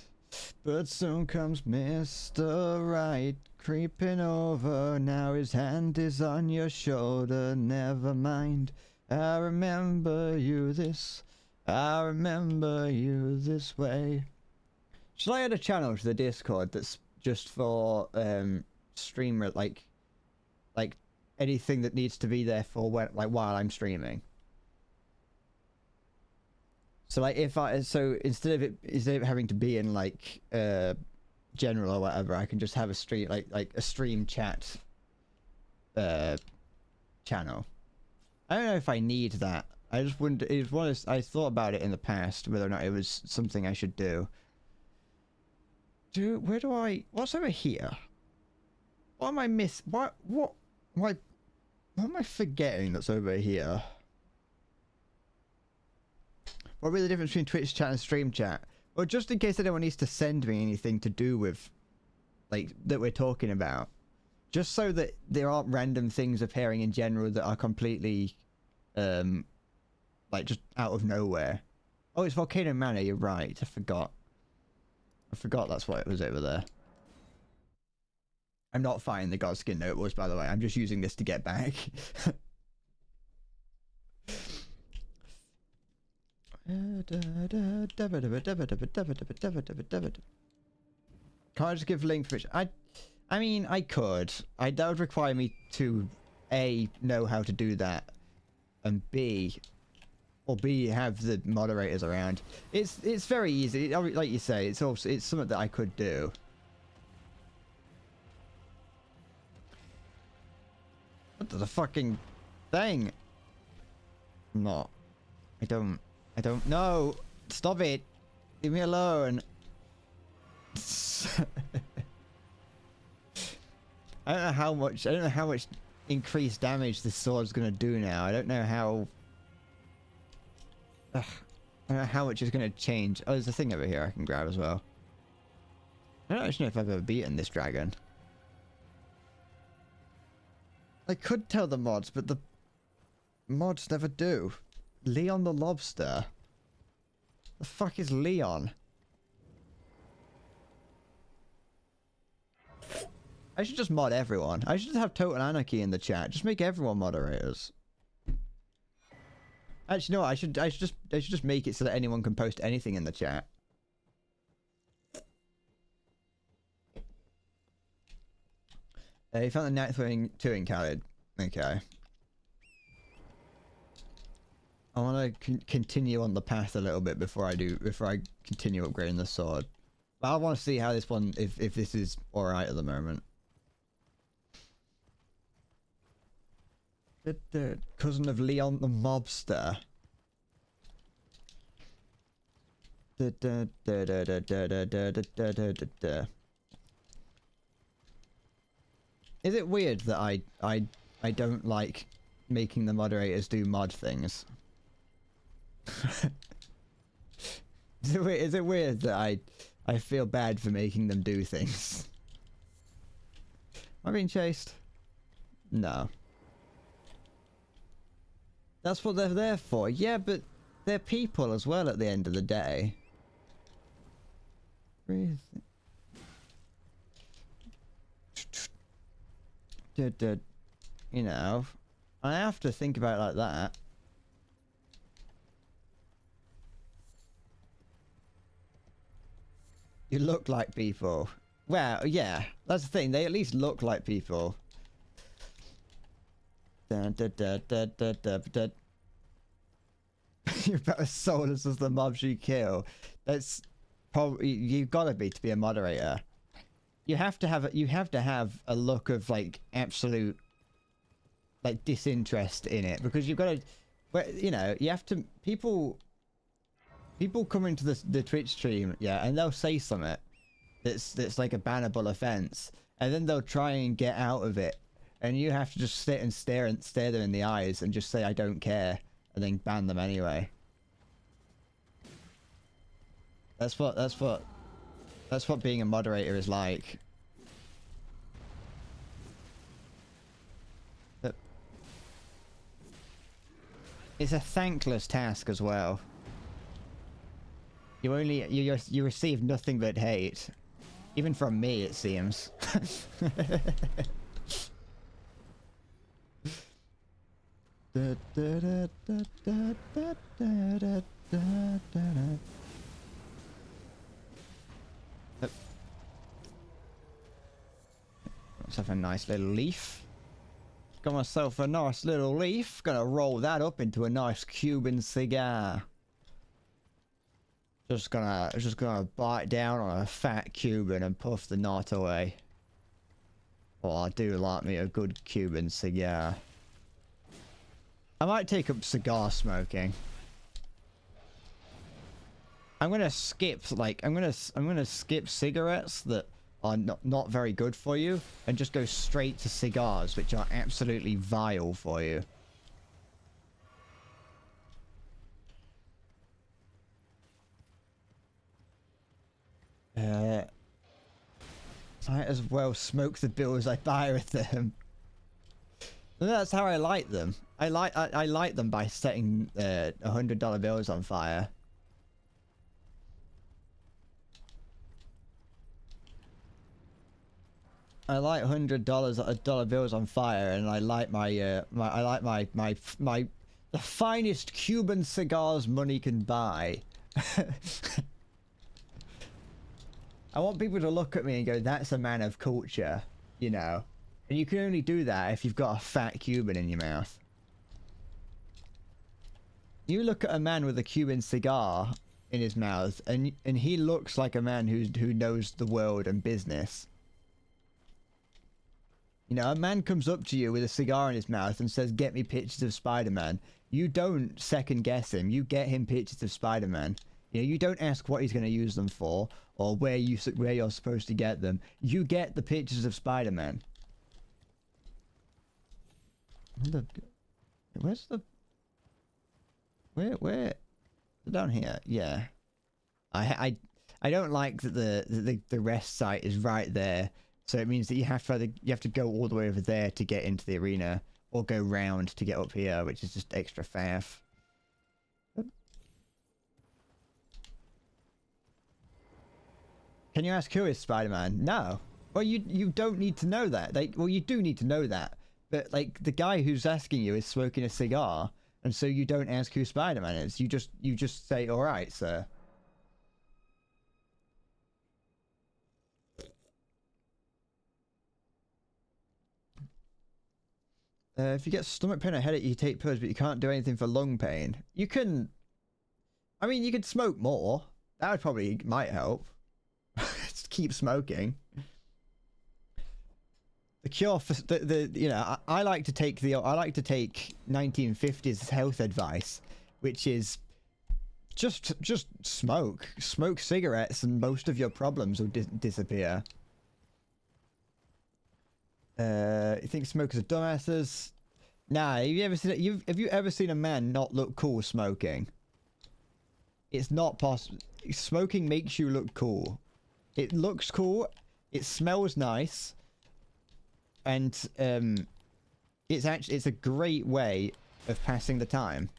But soon comes Mr. Right creeping over. Now his hand is on your shoulder. Never mind. I remember you this. I remember you this way. Should I add a channel to the Discord that's just for streamer like anything that needs to be there for while I'm streaming? So like instead of having to be in like general or whatever, I can just have a stream like a stream chat channel. I don't know if I need that. I just wouldn't. I thought about it in the past whether or not it was something I should do. What's over here? What am I What am I forgetting that's over here? What would be the difference between Twitch chat and stream chat? Well, just in case anyone needs to send me anything to do with, like, that we're talking about. Just so that there aren't random things appearing in general that are completely, like, just out of nowhere. Oh, it's Volcano Manor, you're right. I forgot that's what it was over there. I'm not fighting the Godskin note was, by the way. I'm just using this to get back. Can't I just give link permission? I mean, I could. That would require me to A, know how to do that, and B, or B, have the moderators around. It's very easy. Like you say, it's something that I could do. What the fucking thing? No, I don't know. Stop it. Leave me alone. I don't know how much increased damage this sword's gonna do now. I don't know how. I don't know how much it's gonna change. Oh, there's a thing over here I can grab as well. I don't actually know if I've ever beaten this dragon. I could tell the mods, but the mods never do. Leon the lobster. The fuck is Leon? I should just mod everyone. I should just have total anarchy in the chat. Just make everyone moderators. Actually, no. I should just make it so that anyone can post anything in the chat. You found the ninth two in Khaled. Okay. I want to continue on the path a little bit before I continue upgrading the sword. But I want to see how this one, if this is alright at the moment. The cousin of Leon the mobster. Is it weird that I don't like making the moderators do mod things? Is it weird that I feel bad for making them do things? Am I being chased? No. That's what they're there for. Yeah, but they're people as well at the end of the day. Where is it? You know, I have to think about it like that. You look like people. Well, yeah, that's the thing. They at least look like people. You're about as soulless as the mobs you kill. That's probably you've got to be a moderator. You have to have a look of like absolute like disinterest in it, because you've got to, well, you know, you have to people come into the Twitch stream, yeah, and they'll say something that's like a bannable offense, and then they'll try and get out of it, and you have to just sit and stare them in the eyes and just say I don't care, and then ban them anyway. That's what being a moderator is like. But it's a thankless task as well. You receive nothing but hate, even from me, it seems. Let's have a nice little leaf. Got myself a nice little leaf. Gonna roll that up into a nice Cuban cigar. Just gonna bite down on a fat Cuban and puff the night away. Oh, I do like me a good Cuban cigar. I might take up cigar smoking. I'm gonna skip skip cigarettes that are not very good for you, and just go straight to cigars, which are absolutely vile for you. Might as well smoke the bills I buy with them. And that's how I light them. I light them by setting $100 bills on fire. I light $100 bills on fire, and I light the finest Cuban cigars money can buy. I want people to look at me and go, that's a man of culture, you know. And you can only do that if you've got a fat Cuban in your mouth. You look at a man with a Cuban cigar in his mouth, and he looks like a man who knows the world and business. You know, a man comes up to you with a cigar in his mouth and says, "Get me pictures of Spider-Man." You don't second guess him. You get him pictures of Spider-Man. You know, you don't ask what he's going to use them for or where you're supposed to get them. You get the pictures of Spider-Man. Where's the... Where? Down here. Yeah. I don't like that the rest site is right there. So it means that you have to go all the way over there to get into the arena, or go round to get up here, which is just extra faff. Can you ask who is Spider-Man? No. Well, you don't need to know that. Well, you do need to know that, but like the guy who's asking you is smoking a cigar, and so you don't ask who Spider-Man is. You just say, "All right, sir." If you get stomach pain or headache, you take pills, but you can't do anything for lung pain. You can... I mean, you could smoke more. That would probably might help. Just keep smoking. The cure for... you know, I like to take 1950s health advice, which is just smoke. Smoke cigarettes and most of your problems will disappear. You think smokers are dumbasses? Nah, have you ever seen a man not look cool smoking? It's not possible. Smoking makes you look cool. It looks cool, it smells nice, and it's a great way of passing the time.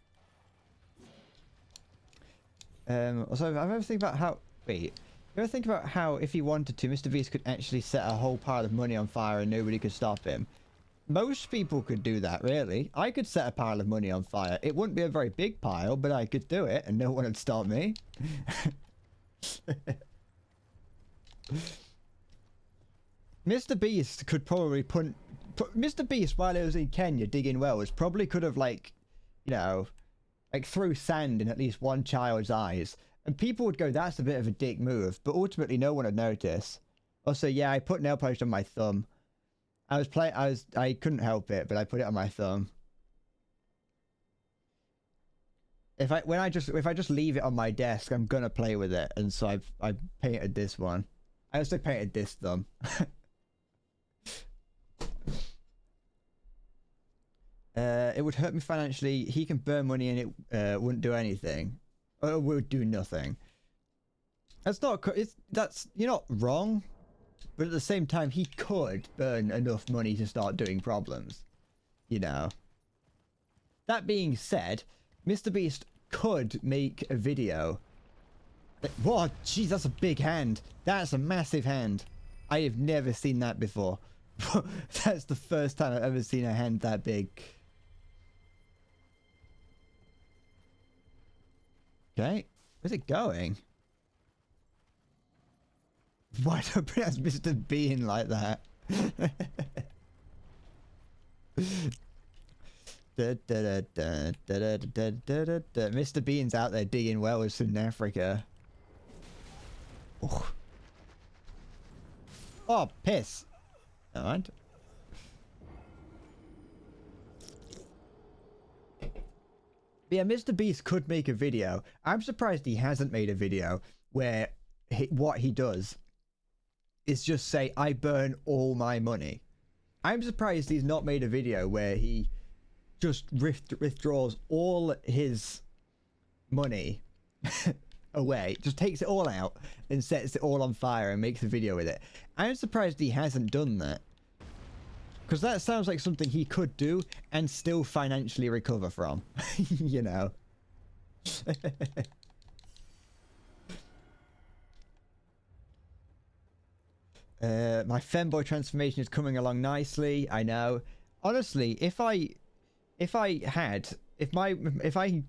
Also, I've ever think about how... Wait. You ever think about how, if he wanted to, Mr. Beast could actually set a whole pile of money on fire and nobody could stop him? Most people could do that, really. I could set a pile of money on fire. It wouldn't be a very big pile, but I could do it and no one would stop me. Mr. Beast could probably put... Mr. Beast, while he was in Kenya digging wells, probably could have, like, you know, like threw sand in at least one child's eyes. And people would go, "That's a bit of a dick move," but ultimately no one would notice. Also, yeah, I put nail polish on my thumb. I couldn't help it, but I put it on my thumb. If I just leave it on my desk, I'm gonna play with it, and so I painted this one. I also painted this thumb. It would hurt me financially. He can burn money and it wouldn't do anything. It would do nothing. That's not... you're not wrong. But at the same time, he could burn enough money to start doing problems. You know. That being said, Mr. Beast could make a video. Whoa, jeez, that's a big hand. That's a massive hand. I have never seen that before. That's the first time I've ever seen a hand that big. Okay, where's it going? Why don't I pronounce Mr. Bean like that? Mr. Bean's out there digging wells in Africa. Oh, piss. Never mind. But yeah, Mr. Beast could make a video. I'm surprised he hasn't made a video where what he does is just say, "I burn all my money." I'm surprised he's not made a video where he just withdraws all his money away, just takes it all out and sets it all on fire and makes a video with it. I'm surprised he hasn't done that. Because that sounds like something he could do and still financially recover from. You know. My femboy transformation is coming along nicely. I know. Honestly, if I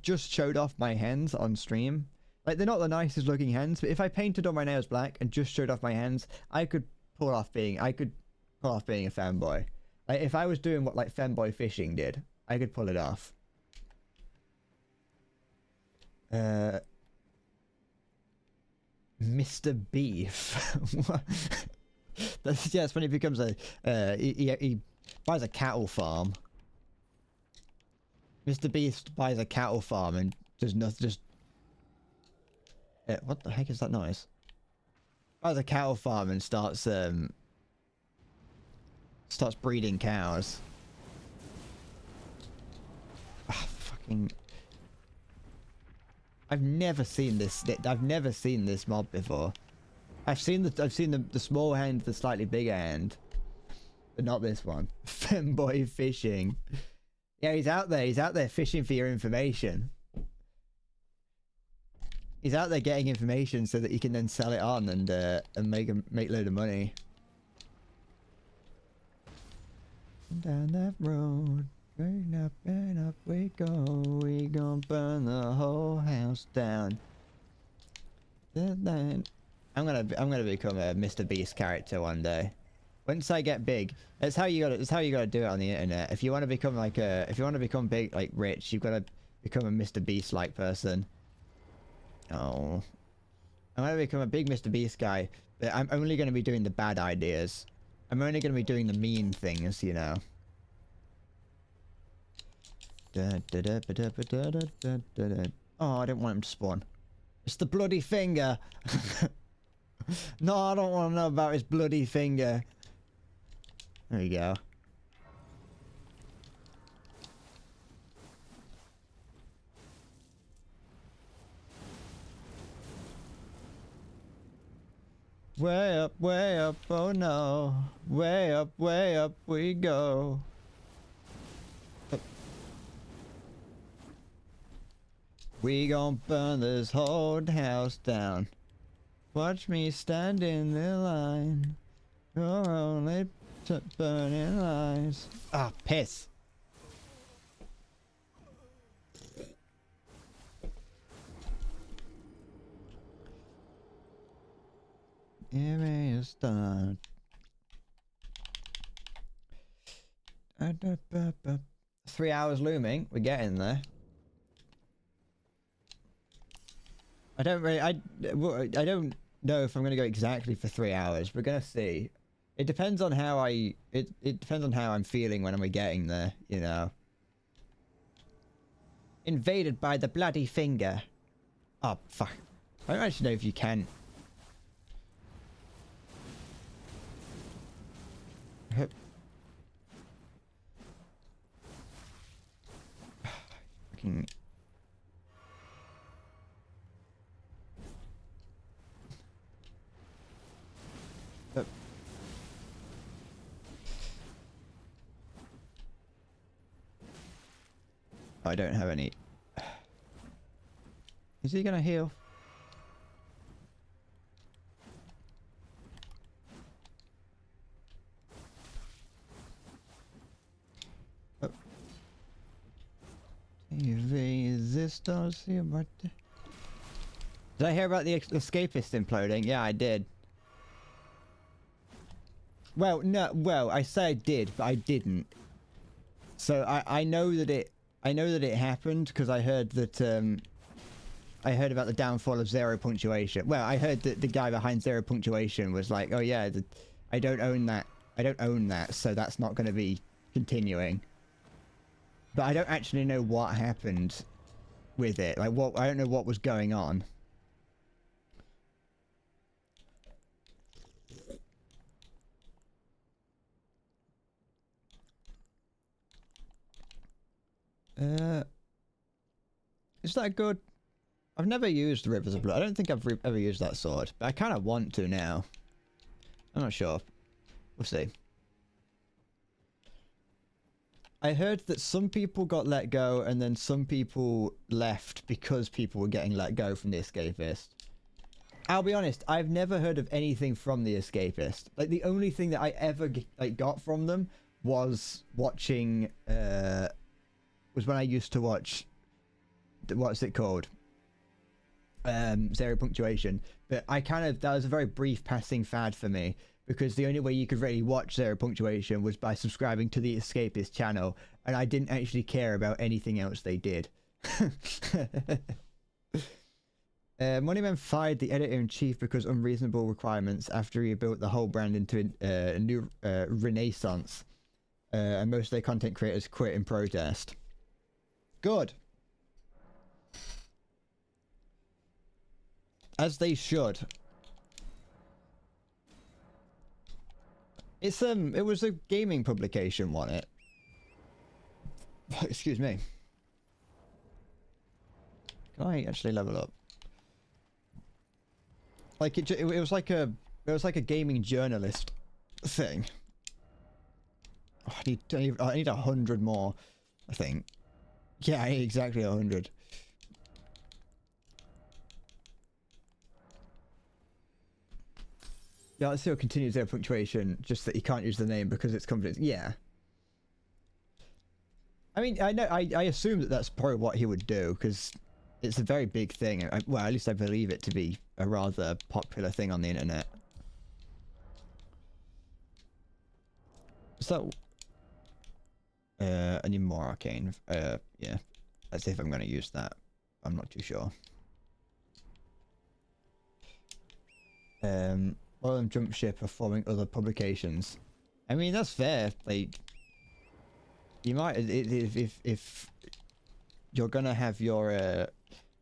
just showed off my hands on stream, like, they're not the nicest looking hands, but if I painted all my nails black and just showed off my hands, I could pull off being a fanboy. Like, if I was doing what, like, Femboy Fishing did, I could pull it off. Uh, Mr. Beef. What? Yeah, it's when he becomes a he buys a cattle farm. Mr. Beast buys a cattle farm and does nothing. Just what the heck is that noise? Buys a cattle farm and starts breeding cows. Ah, fucking. I've never seen this. I've never seen this mob before. I've seen the small hand, the slightly bigger hand, but not this one. Femboy fishing. Yeah, he's out there. He's out there fishing for your information. He's out there getting information so that he can then sell it on and make a load of money. Down that road, going up and up we go. We gonna burn the whole house down. I'm gonna become a Mr. Beast character one day. Once I get big, that's how you gotta do it on the internet. If you want to become like if you want to become big, like rich, you've got to become a Mr. Beast like person. Oh, I'm gonna become a big Mr. Beast guy, but I'm only gonna be doing the bad ideas. I'm only gonna be doing the mean things, you know. Oh, I don't want him to spawn. It's the bloody finger. No, I don't want to know about his bloody finger. There you go. Way up, oh no. Way up we go. We gon' burn this whole house down. Watch me stand in the line. You're only burning lies. Ah, piss. Give me a start. 3 hours looming. We're getting there. I don't know if I'm gonna go exactly for 3 hours. We're gonna see. It depends on how it depends on how I'm feeling when I'm getting there, you know. Invaded by the bloody finger. Oh fuck. I don't actually know if you can. Fucking. I don't have any. Is he gonna heal? Oh. Did I hear about the escapist imploding? Yeah, I did. Well, no. Well, I say I did, but I didn't. So I know that it happened because I heard that I heard about the downfall of Zero Punctuation. Well, I heard that the guy behind Zero Punctuation was like, "Oh yeah, I don't own that. I don't own that, so that's not going to be continuing." But I don't actually know what happened with it. Like I don't know what was going on. Is that good? I've never used Rivers of Blood. I don't think I've ever used that sword, but I kind of want to now. I'm not sure. We'll see. I heard that some people got let go and then some people left because people were getting let go from the Escapist. I'll be honest, I've never heard of anything from the Escapist. Like, the only thing that I ever got from them was watching, was when I used to watch, what's it called? Zero Punctuation. But that was a very brief passing fad for me, because the only way you could really watch Zero Punctuation was by subscribing to the Escapist channel, and I didn't actually care about anything else they did. Moneyman fired the editor-in-chief because unreasonable requirements after he built the whole brand into a new renaissance. And most of their content creators quit in protest. Good. As they should. It was a gaming publication, wasn't it? Excuse me. Can I actually level up? Like it was like a gaming journalist thing. Oh, I need 100 more, I think. Yeah, I need exactly 100. Yeah, let's see what continues their punctuation, just that you can't use the name because it's confidence. Yeah. I mean, I assume that that's probably what he would do, because it's a very big thing. Well, at least I believe it to be a rather popular thing on the internet. So, I need more arcane. Yeah. Let's see if I'm going to use that. I'm not too sure. Oil and Jump Ship are forming other publications. I mean, that's fair. Like, you might, if you're gonna have your,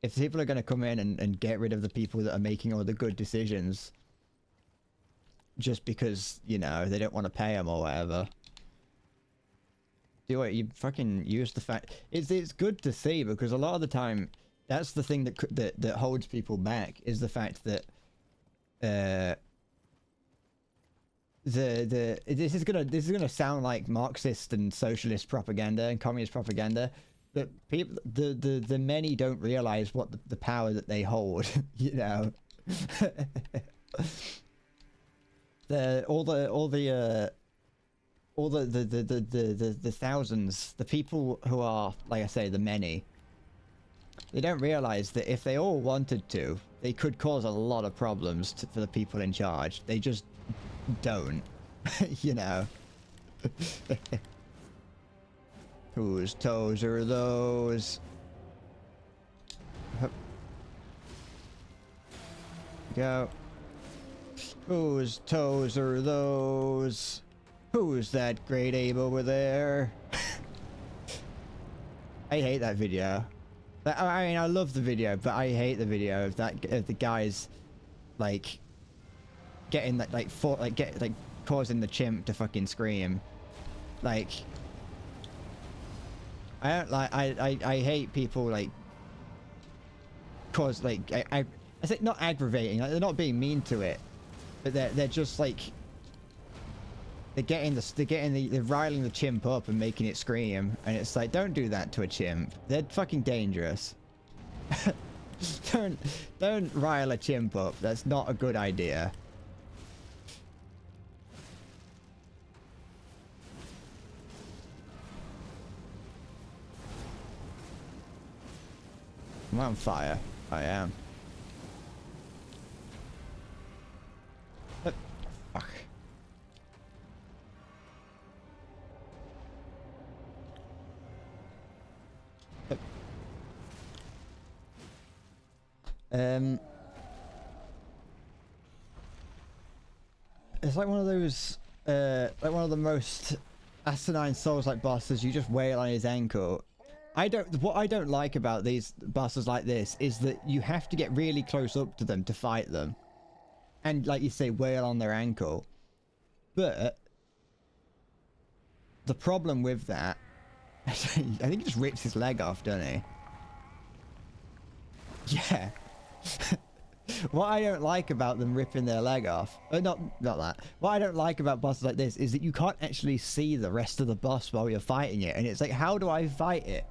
if people are gonna come in and get rid of the people that are making all the good decisions, just because, you know, they don't want to pay them or whatever. Do it. You fucking use the fact. It's good to see, because a lot of the time, that's the thing that holds people back, is the fact that, this is gonna sound like Marxist and socialist propaganda and communist propaganda, but people, the many don't realize what the power that they hold. You know, all the thousands, the people who are, like I say, the many. They don't realize that if they all wanted to, they could cause a lot of problems for the people in charge. They just don't. You know. Whose toes are those? Go. Whose toes are those? Who's that great Abe over there? I hate that video. I mean, I love the video, but I hate the video of the guys, like, getting that, like, causing the chimp to fucking scream. Like, I don't like, I hate people, like, cause, like, I say not aggravating, like, they're not being mean to it, but they're just, like, they're riling the chimp up and making it scream, and it's like, don't do that to a chimp. They're fucking dangerous. Don't rile a chimp up. That's not a good idea. I'm on fire. I am. Fuck. It's like one of those, like one of the most asinine Souls-like bosses. You just wail on his ankle. What I don't like about these bosses like this is that you have to get really close up to them to fight them. And, like you say, wail on their ankle. But the problem with that, I think he just rips his leg off, doesn't he? Yeah. What I don't like about them ripping their leg off, not that. What I don't like about bosses like this is that you can't actually see the rest of the boss while you're fighting it, and it's like, how do I fight it?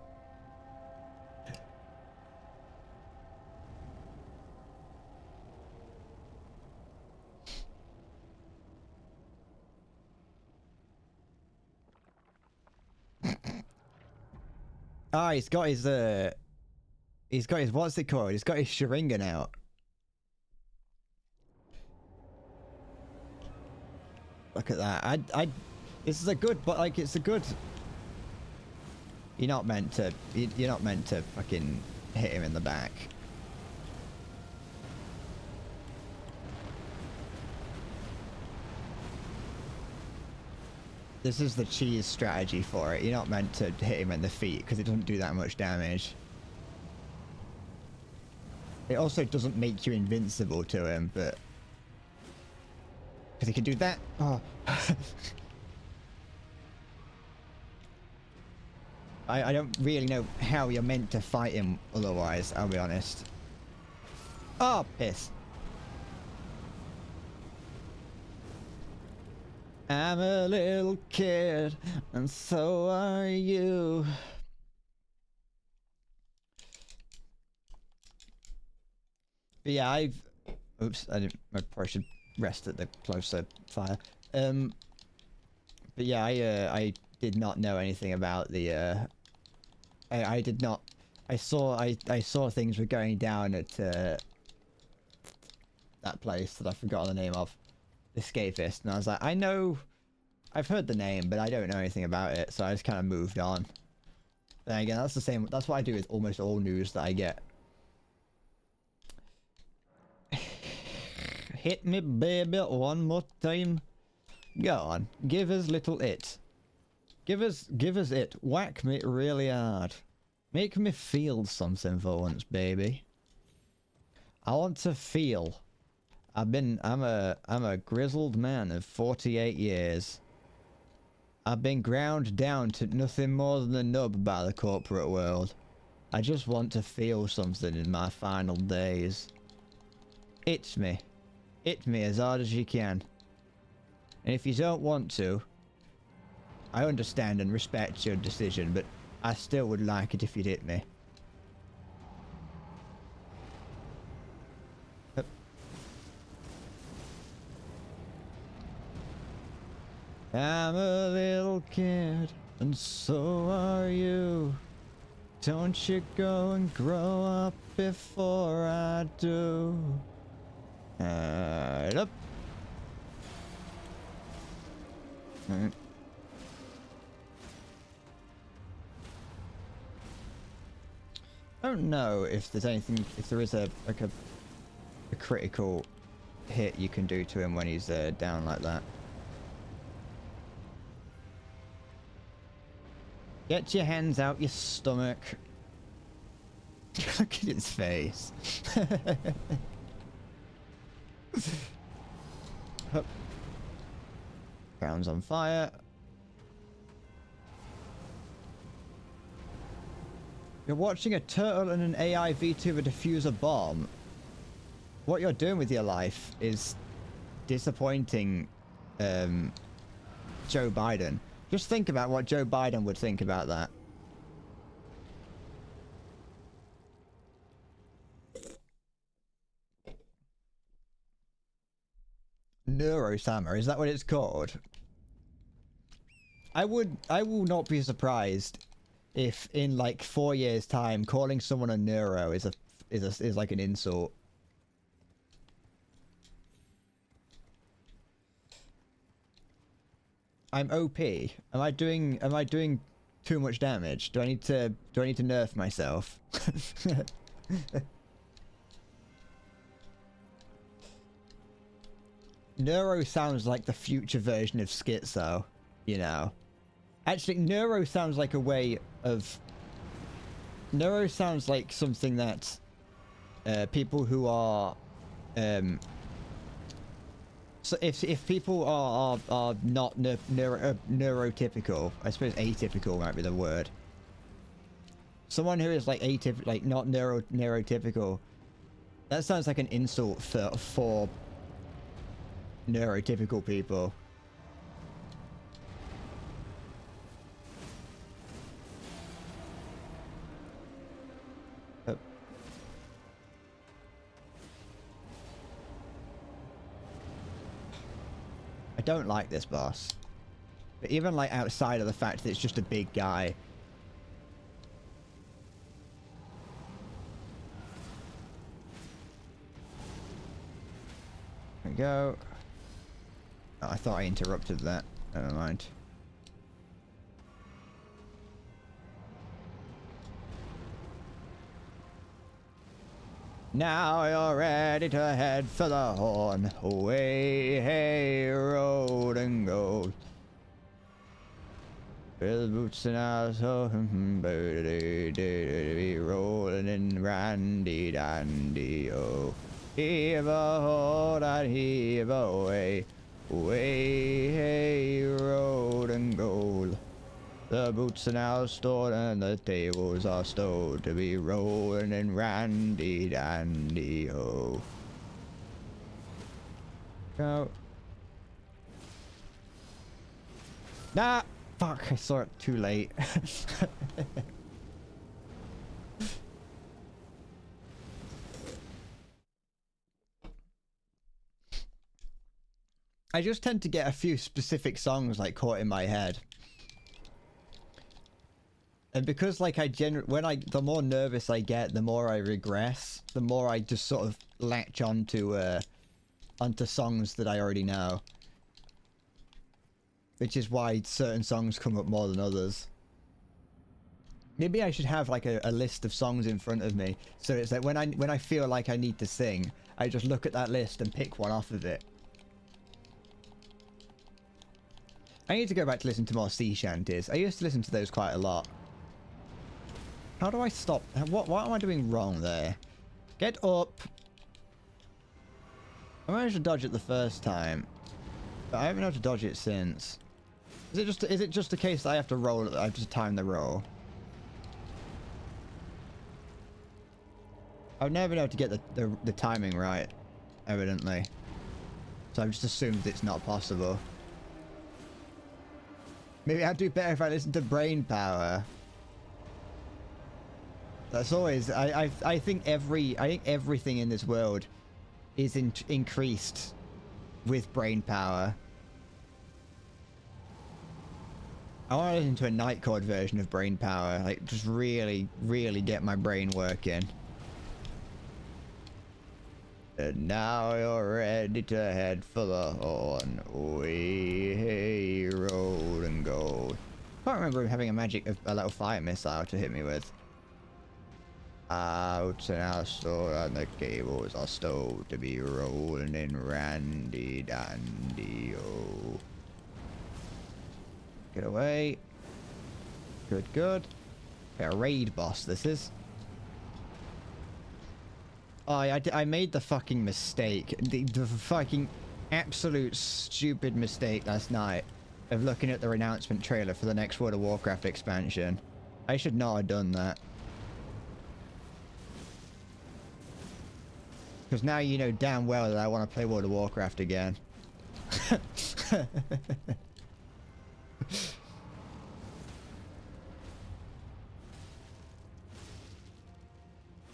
Ah, he's got his what's it called? He's got his Sharingan out. Look at that. This is a good, but like, it's a good. You're not meant to fucking hit him in the back. This is the cheese strategy for it. You're not meant to hit him in the feet because it doesn't do that much damage. It also doesn't make you invincible to him, but... because he can do that. Oh. I don't really know how you're meant to fight him otherwise, I'll be honest. Oh, piss. I'm a little kid, and so are you. But yeah, oops, I probably should rest at the closer fire. But yeah, I did not know anything about the, I did not, I saw things were going down at, that place that I forgot the name of. Escapist, and I was like, I know, I've heard the name, but I don't know anything about it, so I just kind of moved on. Then again, that's the same, that's what I do with almost all news that I get. Hit me, baby, one more time. Go on, give us little it. Give us it. Whack me really hard. Make me feel something for once, baby. I want to feel. I'm a grizzled man of 48 years. I've been ground down to nothing more than a nub by the corporate world. I just want to feel something in my final days. It's me. Hit me as hard as you can. And if you don't want to, I understand and respect your decision, but I still would like it if you'd hit me. I'm a little kid, and so are you. Don't you go and grow up before I do. Up. Alright. I don't know if there's anything, if there is a critical hit you can do to him when he's down like that. Get your hands out your stomach. Look at his face. Ground's on fire. You're watching a turtle and an AI V2 a diffuser bomb. What you're doing with your life is disappointing Joe Biden. Just think about what Joe Biden would think about that. Neurosama, is that what it's called? I will not be surprised if in like 4 years time calling someone a neuro is like an insult. I'm OP. Am I doing too much damage? Do I need to nerf myself? Neuro sounds like the future version of schizo, you know. Actually, neuro sounds like a way of... Neuro sounds like something that people who are... So if people are not neurotypical, I suppose atypical might be the word. Someone who is like not neurotypical, that sounds like an insult for neurotypical people. I don't like this boss. But even like outside of the fact that it's just a big guy. There we go. Oh, I thought I interrupted that. Never mind. Now you're ready to head for the horn. Away, hey, road and gold. With boots and eyes, be rolling in randy dandy, oh. Heave a hold and heave away, way, hey, road and gold. The boots are now stored and the tables are stowed to be rolling in randy dandy, oh. Go. Nah! Fuck, I saw it too late. I just tend to get a few specific songs like caught in my head. And because like the more nervous I get, the more I regress, the more I just sort of latch onto songs that I already know. Which is why certain songs come up more than others. Maybe I should have like a list of songs in front of me, so it's like when I feel like I need to sing, I just look at that list and pick one off of it. I need to go back to listen to more sea shanties. I used to listen to those quite a lot. How do I stop? What am I doing wrong there? Get up! I managed to dodge it the first time, but I haven't been able to dodge it since. Is it just a case that I have to roll? I have to time the roll. I've never been able to get the timing right, evidently. So I've just assumed it's not possible. Maybe I'd do better if I listened to brain power. That's always I think everything in this world is increased with brain power. I want to listen to a night chord version of brain power, like just really get my brain working. And now you're ready to head for the horn. Way, hey, road and gold. Can't remember having a little fire missile to hit me with. Out and out store and the cables are stowed to be rolling in randy dandy, oh. Get away. Good. A raid boss, this is. Oh, I made the fucking mistake. The fucking absolute stupid mistake last night of looking at the announcement trailer for the next World of Warcraft expansion. I should not have done that. Because now you know damn well that I want to play World of Warcraft again.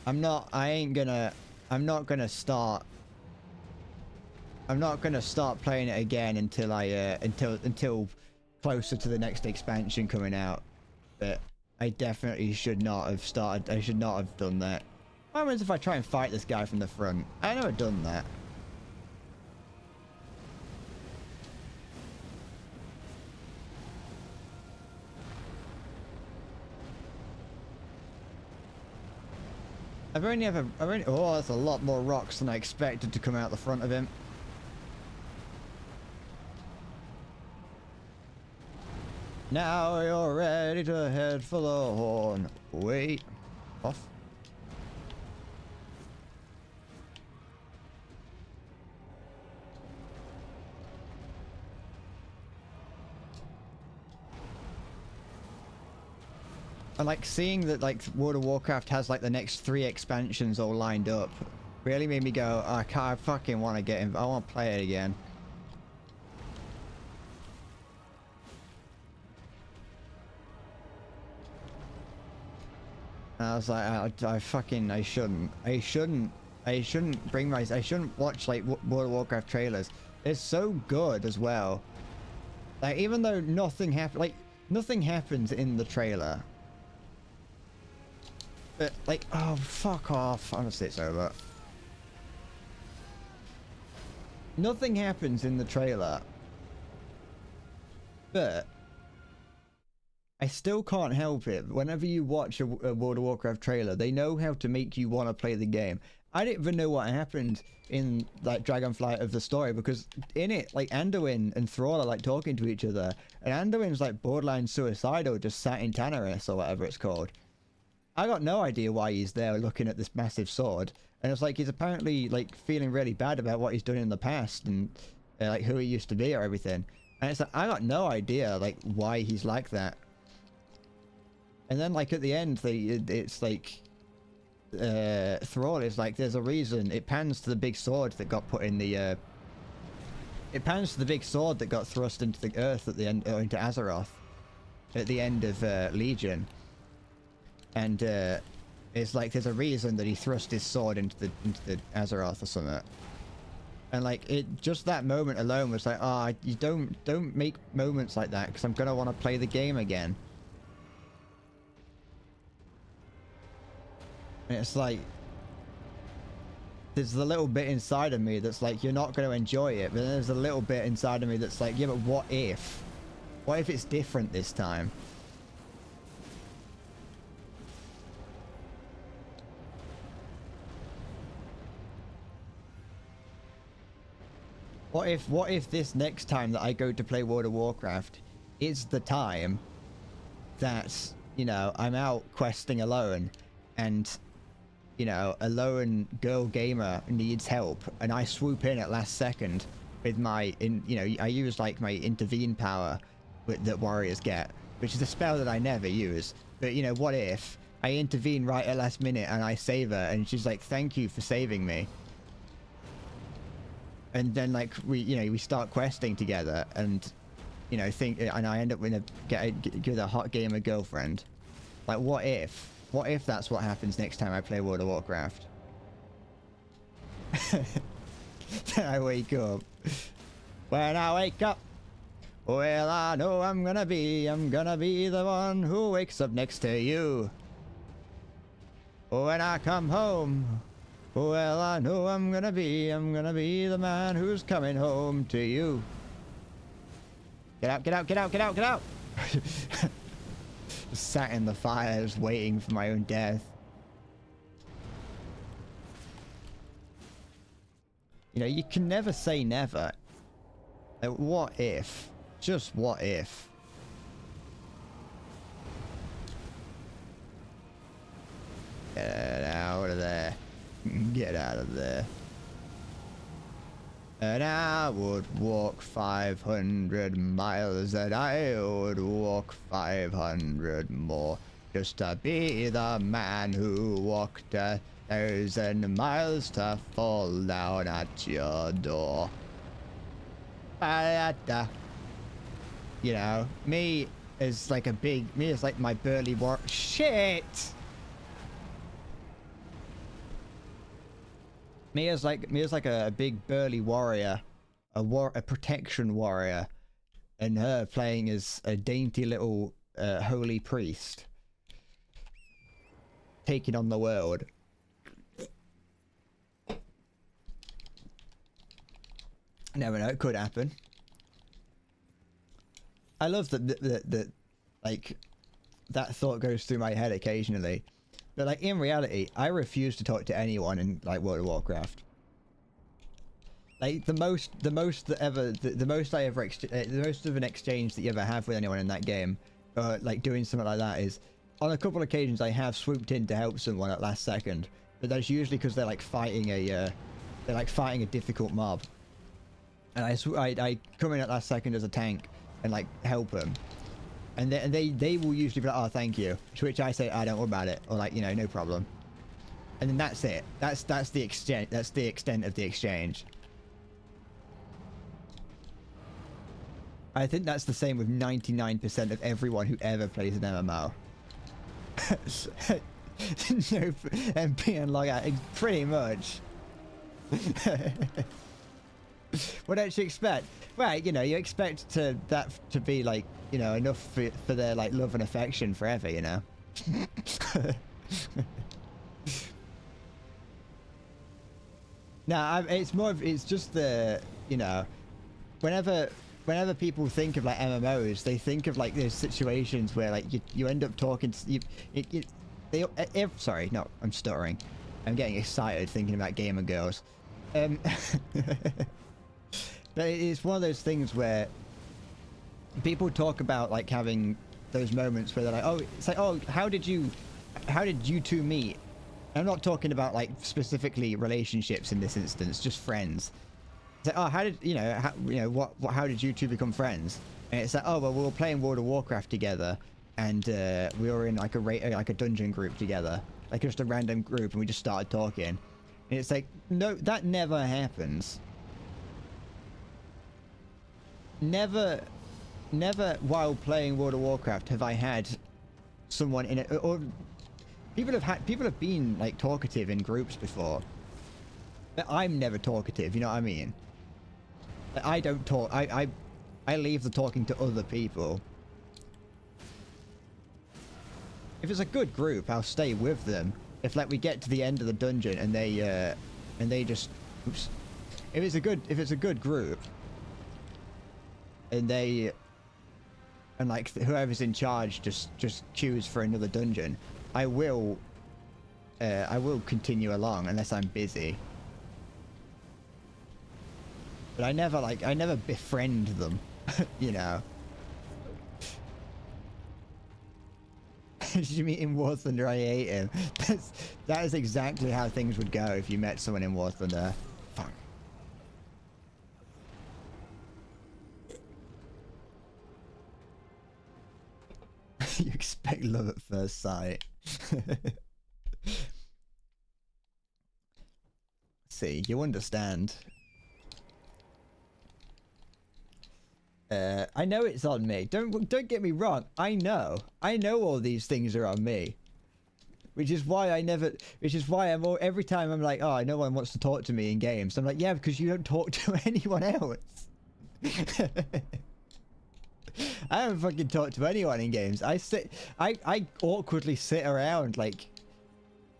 I'm not gonna start playing it again until until closer to the next expansion coming out. But I definitely should not have started. I should not have done that. What happens if I try and fight this guy from the front? I never done that. Oh, that's a lot more rocks than I expected to come out the front of him. Now you're ready to head for the horn. Wait. Off. I like seeing that like World of Warcraft has like the next 3 expansions all lined up. Really made me go, oh, I fucking want to get in. I want to play it again. And I was like, I shouldn't watch like World of Warcraft trailers. It's so good as well. Like even though nothing happens in the trailer. But like, oh fuck off! Honestly, it's over. Nothing happens in the trailer, but I still can't help it. Whenever you watch a World of Warcraft trailer, they know how to make you want to play the game, I didn't even know what happened in like Dragonflight of the story, because in it, like, Anduin and Thrall are like talking to each other, and Anduin's like borderline suicidal, just sat in Tanaris or whatever it's called. I got no idea why he's there looking at this massive sword, and it's like he's apparently like feeling really bad about what he's done in the past and like who he used to be or everything. And it's like I got no idea like why he's like that. And then like at the end, it's like Thrall is like, there's a reason. It pans to the big sword that got put in the it pans to the big sword that got thrust into the earth at the end, or into Azeroth at the end of Legion. And it's like there's a reason that he thrust his sword into the Azeroth or something. And like it, just that moment alone was like, ah, you don't make moments like that, because I'm gonna want to play the game again. And it's like, there's the little bit inside of me that's like, you're not going to enjoy it. But then there's a little bit inside of me that's like, yeah, but what if? What if it's different this time? What if this next time that I go to play World of Warcraft is the time that, you know, I'm out questing alone, and you know, a lone girl gamer needs help, and I swoop in at last second with my, you know, I use like my intervene power that warriors get, which is a spell that I never use. But you know, what if I intervene right at last minute and I save her, and she's like, "Thank you for saving me." And then like we start questing together, and you know, and I end up with a hot gamer girlfriend. Like, what if? What if that's what happens next time I play World of Warcraft? Then I wake up. When I wake up, well, I know I'm gonna be the one who wakes up next to you. When I come home, well, I know I'm gonna be the man who's coming home to you. Get out, get out, get out, get out, get out! Just sat in the fires waiting for my own death. You know, you can never say never. Like, what if? Just what if? Get out of there. Get out of there. And I would walk 500 miles, and I would walk 500 more, just to be the man who walked 1,000 miles to fall down at your door. You know, me as like my burly shit! Me as like a big burly warrior, a protection warrior, and her playing as a dainty little holy priest, taking on the world. Never know, it could happen. I love that like that thought goes through my head occasionally. But like in reality, I refuse to talk to anyone in like World of Warcraft. Like the most of an exchange that you ever have with anyone in that game, or like doing something like that, is on a couple occasions I have swooped in to help someone at last second, but that's usually because they're like fighting a difficult mob, and I come in at last second as a tank and like help them. And they will usually be like, oh, thank you. To which I say, I don't worry about it. Or like, you know, no problem. And then that's it. That's the extent. That's the extent of the exchange. I think that's the same with 99% of everyone who ever plays an MMO. No MP and log out, pretty much. What don't you expect? Well, you know, you expect that to be like, you know, enough for their like love and affection forever, you know. No, it's just the, you know, whenever people think of like MMOs, they think of like those situations where like you end up talking, sorry, no, I'm stuttering. I'm getting excited thinking about gamer girls. But it's one of those things where people talk about like having those moments where they're like, oh, it's like, oh, how did you two meet? I'm not talking about like specifically relationships in this instance, just friends. It's like, oh, how did how did you two become friends? And it's like, oh, well, we were playing World of Warcraft together, and we were in like a dungeon group together, like just a random group, and we just started talking. And it's like, no, that never happens. Never while playing World of Warcraft have I had someone in it, or people have been like talkative in groups before, but I'm never talkative, you know what I mean? I don't talk. I leave the talking to other people. If it's a good group, I'll stay with them. If like we get to the end of the dungeon and they just, oops. If it's a good group, and like whoever's in charge just queues for another dungeon, I will continue along unless I'm busy. But I never befriend them, you know. Did you meet in War Thunder? I hate him. That is exactly how things would go if you met someone in War Thunder. Fuck. You expect love at first sight. See, you understand. I know it's on me. Don't get me wrong. I know all these things are on me. Which is why every time I'm like, oh, no one wants to talk to me in games. I'm like, yeah, because you don't talk to anyone else. I haven't fucking talked to anyone in games. I awkwardly sit around like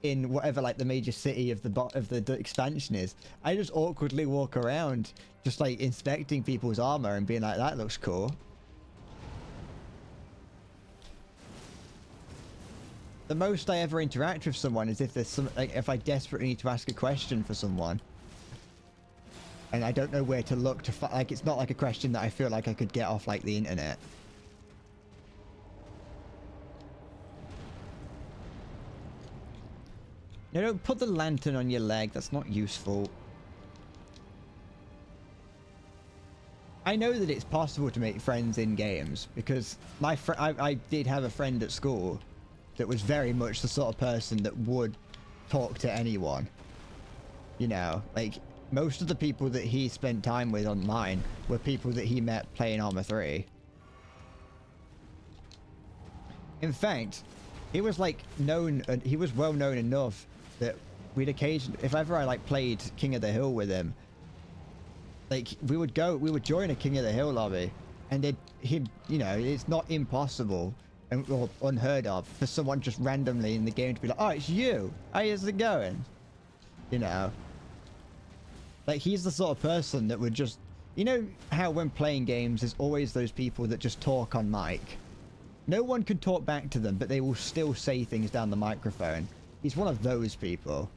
in whatever like the major city of the expansion is. I just awkwardly walk around just like inspecting people's armor and being like, that looks cool. The most I ever interact with someone is if there's some, like, if I desperately need to ask a question for someone and I don't know where to look to like, it's not like a question that I feel like I could get off like the internet. No, don't put the lantern on your leg. That's not useful. I know that it's possible to make friends in games because I did have a friend at school that was very much the sort of person that would talk to anyone. You know, like most of the people that he spent time with online were people that he met playing Arma 3. In fact, he was like known, he was well known enough that we'd occasionally, if ever I like played King of the Hill with him, like we would join a King of the Hill lobby, and you know, it's not impossible or unheard of for someone just randomly in the game to be like, oh, it's you, how's it going? You know, like he's the sort of person that would just, you know how when playing games there's always those people that just talk on mic. No one can talk back to them, but they will still say things down the microphone. He's one of those people.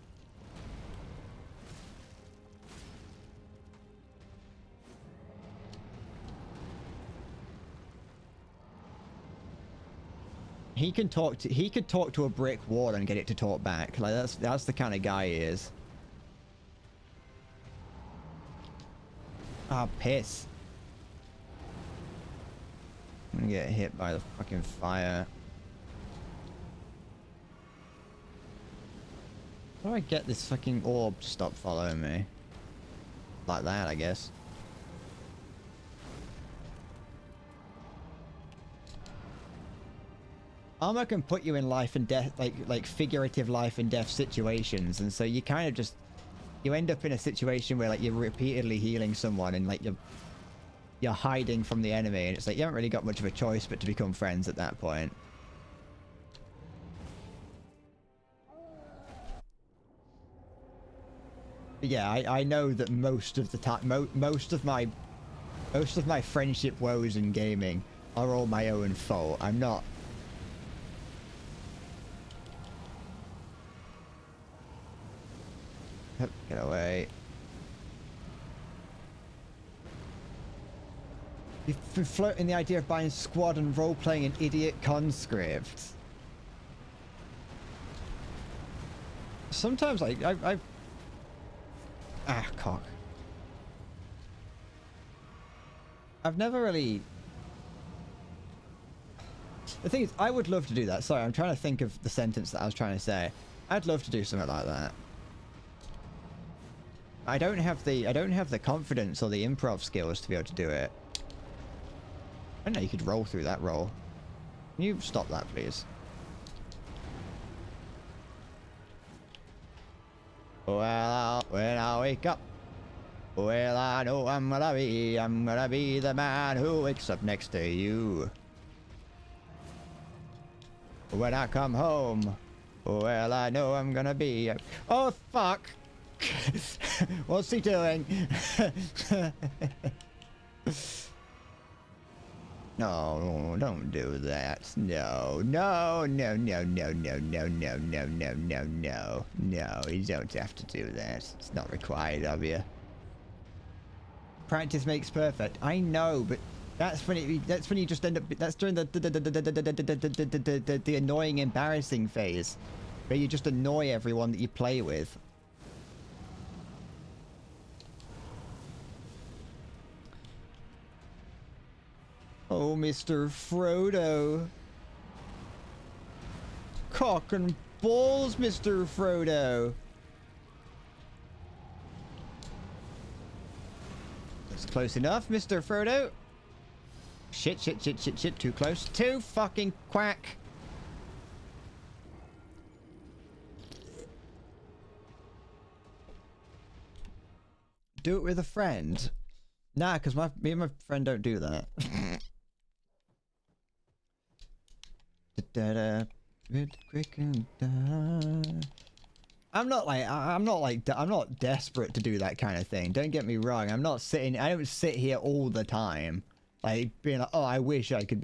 He could talk to a brick wall and get it to talk back. Like that's the kind of guy he is. Ah, piss. I'm gonna get hit by the fucking fire. How do I get this fucking orb to stop following me? Like that, I guess. Armor can put you in life and death, like figurative life and death situations, and so you kind of just, you end up in a situation where like you're repeatedly healing someone and like you're hiding from the enemy, and it's like you haven't really got much of a choice but to become friends at that point. But yeah, I know that most of the time, most of my friendship woes in gaming are all my own fault. I'm not. Get away. You've been floating the idea of buying squad and role-playing an idiot conscript. Sometimes I cock. I've never really... The thing is, I would love to do that. Sorry, I'm trying to think of the sentence that I was trying to say. I'd love to do something like that. I don't have the confidence or the improv skills to be able to do it. I don't know, you could roll through that roll. Can you stop that, please? Well, when I wake up, well, I know I'm gonna be the man who wakes up next to you. When I come home, well, I know I'm gonna be... Oh, fuck! What's he doing? No, don't do that. No, no, no, no, no, no, no, no, no, no, no, no. No, you don't have to do that. It's not required of you. Practice makes perfect. I know, but that's when you just end up... That's during the annoying, embarrassing phase. Where you just annoy everyone that you play with. Oh, Mr. Frodo. Cock and balls, Mr. Frodo. That's close enough, Mr. Frodo. Shit, shit, shit, shit, shit. Too close. Too fucking quack. Do it with a friend. Nah, because me and my friend don't do that. I'm not desperate to do that kind of thing. Don't get me wrong. I don't sit here all the time, like being like, oh, I wish I could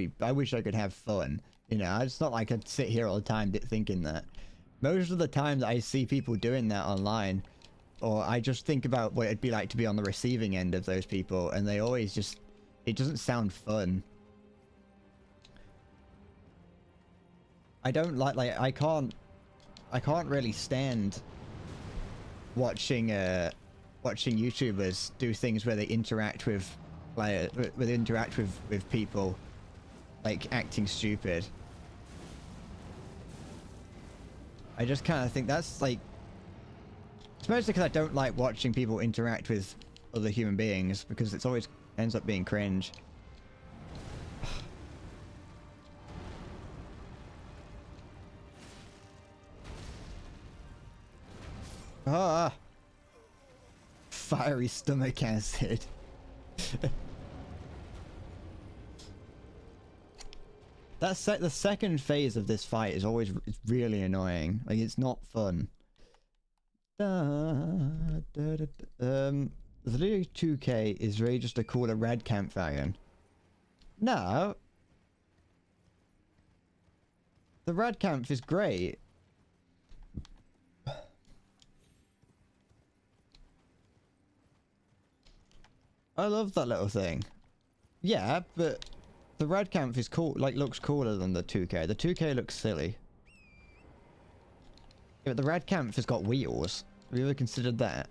have fun. You know, it's not like I'd sit here all the time thinking that. Most of the time that I see people doing that online, or I just think about what it'd be like to be on the receiving end of those people, and they always just, it doesn't sound fun. I don't like I can't really stand watching YouTubers do things where they interact with with people, like acting stupid. I just kind of think that's like, it's mostly because I don't like watching people interact with other human beings, because it's always ends up being cringe. Ah! Fiery stomach acid. The second phase of this fight is always really annoying. Like, it's not fun. The Lily 2K is really just a cooler red camp wagon. No. The red camp is great. I love that little thing. Yeah, but the red camp is cool, like, looks cooler than the 2K. The 2K looks silly. Yeah, but the red camp has got wheels. Have you ever considered that?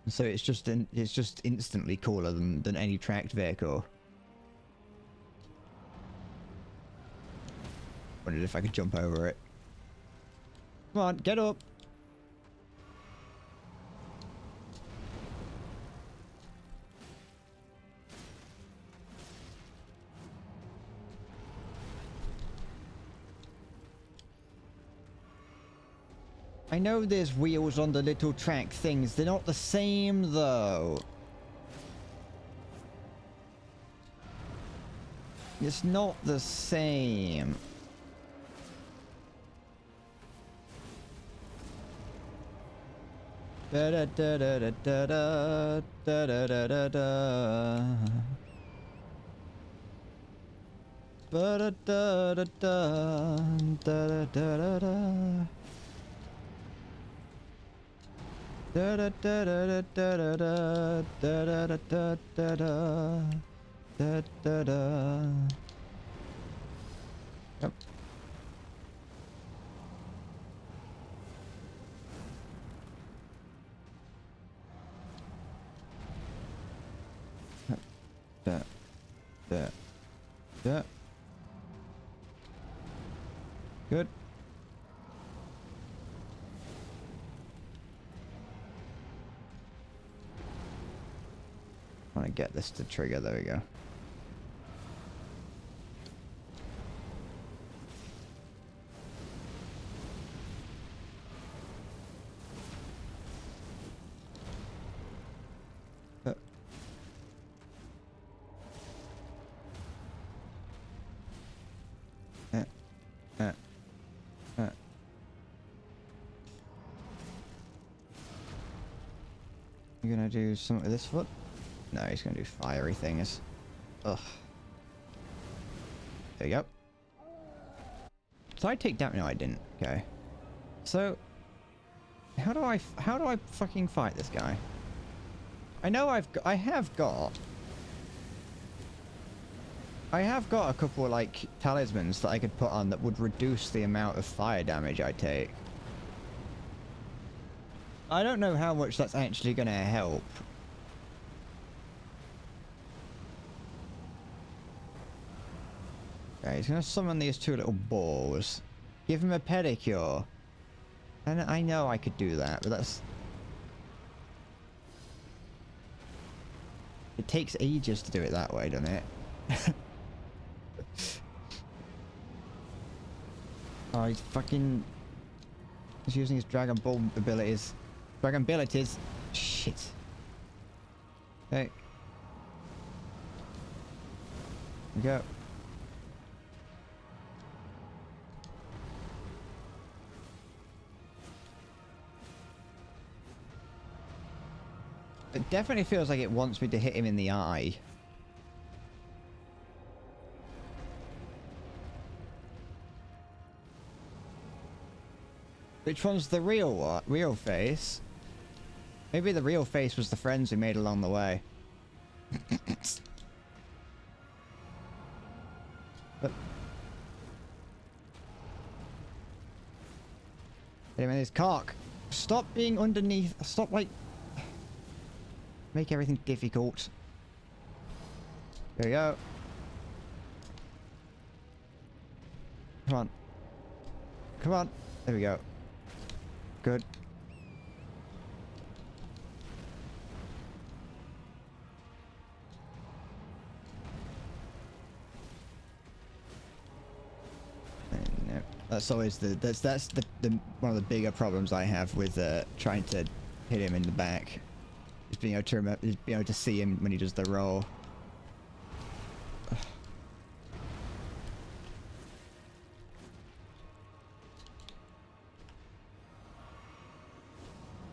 So it's just instantly cooler than any tracked vehicle. Wondered if I could jump over it. Come on, get up. I know there's wheels on the little track things. They're not the same, though. It's not the same. Da da da da da da da da da da da. Ba da da da da da da da da. Da da da da da da da da da da da da da da. Yep. Da da da. Good. I want to get this to trigger. There we go. You gonna do something with this foot? No, he's gonna do fiery things. Ugh. There you go. So I take down? No, I didn't. Okay. So how do I fucking fight this guy? I know I have got a couple of, like, talismans that I could put on that would reduce the amount of fire damage I take. I don't know how much that's actually gonna help. Okay, he's gonna summon these two little balls. Give him a pedicure. And I know I could do that, but that's... It takes ages to do it that way, doesn't it? Oh, he's fucking... He's using his Dragon Ball abilities. Dragon abilities. Shit. Okay. Here we go. It definitely feels like it wants me to hit him in the eye. Which one's the real what? Real face? Maybe the real face was the friends we made along the way. But hit him in his cock. Stop being underneath. Stop, like, make everything difficult. There we go. Come on. Come on. There we go. Good. No, that's always that's the one of the bigger problems I have with trying to hit him in the back. Is being able to see him when he does the roll.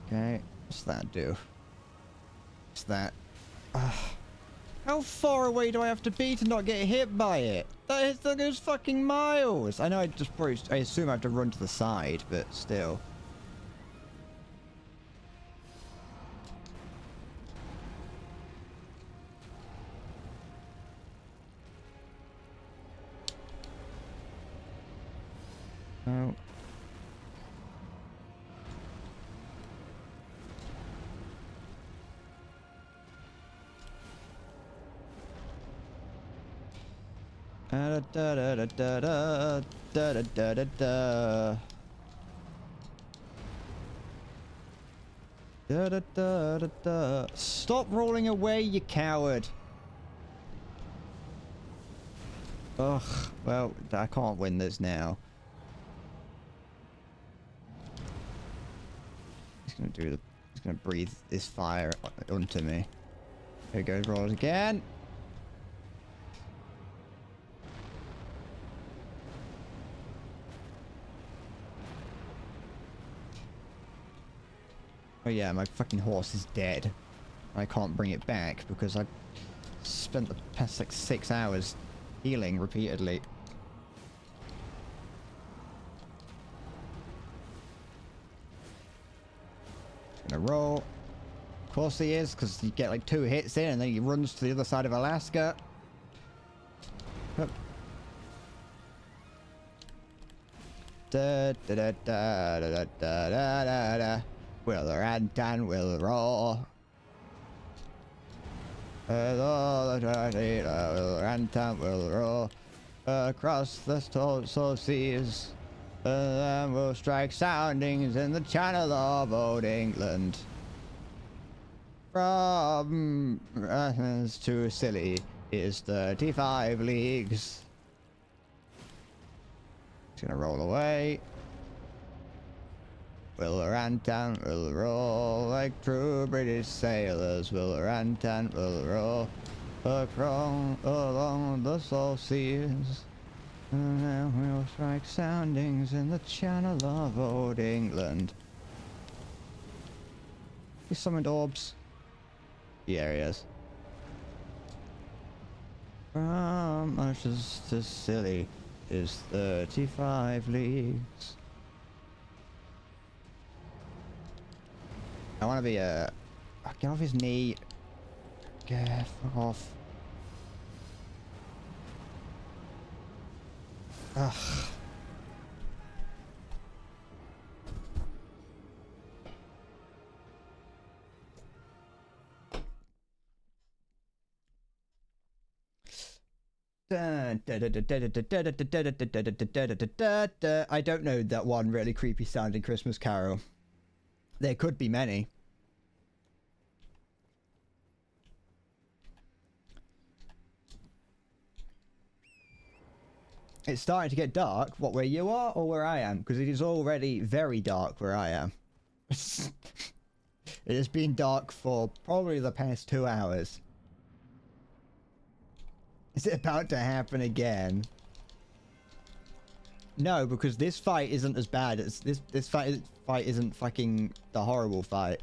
Okay, what's that do? What's that? How far away do I have to be to not get hit by it? That goes fucking miles! I know I assume I have to run to the side, but still. Oh. Da da da da da da da da da da. Da da da da da. Stop rolling away, you coward! Ugh. Well, I can't win this now. He's gonna do the. He's gonna breathe this fire onto me. Here goes rolls again. Oh yeah, my fucking horse is dead. I can't bring it back because I spent the past like 6 hours healing repeatedly. Gonna roll. Of course he is, because you get like 2 hits in and then he runs to the other side of Alaska. Hup. Da da da da da da da da da. Will rant and will roar. Will rant and will roar across the so seas. And we'll strike soundings in the Channel of Old England. From Athens to Scilly is 35 leagues. It's gonna roll away. We'll rant and we'll roll like true British sailors. We'll rant and we'll roll along the salt seas. And then we'll strike soundings in the Channel of Old England. He summoned orbs. Yeah, he is. From Ushers to Scilly is 35 leagues. I want to be a... Get off his knee. Get fuck off. Ugh. I don't know that one really creepy sounding Christmas carol. There could be many. It's starting to get dark. What, where you are or where I am? Because it is already very dark where I am. It has been dark for probably the past 2 hours. Is it about to happen again? No, because this fight isn't as bad. It's this fight isn't fucking the horrible fight.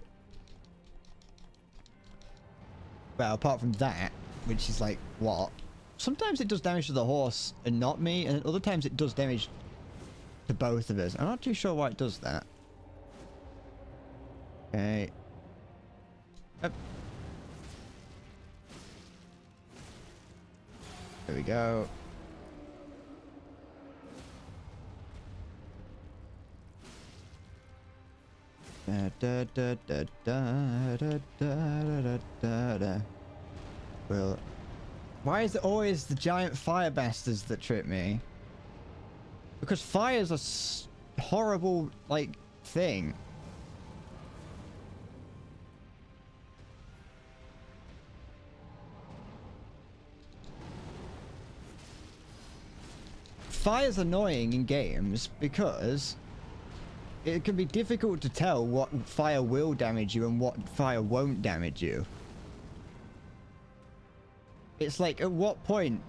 Well, apart from that, which is like what? Sometimes it does damage to the horse and not me, and other times it does damage to both of us. I'm not too sure why it does that. Okay. Up. There we go. Da, da, da, da, da, da, da, da, da. Well, why is it always the giant fire bastards that trip me? Because fire's a horrible, like, thing. Fire's annoying in games because it can be difficult to tell what fire will damage you and what fire won't damage you. It's like, at what point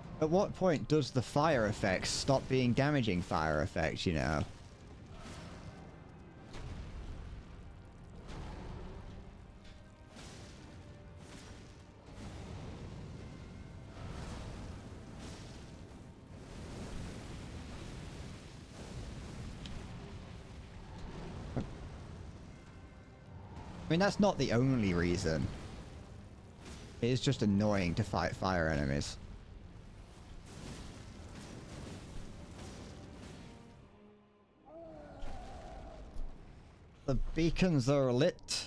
does the fire effects stop being damaging fire effects, you know? I mean, that's not the only reason. It is just annoying to fight fire enemies. The beacons are lit.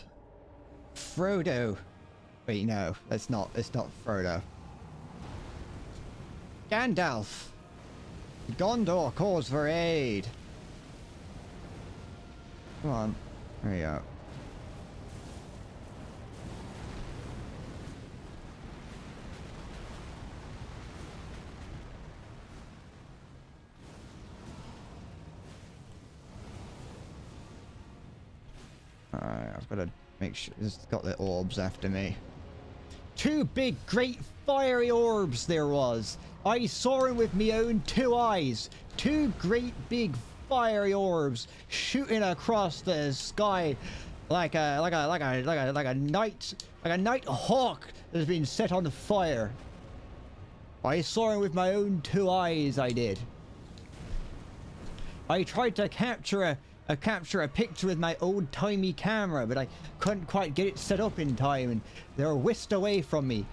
Frodo. Wait, no, it's not Frodo. Gandalf. Gondor calls for aid. Come on. There you go. Alright, I've got to make sure it's got the orbs after me. 2 big, great, fiery orbs there was. I saw him with my own 2 eyes. 2 great, big, fiery orbs shooting across the sky like a night hawk that has been set on fire. I saw him with my own 2 eyes, I did. I tried to capture a picture with my old-timey camera, but I couldn't quite get it set up in time, and they were whisked away from me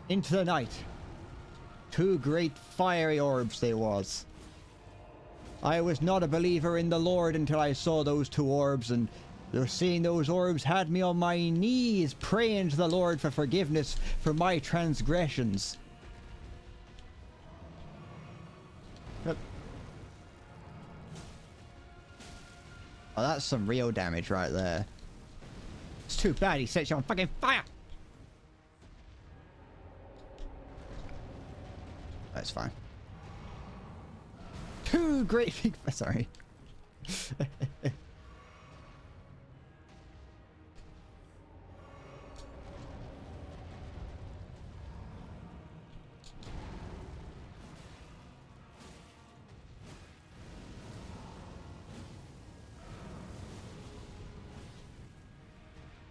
into the night. 2 great fiery orbs they was. I was not a believer in the Lord until I saw those 2 orbs, and seeing those orbs had me on my knees praying to the Lord for forgiveness for my transgressions. Oh, that's some real damage right there. It's too bad he sets you on fucking fire! That's fine. 2 great big... Sorry.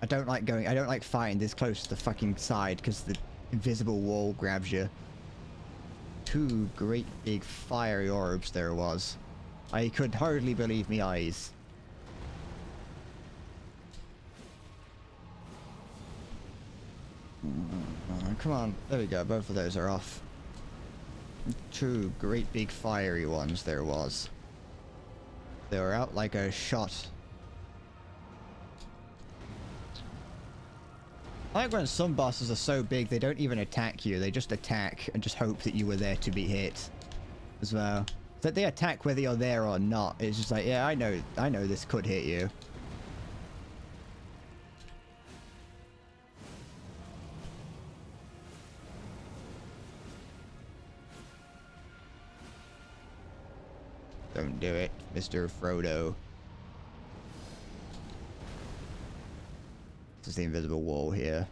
I don't like fighting this close to the fucking side because the invisible wall grabs you. 2 great big fiery orbs there was. I could hardly believe me eyes. Come on, there we go, both of those are off. 2 great big fiery ones there was. They were out like a shot. I like when some bosses are so big they don't even attack you, they just attack and just hope that you were there to be hit as well. That they attack whether you're there or not. It's just like, yeah, I know this could hit you. Don't do it, Mr. Frodo. This is the invisible wall here.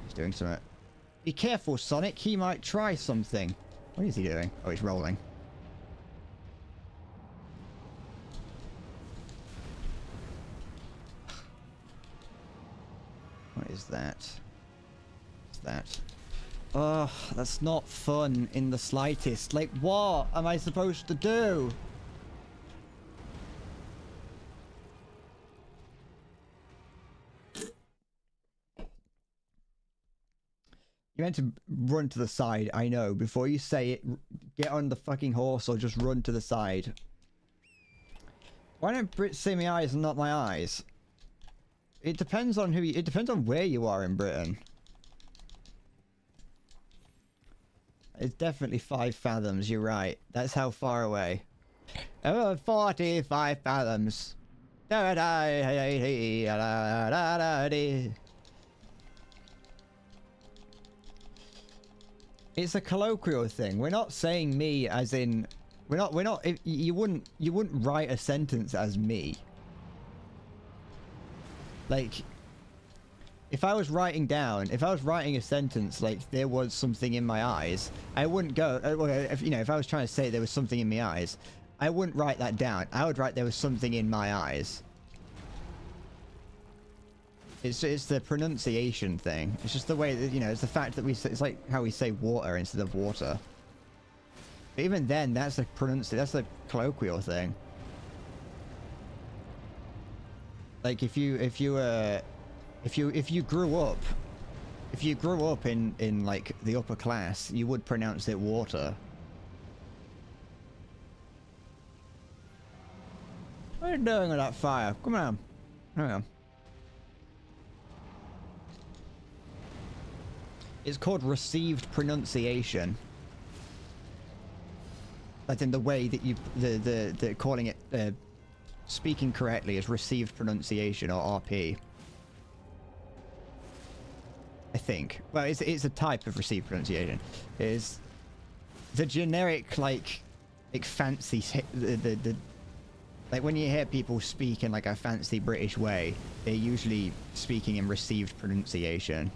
He's doing something. Be careful, Sonic. He might try something. What is he doing? Oh, he's rolling. What is that? What's that? Ugh, that's not fun in the slightest. Like, what am I supposed to do? You meant to run to the side, I know. Before you say it, get on the fucking horse or just run to the side. Why don't Brits say my eyes and not my eyes? It depends on it depends on where you are in Britain. It's definitely 5 fathoms, you're right. That's how far away. Oh, 45 fathoms. It's a colloquial thing. We're not saying me as in... We're not... You wouldn't write a sentence as me. Like... If I was writing a sentence like there was something in my eyes, I wouldn't go... if I was trying to say there was something in my eyes, I wouldn't write that down. I would write there was something in my eyes. It's the pronunciation thing. It's just the way that, it's the fact that it's like how we say water instead of water. But even then, that's the colloquial thing. Like if you grew up in like the upper class, you would pronounce it water. What are you doing with that fire? Come on. Hang on. It's called received pronunciation. That's in the way that the calling it speaking correctly is received pronunciation, or RP. I think. Well, it's a type of received pronunciation. It's the generic like fancy like when you hear people speak in like a fancy British way, they're usually speaking in received pronunciation.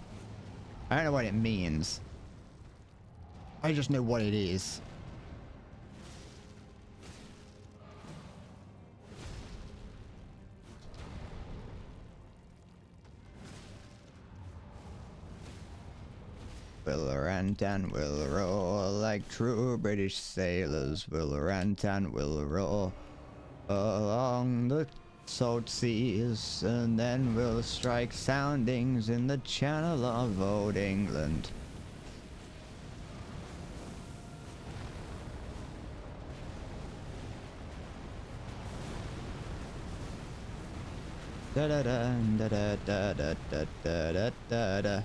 I don't know what it means. I just know what it is. We'll rant and we'll roar like true British sailors. We'll rant and we'll roar along the salt seas, and then we'll strike soundings in the Channel of Old England. Da da da da da da da da da da da.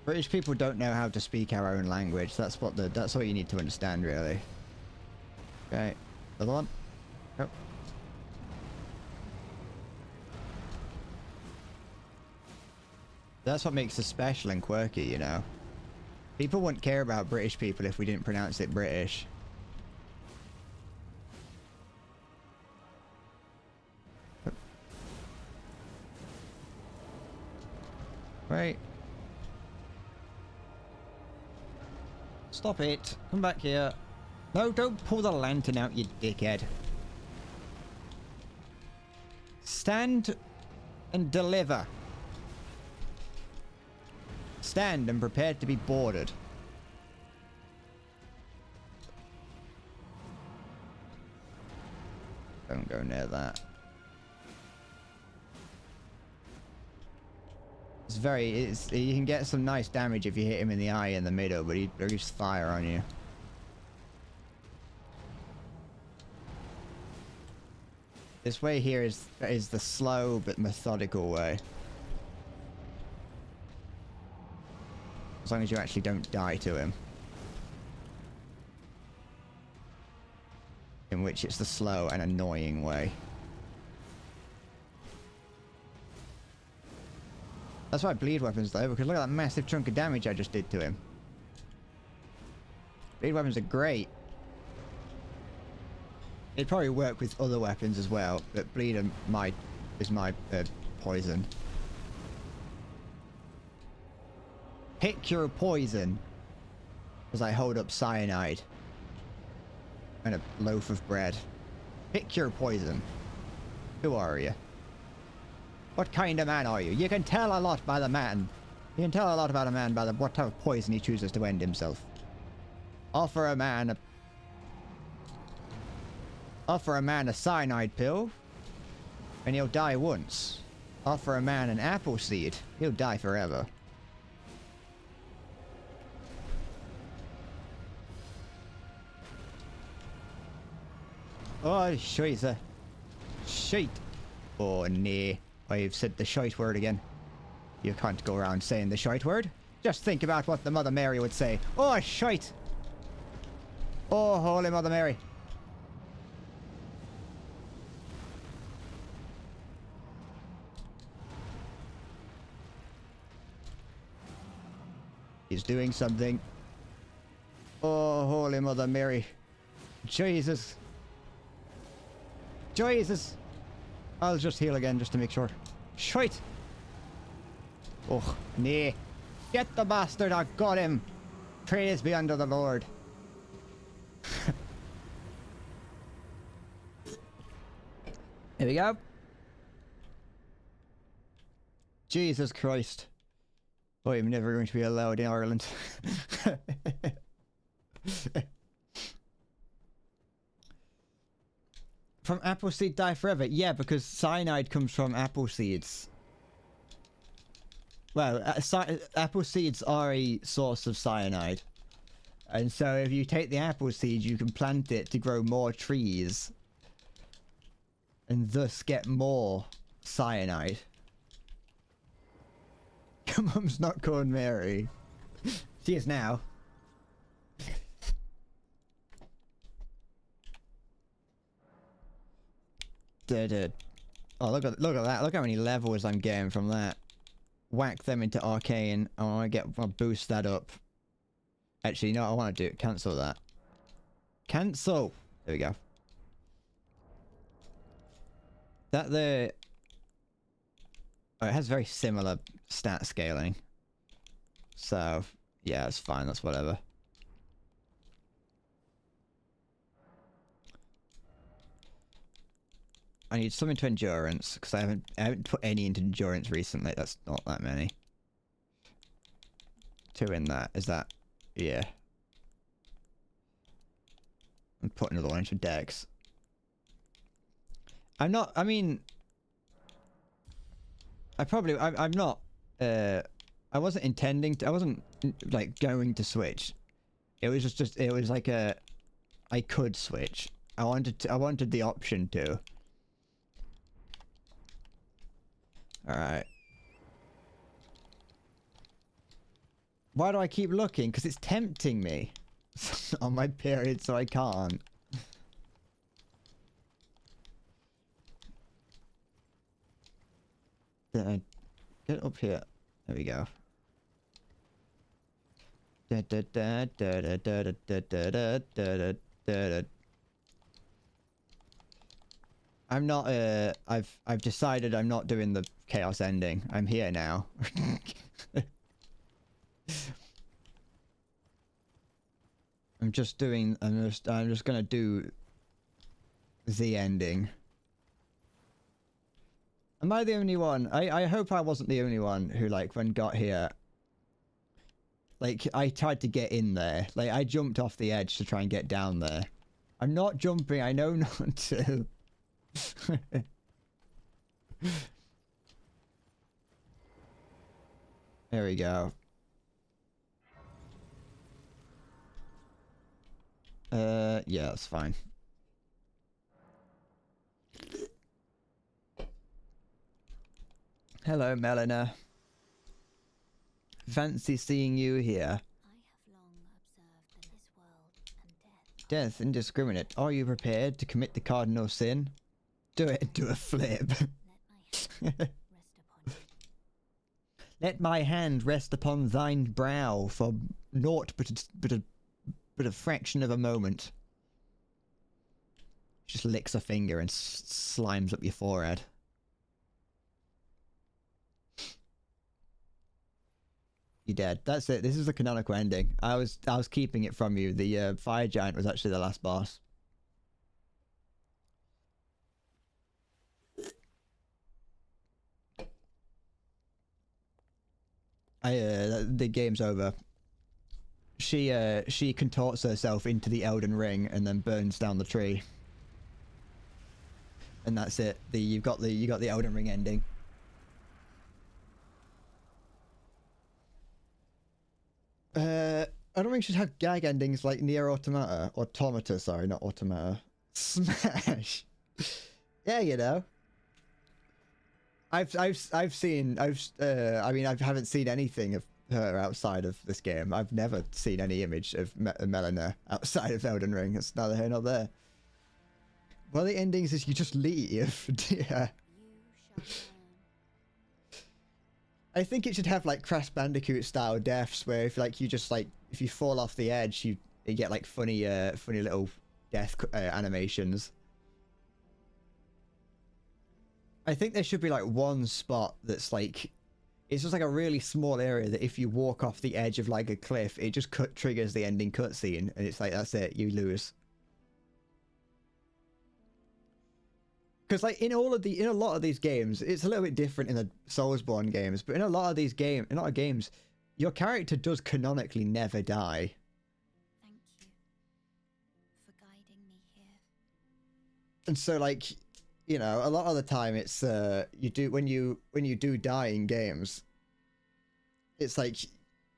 British people don't know how to speak our own language. That's what you need to understand, really. Okay, another one. Oh. That's what makes us special and quirky, you know. People wouldn't care about British people if we didn't pronounce it British. Right. Stop it. Come back here. No, don't pull the lantern out, you dickhead. Stand and deliver. Stand and prepare to be boarded. Don't go near that. You can get some nice damage if you hit him in the eye in the middle, but he breathes fire on you. This way here is the slow but methodical way. As long as you actually don't die to him. In which it's the slow and annoying way. That's why I bleed weapons though, because look at that massive chunk of damage I just did to him. Bleed weapons are great. It'd probably work with other weapons as well, but bleed is my poison. Pick your poison. As I hold up cyanide. And a loaf of bread. Pick your poison. Who are you? What kind of man are you? You can tell a lot by the man. You can tell a lot about a man by what type of poison he chooses to end himself. Offer a man a cyanide pill, and he'll die once. Offer a man an apple seed, he'll die forever. Oh, scheisse. Shite. Oh, nee. I've said the shite word again. You can't go around saying the shite word. Just think about what the Mother Mary would say. Oh, shite. Oh, Holy Mother Mary. He's doing something. Oh, Holy Mother Mary. Jesus. Jesus. I'll just heal again just to make sure. Shite. Oh, nay. Get the bastard, I got him. Praise be unto the Lord. Here we go. Jesus Christ. Oh, I'm never going to be allowed in Ireland. From apple seed die forever? Yeah, because cyanide comes from apple seeds. Well, apple seeds are a source of cyanide. And so if you take the apple seed, you can plant it to grow more trees. And thus get more cyanide. Your mum's not called Mary. She is now. Oh, look at that. Look how many levels I'm getting from that. Whack them into arcane. I want to boost that up. Actually, no, I want to do it. Cancel that. Cancel. There we go. Oh, it has very similar stat scaling. So, yeah, it's fine. That's whatever. I need some into endurance because I haven't put any into endurance recently. That's not that many. 2 in that. Is that? Yeah. And put another one into Dex. I'm not. I mean, I'm not. I wasn't intending to. I wasn't like going to switch. It was just. It was like a. I could switch. I wanted the option to. All right. Why do I keep looking? Because it's tempting me on my period, so I can't. Get up here. There we go. I'm not. I've decided I'm not doing the chaos ending. I'm here now. I'm just gonna do the ending. Am I the only one? I hope I wasn't the only one who, like, when got here, like, I tried to get in there. Like, I jumped off the edge to try and get down there. I'm not jumping, I know not to. There we go. Yeah, that's fine. Hello, Melina. Fancy seeing you here. I have long observed that this world and Death indiscriminate. Are you prepared to commit the cardinal sin? Do it. Do a flip. let my hand rest upon Let my hand rest upon thine brow for naught but a fraction of a moment. Just licks a finger and slimes up your forehead. You're dead. That's it. This is the canonical ending. I was keeping it from you. The fire giant was actually the last boss. The game's over. She contorts herself into the Elden Ring and then burns down the tree. And that's it. You got the Elden Ring ending. I don't think she'd have gag endings like Nier Automata, sorry, not Automata. Smash. Yeah, you know. I mean, I haven't seen anything of her outside of this game. I've never seen any image of Melina outside of Elden Ring. It's neither here nor there. Well, the endings is you just leave. Yeah. I think it should have like Crash Bandicoot style deaths where if like you just like if you fall off the edge you get like funny little death animations. I think there should be like one spot that's like it's just like a really small area that if you walk off the edge of like a cliff it just triggers the ending cutscene and it's like that's it, you lose. Because like in a lot of these games, it's a little bit different in the Soulsborne games, but in a lot of games, your character does canonically never die. Thank you for guiding me here. And so like, you know, a lot of the time it's when you do die in games, it's like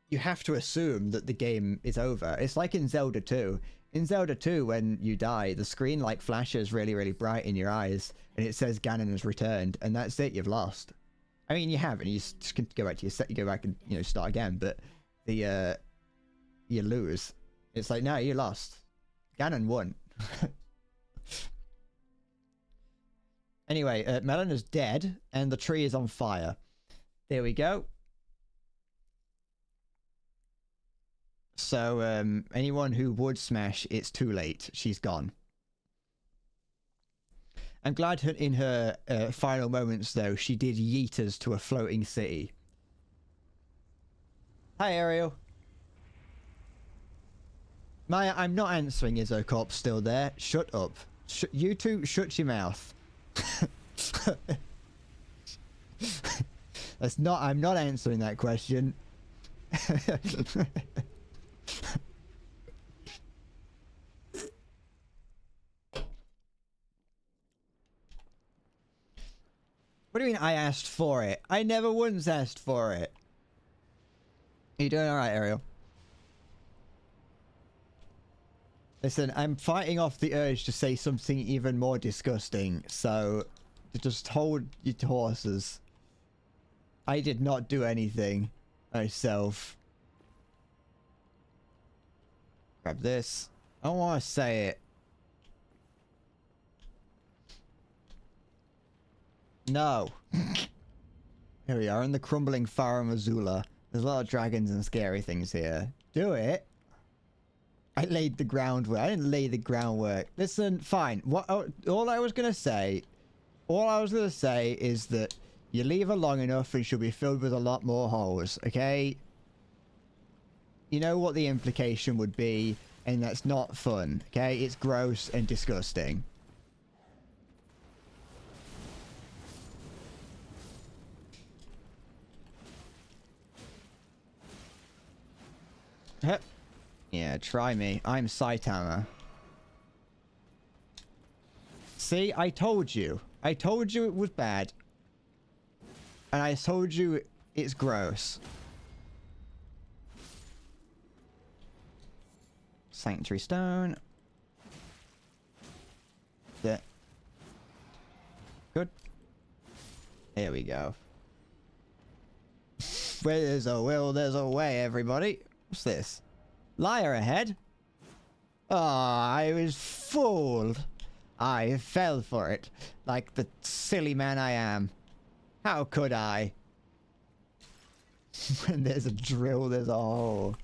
you have to assume that the game is over. It's like in Zelda 2. In Zelda 2, when you die, the screen like flashes really, really bright in your eyes, and it says Ganon has returned, and that's it. You've lost. I mean, you haven't. You just can go back to your set. You go back and start again, but the you lose. It's like no, you lost. Ganon won. Anyway, Melina's dead, and the tree is on fire. There we go. So, anyone who would smash, it's too late. She's gone. I'm glad in her final moments, though, she did yeet us to a floating city. Hi, Ariel. Maya, I'm not answering. Is her corpse still there? Shut up. You two, shut your mouth. That's not. I'm not answering that question. What do you mean I asked for it? I never once asked for it. You doing alright, Ariel? Listen, I'm fighting off the urge to say something even more disgusting, so just hold your horses. I did not do anything myself. Grab this. I don't want to say it. No. Here we are in the crumbling Farum Azula. There's a lot of dragons and scary things here. Do it. I laid the groundwork. I didn't lay the groundwork. Listen, fine. What? All I was gonna say is that you leave her long enough and she'll be filled with a lot more holes. Okay. You know what the implication would be, and that's not fun. Okay, it's gross and disgusting. Yeah, try me. I'm Saitama. See, I told you. I told you it was bad. And I told you it's gross. Sanctuary stone. Yeah. Good. There we go. Where there's a will, there's a way, everybody. What's this? Liar ahead. Oh, I was fooled. I fell for it, like the silly man I am. How could I? When there's a drill, there's a hole.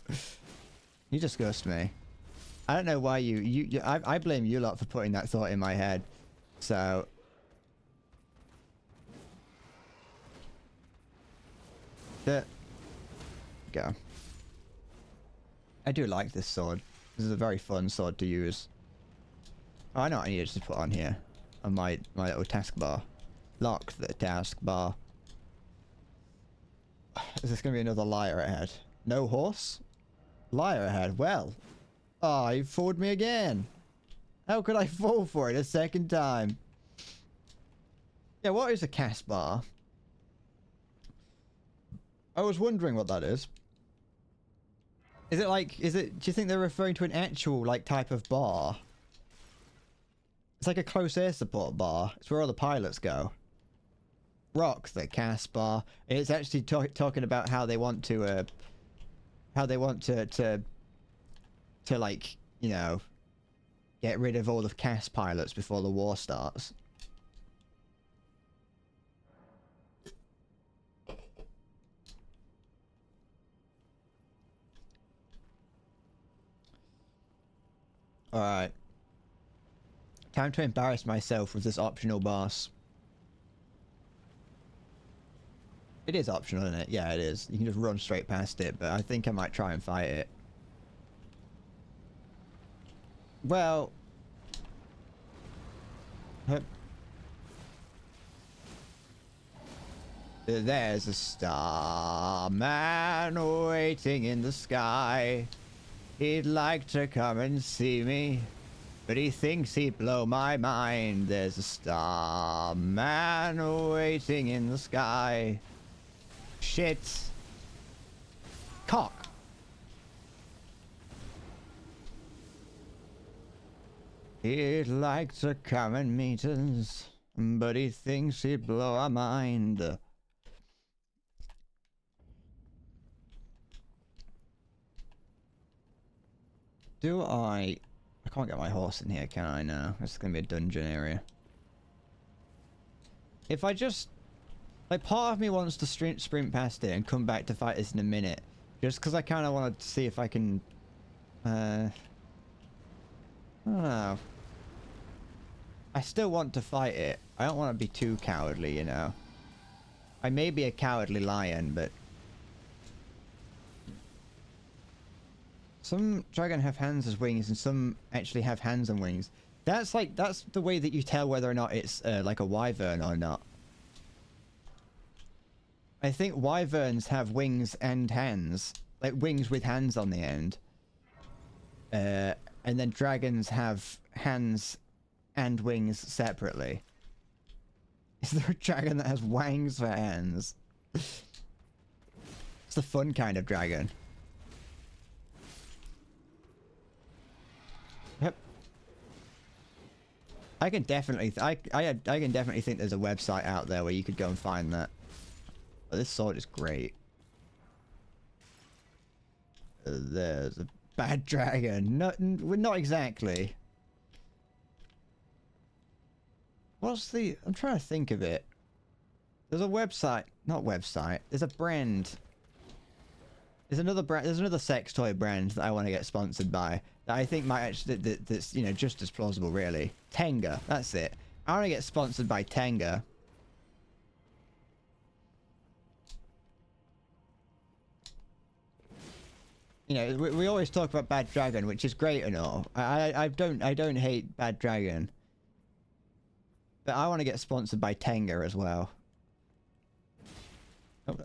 You disgust me. I don't know why I blame you lot for putting that thought in my head. So. Go. I do like this sword. This is a very fun sword to use. Oh, I know what I needed to put on here. On my little taskbar. Lock the taskbar. Is this going to be another liar ahead? No horse? Liar ahead. Well. Oh, you fooled me again. How could I fall for it a second time? Yeah, what is a cast bar? I was wondering what that is. Is it like, do you think they're referring to an actual, like, type of bar? It's like a close air support bar. It's where all the pilots go. Rock the cast bar. It's actually talking about how they want to, like, you know, get rid of all the cast pilots before the war starts. Alright. Time to embarrass myself with this optional boss. It is optional, isn't it? Yeah, it is. You can just run straight past it, but I think I might try and fight it. Well... There's a starman waiting in the sky. He'd like to come and see me, but he thinks he'd blow my mind. There's a starman waiting in the sky. Shit. Cock. He'd like to come and meet us, but he thinks he'd blow our mind. Do I can't get my horse in here, can I? No. It's gonna be a dungeon area. If I just... Like, part of me wants to sprint past it and come back to fight this in a minute. Just because I kind of want to see if I can... I don't know. I still want to fight it. I don't want to be too cowardly, you know. I may be a cowardly lion, but... Some dragon have hands as wings, and some actually have hands and wings. That's like, that's the way that you tell whether or not it's like a wyvern or not. I think wyverns have wings and hands, like wings with hands on the end. And then dragons have hands and wings separately. Is there a dragon that has wangs for hands? It's the fun kind of dragon. Yep. I can definitely, I can definitely think there's a website out there where you could go and find that. But this sword is great. There's a bad dragon. Not exactly. What's the... I'm trying to think of it. There's a website. Not website. There's a brand. There's another brand. There's another sex toy brand that I want to get sponsored by. That I think might actually... That's, you know, just as plausible, really. Tenga. That's it. I want to get sponsored by Tenga. You know, we always talk about Bad Dragon, which is great and all. I don't hate Bad Dragon. But I want to get sponsored by Tenga as well. Oh,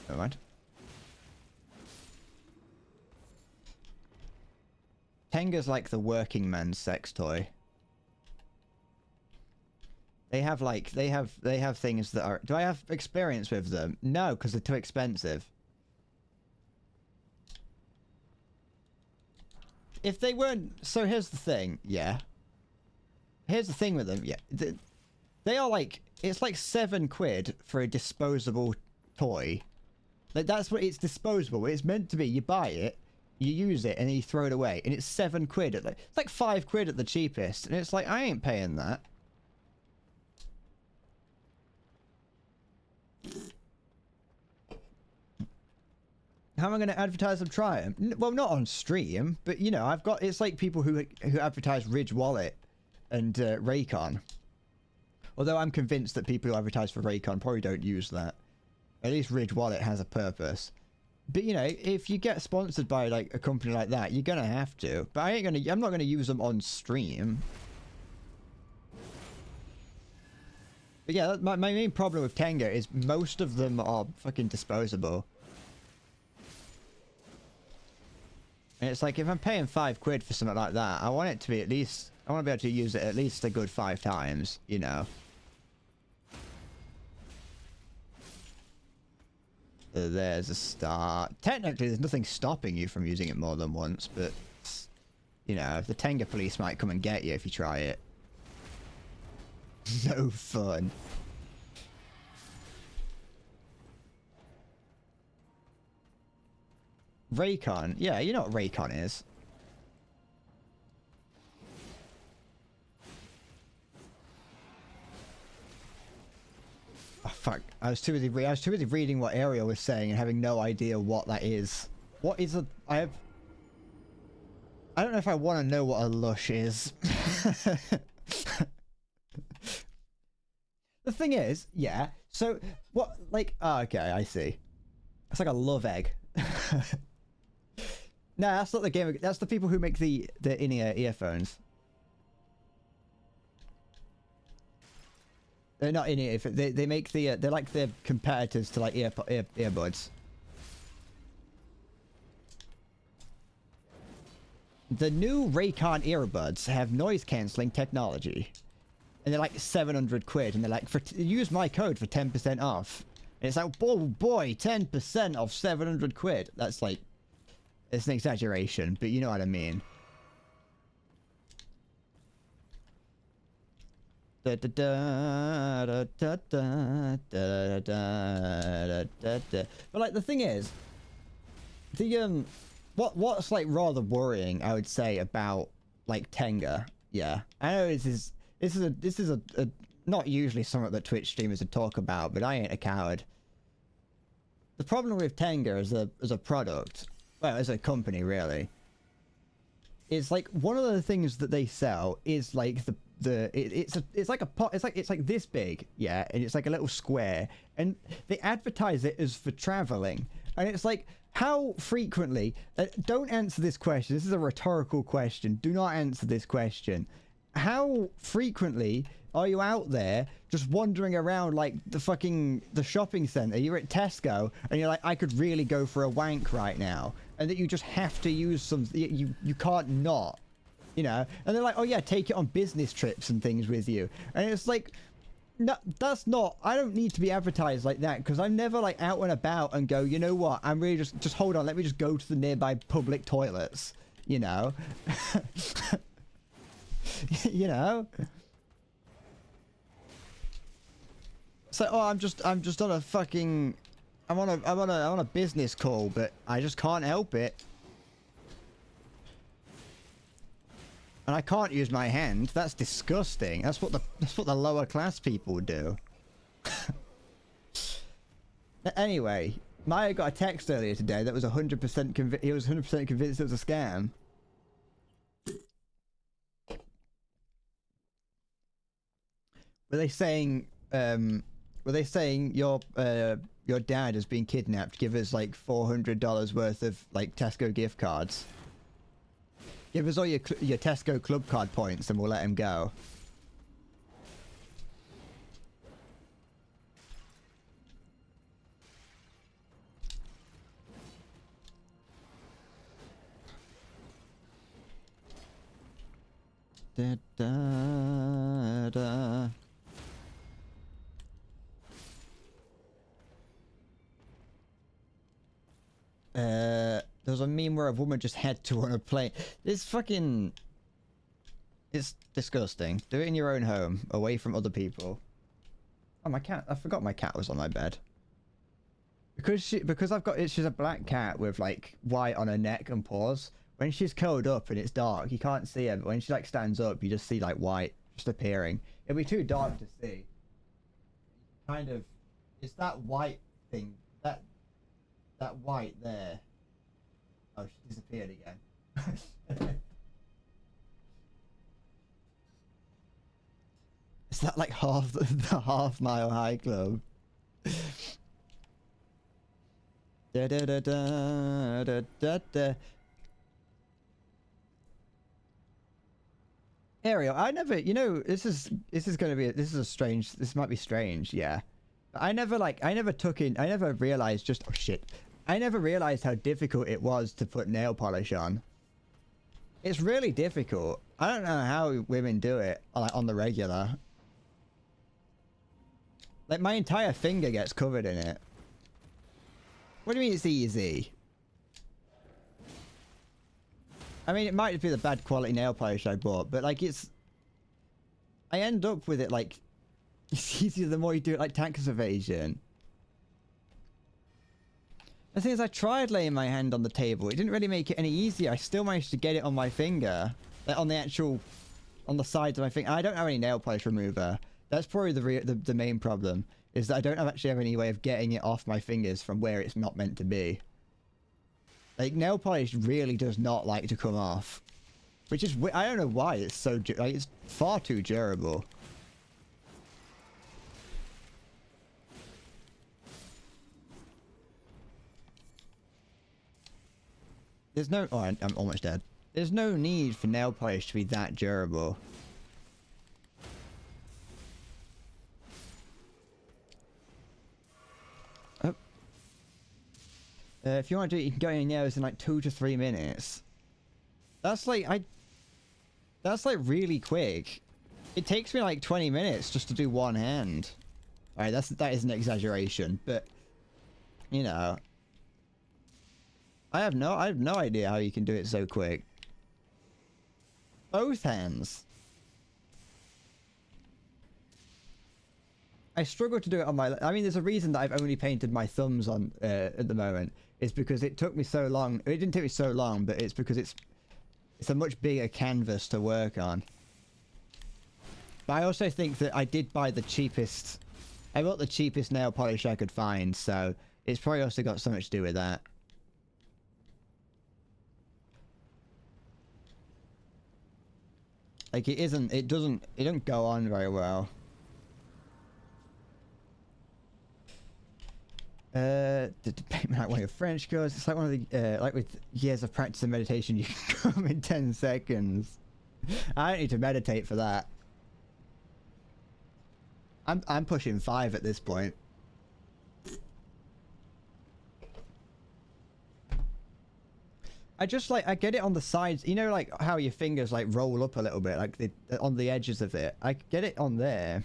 never mind. Tenga's like the working man's sex toy. They have like, they have things that are... Do I have experience with them? No, because they're too expensive. If they weren't... So here's the thing, yeah. Here's the thing with them, yeah. They are like... It's like £7 for a disposable toy. Like, that's what it's disposable. It's meant to be. You buy it, you use it, and then you throw it away. And it's £7 at like... It's like £5 at the cheapest. And it's like, I ain't paying that. How am I going to advertise them? Try them? Well, not on stream, but you know, I've got... It's like people who advertise Ridge Wallet and Raycon. Although I'm convinced that people who advertise for Raycon probably don't use that. At least Ridge Wallet has a purpose. But you know, if you get sponsored by like a company like that, you're gonna have to. But I'm not gonna use them on stream. But yeah, my main problem with Tenga is most of them are fucking disposable. And it's like, if I'm paying £5 for something like that, I want it to be at least... I want to be able to use it at least a good 5 times, you know. There's a start. Technically, there's nothing stopping you from using it more than once, but... You know, the Tenga police might come and get you if you try it. No fun. Raycon. Yeah, you know what Raycon is. Oh, fuck. I was too busy reading what Ariel was saying and having no idea what that is. What is a... I don't know if I want to know what a lush is. The thing is, yeah, so, what, like... Oh, okay, I see. It's like a love egg. No, that's not the game. That's the people who make the in-ear earphones. They're not in-ear. They make the they're like the competitors to like earbuds. The new Raycon earbuds have noise cancelling technology, and they're like £700, and they're like, use my code for 10% off. And it's like, oh boy, 10% off £700. That's like. It's an exaggeration, but you know what I mean. But like the thing is, the what's like rather worrying, I would say, about like Tenga. Yeah, I know this is a not usually something that Twitch streamers would talk about, but I ain't a coward. The problem with Tenga as a product. Well, as a company, really, is like one of the things that they sell is like it's like a pot. It's like this big, yeah, and it's like a little square, and they advertise it as for traveling, and it's like, how frequently? Don't answer this question. This is a rhetorical question. Do not answer this question. how frequently are you out there just wandering around like the shopping center? You're at Tesco and you're like, I could really go for a wank right now, and that you just have to use some, you can't not, you know. And they're like, oh yeah, take it on business trips and things with you, and it's like, no, that's not, I don't need to be advertised like that, because I'm never like out and about and go, you know what, I'm really just hold on, let me just go to the nearby public toilets, you know. You know. So, oh, I'm just on a fucking, I'm on a business call, but I just can't help it. And I can't use my hand. That's disgusting. That's what the lower class people do. Anyway, Maya got a text earlier today that was 100% he was 100% convinced it was a scam. Were they saying your dad has been kidnapped? Give us like $400 worth of like Tesco gift cards. Give us all your Tesco club card points and we'll let him go. Da, da, da. There was a meme where a woman just had to on a plane. It's fucking... It's disgusting. Do it in your own home, away from other people. Oh, my cat. I forgot my cat was on my bed. Because she's a black cat with like white on her neck and paws. When she's curled up and it's dark, you can't see her, but when she like stands up, you just see like white just appearing. It'll be too dark to see. Kind of, it's that white thing, that white there. Oh, she disappeared again. Is that like half the Half Mile High Club? Da da da da da da da. Ariel, I never, you know, this is a strange, this might be strange, yeah. I never realized just, oh shit. I never realized how difficult it was to put nail polish on. It's really difficult. I don't know how women do it, like, on the regular. Like, my entire finger gets covered in it. What do you mean it's easy? I mean, it might be the bad quality nail polish I bought, but like I end up with it like, it's easier the more you do it, like tax evasion. The thing is, I tried laying my hand on the table. It didn't really make it any easier. I still managed to get it on my finger, like on the sides of my finger. I don't have any nail polish remover. That's probably the main problem, is that I don't actually have any way of getting it off my fingers from where it's not meant to be. Like, nail polish really does not like to come off. Which is, I don't know why it's so, like, it's far too durable. There's no, oh, I'm almost dead. There's no need for nail polish to be that durable. If you want to do it, you can go in your nails in like 2 to 3 minutes. That's like, that's like really quick. It takes me like 20 minutes just to do one hand. Alright, that is an exaggeration, but, you know. I have no idea how you can do it so quick. Both hands. I struggle to do it on my, I mean, there's a reason that I've only painted my thumbs on at the moment. It's because it took me so long. It didn't take me so long, but it's because it's a much bigger canvas to work on. But I also think that I did buy the cheapest, I bought the cheapest nail polish I could find, so it's probably also got something to do with that. Like, it doesn't go on very well. Like one of your French girls, it's like one of the, like with years of practice and meditation, you can come in 10 seconds. I don't need to meditate for that. I'm pushing 5 at this point. I just like, I get it on the sides, you know, like how your fingers like roll up a little bit, like on the edges of it. I get it on there.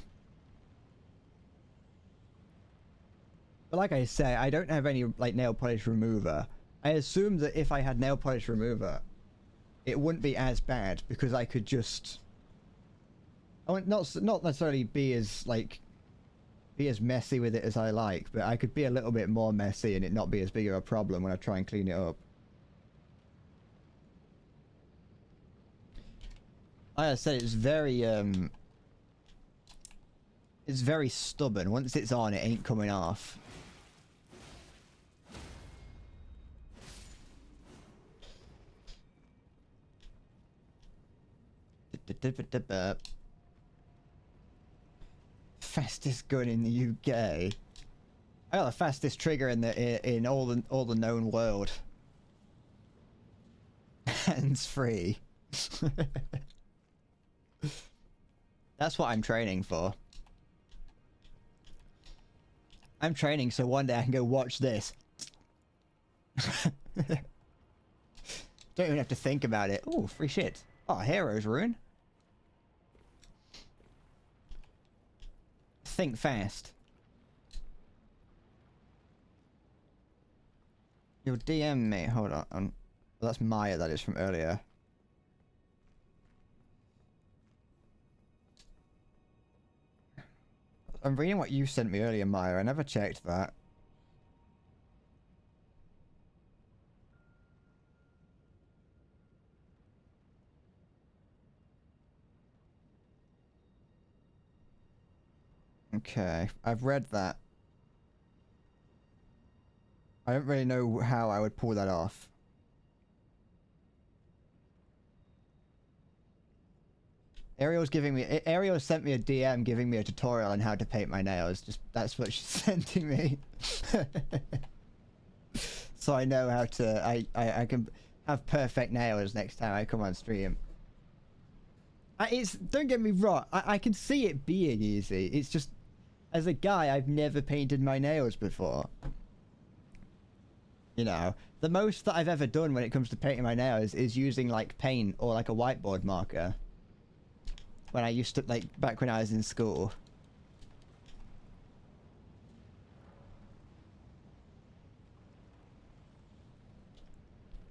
But like I say, I don't have any like nail polish remover. I assume that if I had nail polish remover, it wouldn't be as bad because I could just, I would not necessarily be as like, be as messy with it as I like, but I could be a little bit more messy and it not be as big of a problem when I try and clean it up. Like I said, it's very stubborn. Once it's on, it ain't coming off. Fastest gun in the UK. I got the fastest trigger in all the known world. Hands free. That's what I'm training for. I'm training so one day I can go watch this. Don't even have to think about it. Ooh, free shit. Oh, Hero's Rune. Think fast. Your DM me. Hold on. Well, that's Maya, that is from earlier. I'm reading what you sent me earlier, Maya. I never checked that. Okay, I've read that. I don't really know how I would pull that off. Ariel sent me a DM giving me a tutorial on how to paint my nails. Just that's what she's sending me. So I know how to I can have perfect nails next time I come on stream. Don't get me wrong, I can see it being easy. It's just, as a guy, I've never painted my nails before. You know, the most that I've ever done when it comes to painting my nails is using like paint or like a whiteboard marker. When I used to, like, back when I was in school.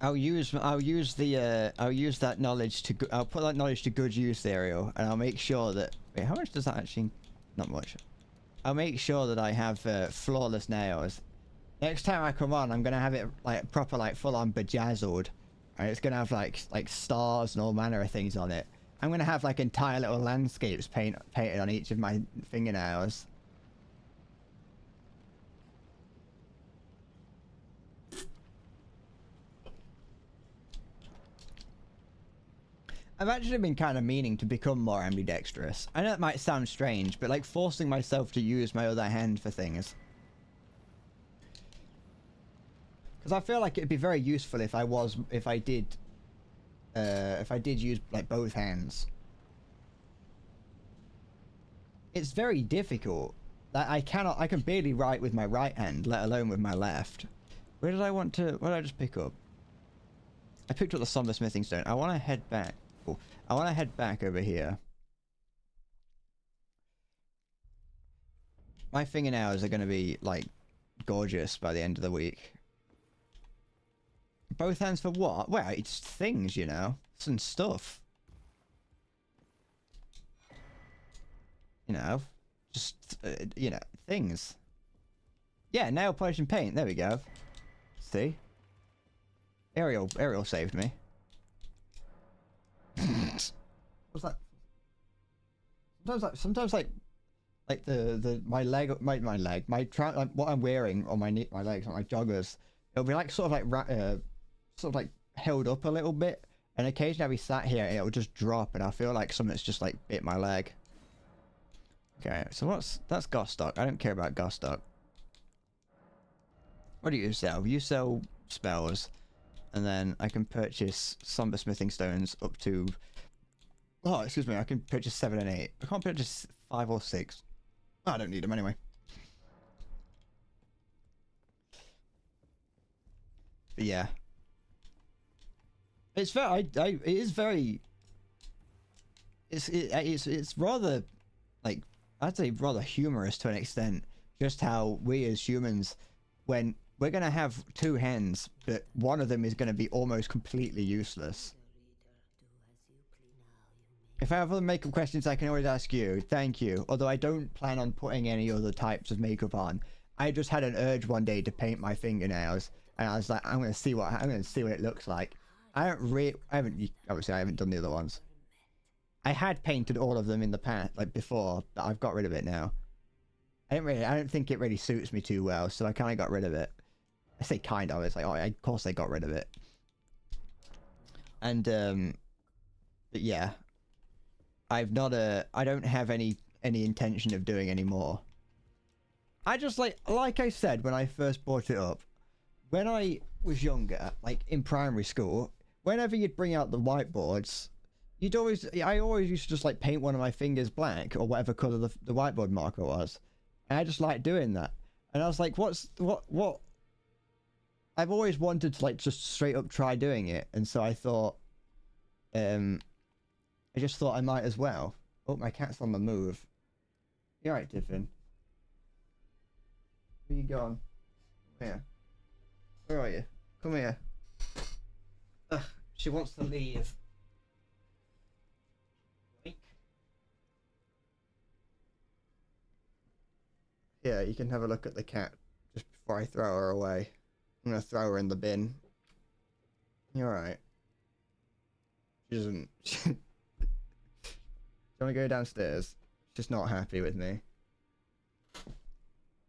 I'll use that knowledge to, I'll put that knowledge to good use, Ariel, and I'll make sure that, wait, how much does that actually, not much. I'll make sure that I have flawless nails. Next time I come on, I'm gonna have it like proper, like full on bejazzled. And it's gonna have like stars and all manner of things on it. I'm gonna have like entire little landscapes painted on each of my fingernails. I've actually been kind of meaning to become more ambidextrous. I know that might sound strange, but like forcing myself to use my other hand for things. Because I feel like it'd be very useful if I did use like both hands. It's very difficult. I can barely write with my right hand, let alone with my left. What did I just pick up? I picked up the somber smithing stone. I want to head back. Cool. I want to head back over here. My fingernails are going to be like gorgeous by the end of the week. Both hands for what? Well, it's things, you know. Some stuff. You know. Just, you know, things. Yeah, nail polish and paint. There we go. See? Ariel saved me. What's that? Sometimes like my leg, like what I'm wearing on my legs, like my joggers, it'll be like sort of like held up a little bit, and occasionally I'll be sat here and it'll just drop and I feel like something's just like bit my leg. Okay, so that's Gostock. I don't care about Gostock. What do you sell? You sell spells, and then I can purchase somber smithing stones up to Oh, excuse me. I can purchase 7 and 8. I can't purchase 5 or 6. Oh, I don't need them anyway. But yeah. It's very... it is very... It's rather... like, I'd say rather humorous to an extent. Just how we as humans... when we're going to have 2 hands, but one of them is going to be almost completely useless. If I have other makeup questions, I can always ask you. Thank you. Although I don't plan on putting any other types of makeup on. I just had an urge one day to paint my fingernails, and I was like, I'm gonna see what it looks like. I haven't done the other ones. I had painted all of them in the past, like before, but I've got rid of it now. I don't think it really suits me too well, so I kind of got rid of it. I say kind of. It's like, oh, of course I got rid of it. And but yeah. I don't have any intention of doing any more. I just like I said when I first brought it up, when I was younger, like in primary school, whenever you'd bring out the whiteboards, I always used to just like paint one of my fingers black or whatever color the whiteboard marker was. And I just liked doing that. And I was like, what? I've always wanted to like just straight up try doing it. And so I thought, I just thought I might as well. Oh, my cat's on the move. You alright, Tiffin? Where you gone? Come here. Where are you? Come here. Ugh, she wants to leave. Yeah, you can have a look at the cat just before I throw her away. I'm gonna throw her in the bin. You alright? She doesn't... Do you want to go downstairs? She's not happy with me.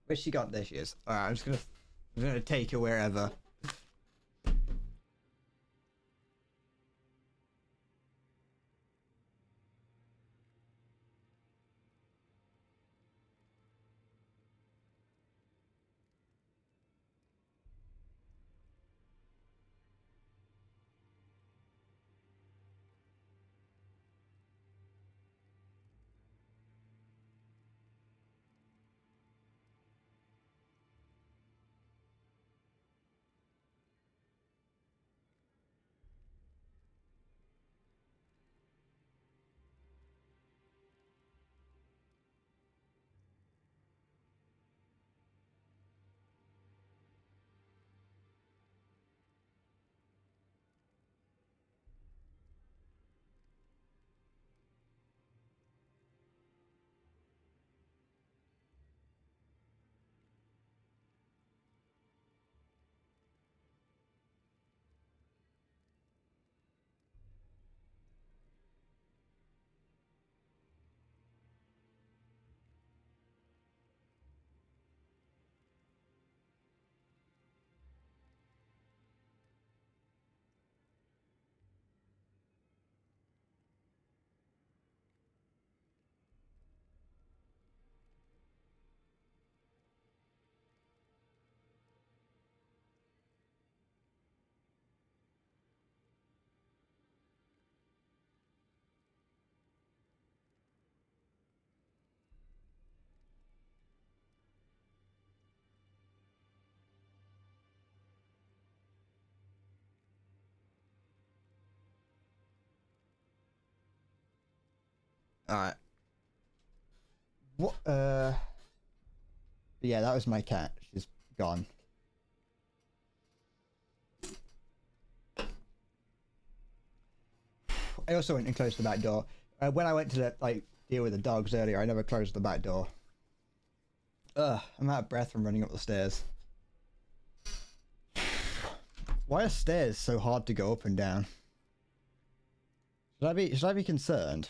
Where's she gone? There she is. Alright, I'm gonna take her wherever. Alright. What? Yeah, that was my cat. She's gone. I also went and closed the back door. When I went to deal with the dogs earlier, I never closed the back door. Ugh, I'm out of breath from running up the stairs. Why are stairs so hard to go up and down? Should I be concerned?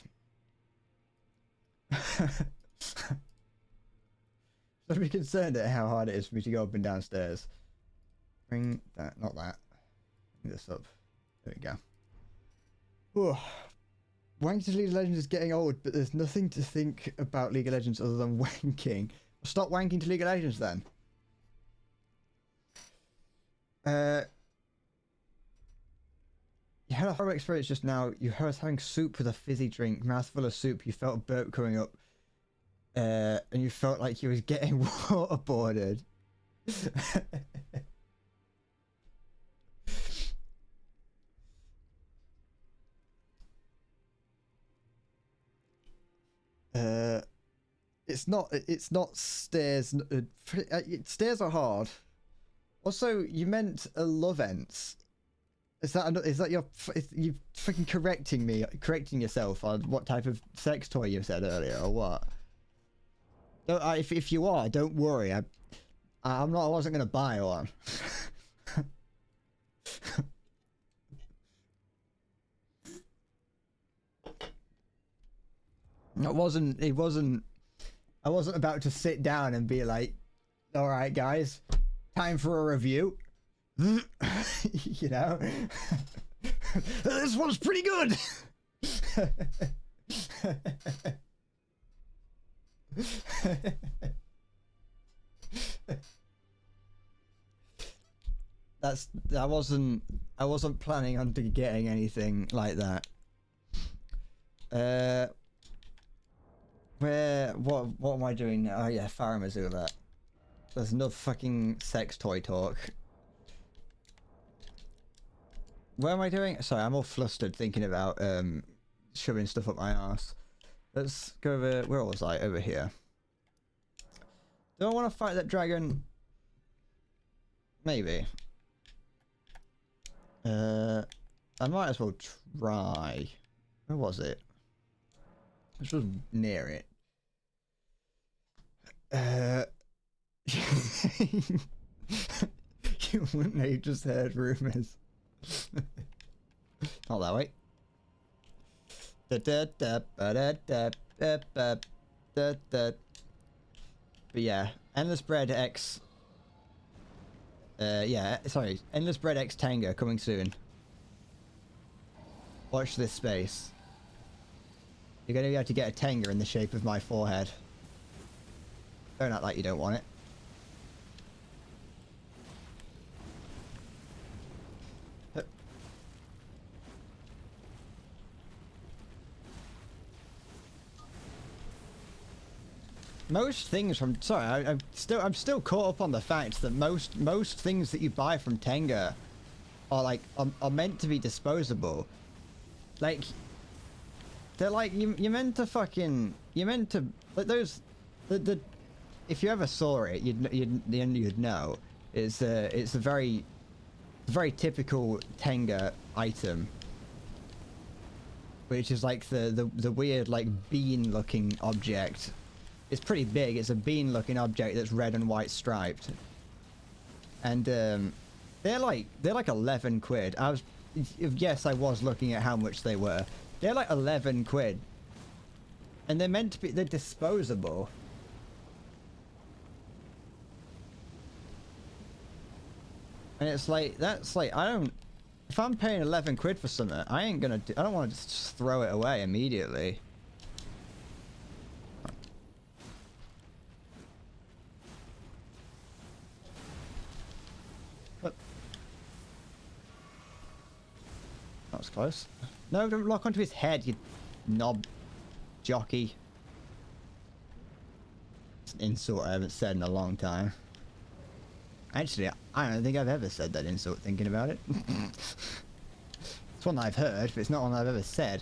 Should I be concerned at how hard it is for me to go up and down stairs? Bring that, not that. Bring this up. There we go. Whew. Wanking to League of Legends is getting old, but there's nothing to think about League of Legends other than wanking. Stop wanking to League of Legends then. had a horrible experience just now. You heard us having soup with a fizzy drink, mouthful of soup. You felt a burp coming up, and you felt like you was getting waterboarded. It's not stairs. Stairs are hard. Also, you meant a love ents. Is that you freaking correcting yourself on what type of sex toy you said earlier, or what? No, if you are, don't worry. I wasn't gonna buy one. I wasn't about to sit down and be like, all right, guys, time for a review. You know, this one's pretty good. I wasn't planning on getting anything like that. What am I doing now? Oh yeah, Faramazula. There's enough fucking sex toy talk. What am I doing? Sorry, I'm all flustered thinking about shoving stuff up my ass. Let's go over. Where was I? Over here. Do I want to fight that dragon? Maybe. I might as well try. Where was it? This was near it. You wouldn't know, you just heard rumors. Not that way. But yeah, Endless Bread X. Yeah, sorry, Endless Bread X Tango coming soon. Watch this space. You're gonna be able to get a Tenga in the shape of my forehead. Don't act like you don't want it. Most things from I'm still caught up on the fact that most things that you buy from Tenga are like are meant to be disposable. Like they're like you're meant to like those the if you ever saw it you'd know it's a very typical Tenga item, which is like the weird like bean looking object. It's pretty big. It's a bean looking object that's red and white striped, and they're like 11 quid. I was looking at how much they were. They're like 11 quid, and they're meant to be. They're disposable. And it's like that's like I don't. If I'm paying 11 quid for something, I don't want to just throw it away immediately. That was close. No, don't lock onto his head, you knob jockey. It's an insult I haven't said in a long time. Actually, I don't think I've ever said that insult thinking about it. It's one that I've heard, but it's not one I've ever said.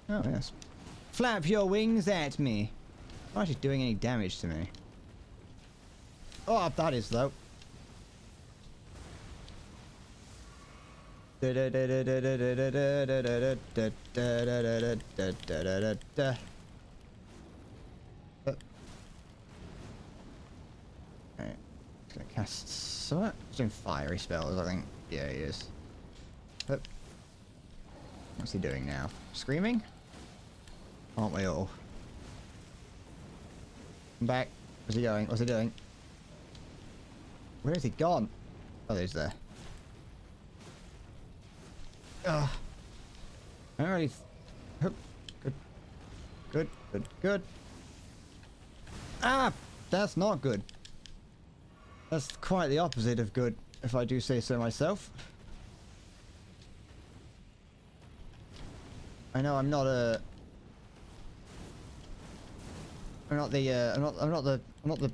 Oh, yes. Flap your wings at me. Not actually doing any damage to me. Oh, that is, though. Alright, just gonna cast some. He's doing fiery spells, I think. Yeah, he is. What's he doing now? Screaming? Aren't we all? Come back. Where's he going? What's he doing? Where has he gone? Oh, he's there. Ugh. Alright. Good. Ah! That's not good. That's quite the opposite of good. if I do say so myself. I know I'm not a... I'm not the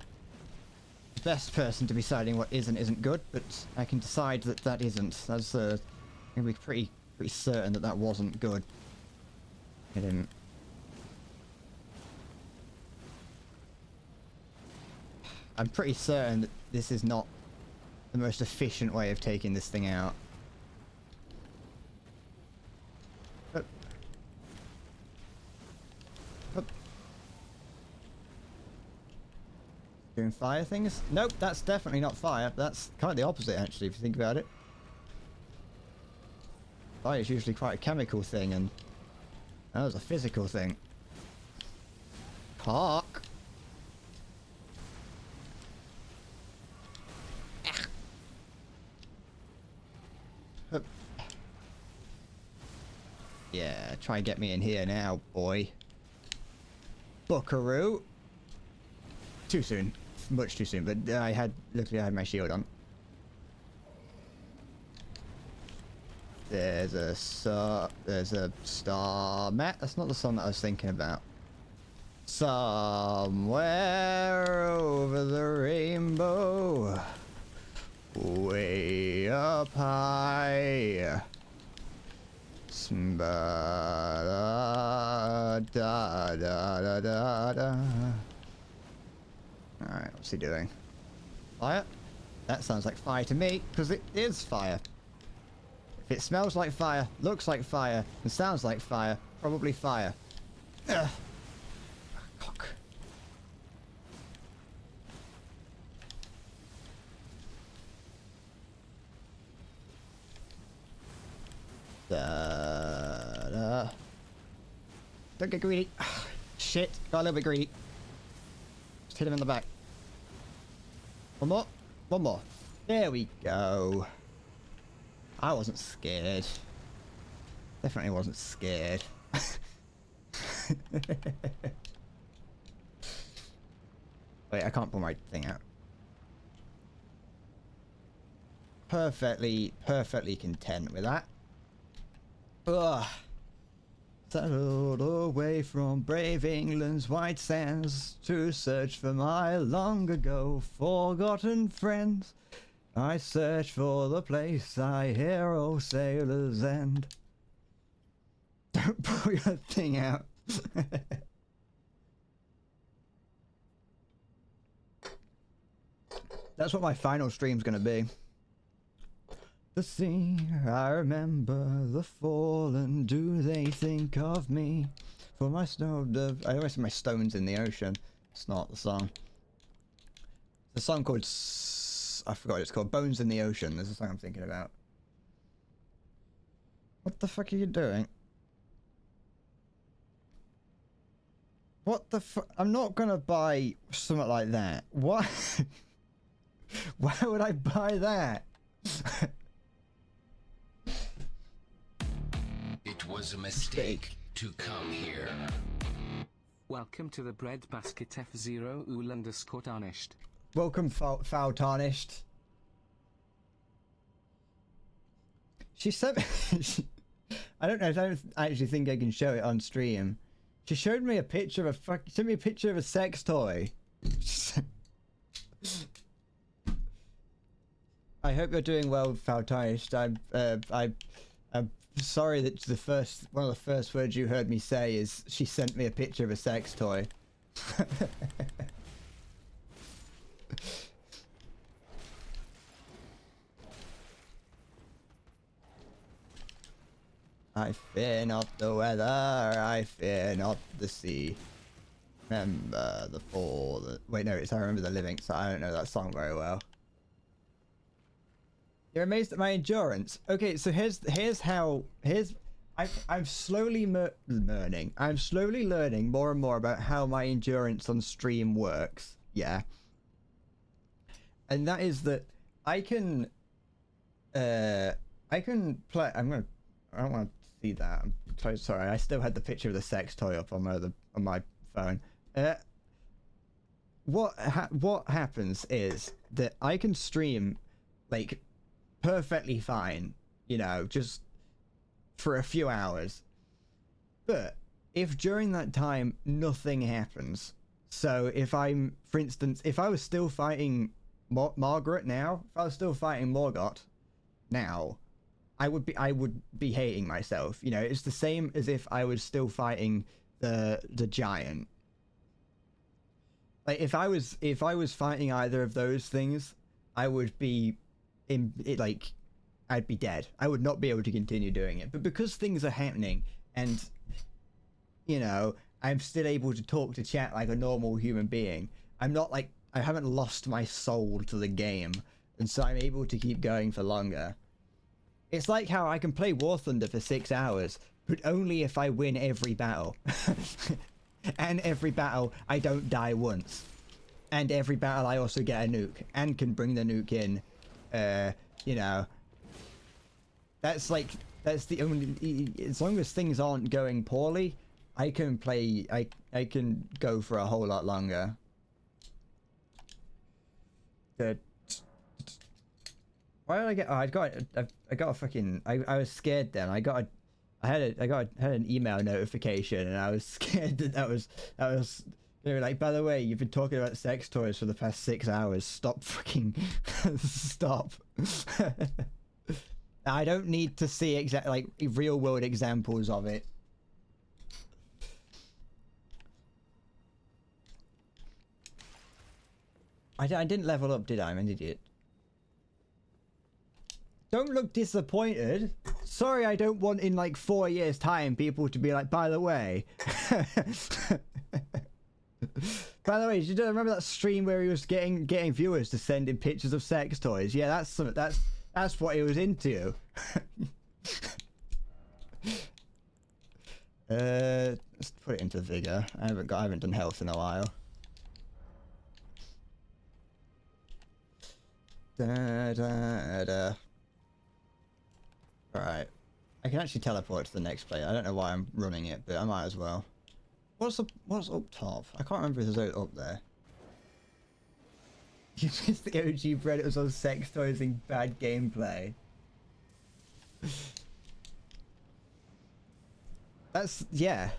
best person to be deciding what is and isn't good, but I can decide that that isn't. That's I'm gonna be pretty certain that that wasn't good. I didn't. I'm pretty certain that this is not the most efficient way of taking this thing out. Hup. Hup. Doing fire things? Nope, that's definitely not fire. That's kind of the opposite, actually, if you think about it. Fire is usually quite a chemical thing, and that was a physical thing. Cock! Hup. Yeah, try and get me in here now, boy. Buckaroo. Too soon. Much too soon, but luckily I had my shield on. There's a star map. That's not the song that I was thinking about. Somewhere over the rainbow, way up high. Da da da da da. Alright, what's he doing? Fire? That sounds like fire to me, because it is fire. If it smells like fire, looks like fire, and sounds like fire, probably fire. Ugh. Cock. Da, da. Don't get greedy. Shit, got a little bit greedy. Just hit him in the back. One more. One more. There we go. I wasn't scared. Definitely wasn't scared. Wait, I can't pull my thing out. Perfectly content with that. Ugh. Sailed away from brave England's white sands to search for my long ago forgotten friends. I search for the place I hear old sailors end. Don't pull your thing out. That's what my final stream's gonna be. The sea, I remember the fallen. Do they think of me? For my stone, I always say my stones in the ocean. It's not the song. The song called I forgot what it's called. Bones in the Ocean. This is the song I'm thinking about. What the fuck are you doing? What the fuck? I'm not gonna buy something like that. What? Why would I buy that? It was a mistake to come here. Welcome to the breadbasket F0 tarnished. Welcome, foul tarnished. She sent me... I don't know, I don't actually think I can show it on stream. She showed me a picture of sent me a picture of a sex toy. I hope you're doing well, foul tarnished. I'm sorry that one of the first words you heard me say is she sent me a picture of a sex toy. I fear not the weather, I fear not the sea. Remember the fall. Wait, no, it's I remember the living, so I don't know that song very well. You're amazed at my endurance. Okay, so I'm slowly learning. I'm slowly learning more and more about how my endurance on stream works. Yeah. And that is that I can play. I don't want to see that. I'm so sorry. I still had the picture of the sex toy up on my phone. What happens is that I can stream like perfectly fine, you know, just for a few hours. But if during that time nothing happens, so if I'm, for instance, if I was still fighting Margret now, if I was still fighting Morgott now, I would be hating myself. You know, it's the same as if I was still fighting the giant. Like if I was fighting either of those things, I would be I'd be dead. I would not be able to continue doing it. But because things are happening and, you know, I'm still able to talk to chat like a normal human being, I'm not like, I haven't lost my soul to the game, and so I'm able to keep going for longer. It's like how I can play War Thunder for 6 hours, but only if I win every battle. And every battle I don't die once. And every battle I also get a nuke and can bring the nuke in. You know, that's the only, as long as things aren't going poorly, I can play, I can go for a whole lot longer. Why did I get, oh, I got a fucking, I was scared then. I had an email notification, and I was scared that was they were like, by the way, you've been talking about sex toys for the past 6 hours. Stop fucking stop. I don't need to see like real world examples of it. I didn't level up, did I? I'm an idiot. Don't look disappointed. Sorry, I don't want in like 4 years' time people to be like, by the way. By the way, did you remember that stream where he was getting viewers to send in pictures of sex toys? Yeah, that's what he was into. Let's put it into vigor. I haven't done health in a while. Alright. I can actually teleport to the next player. I don't know why I'm running it, but I might as well. What's up top? I can't remember if there's up there. You missed the OG bread, it was on sex toys and bad gameplay. That's, yeah.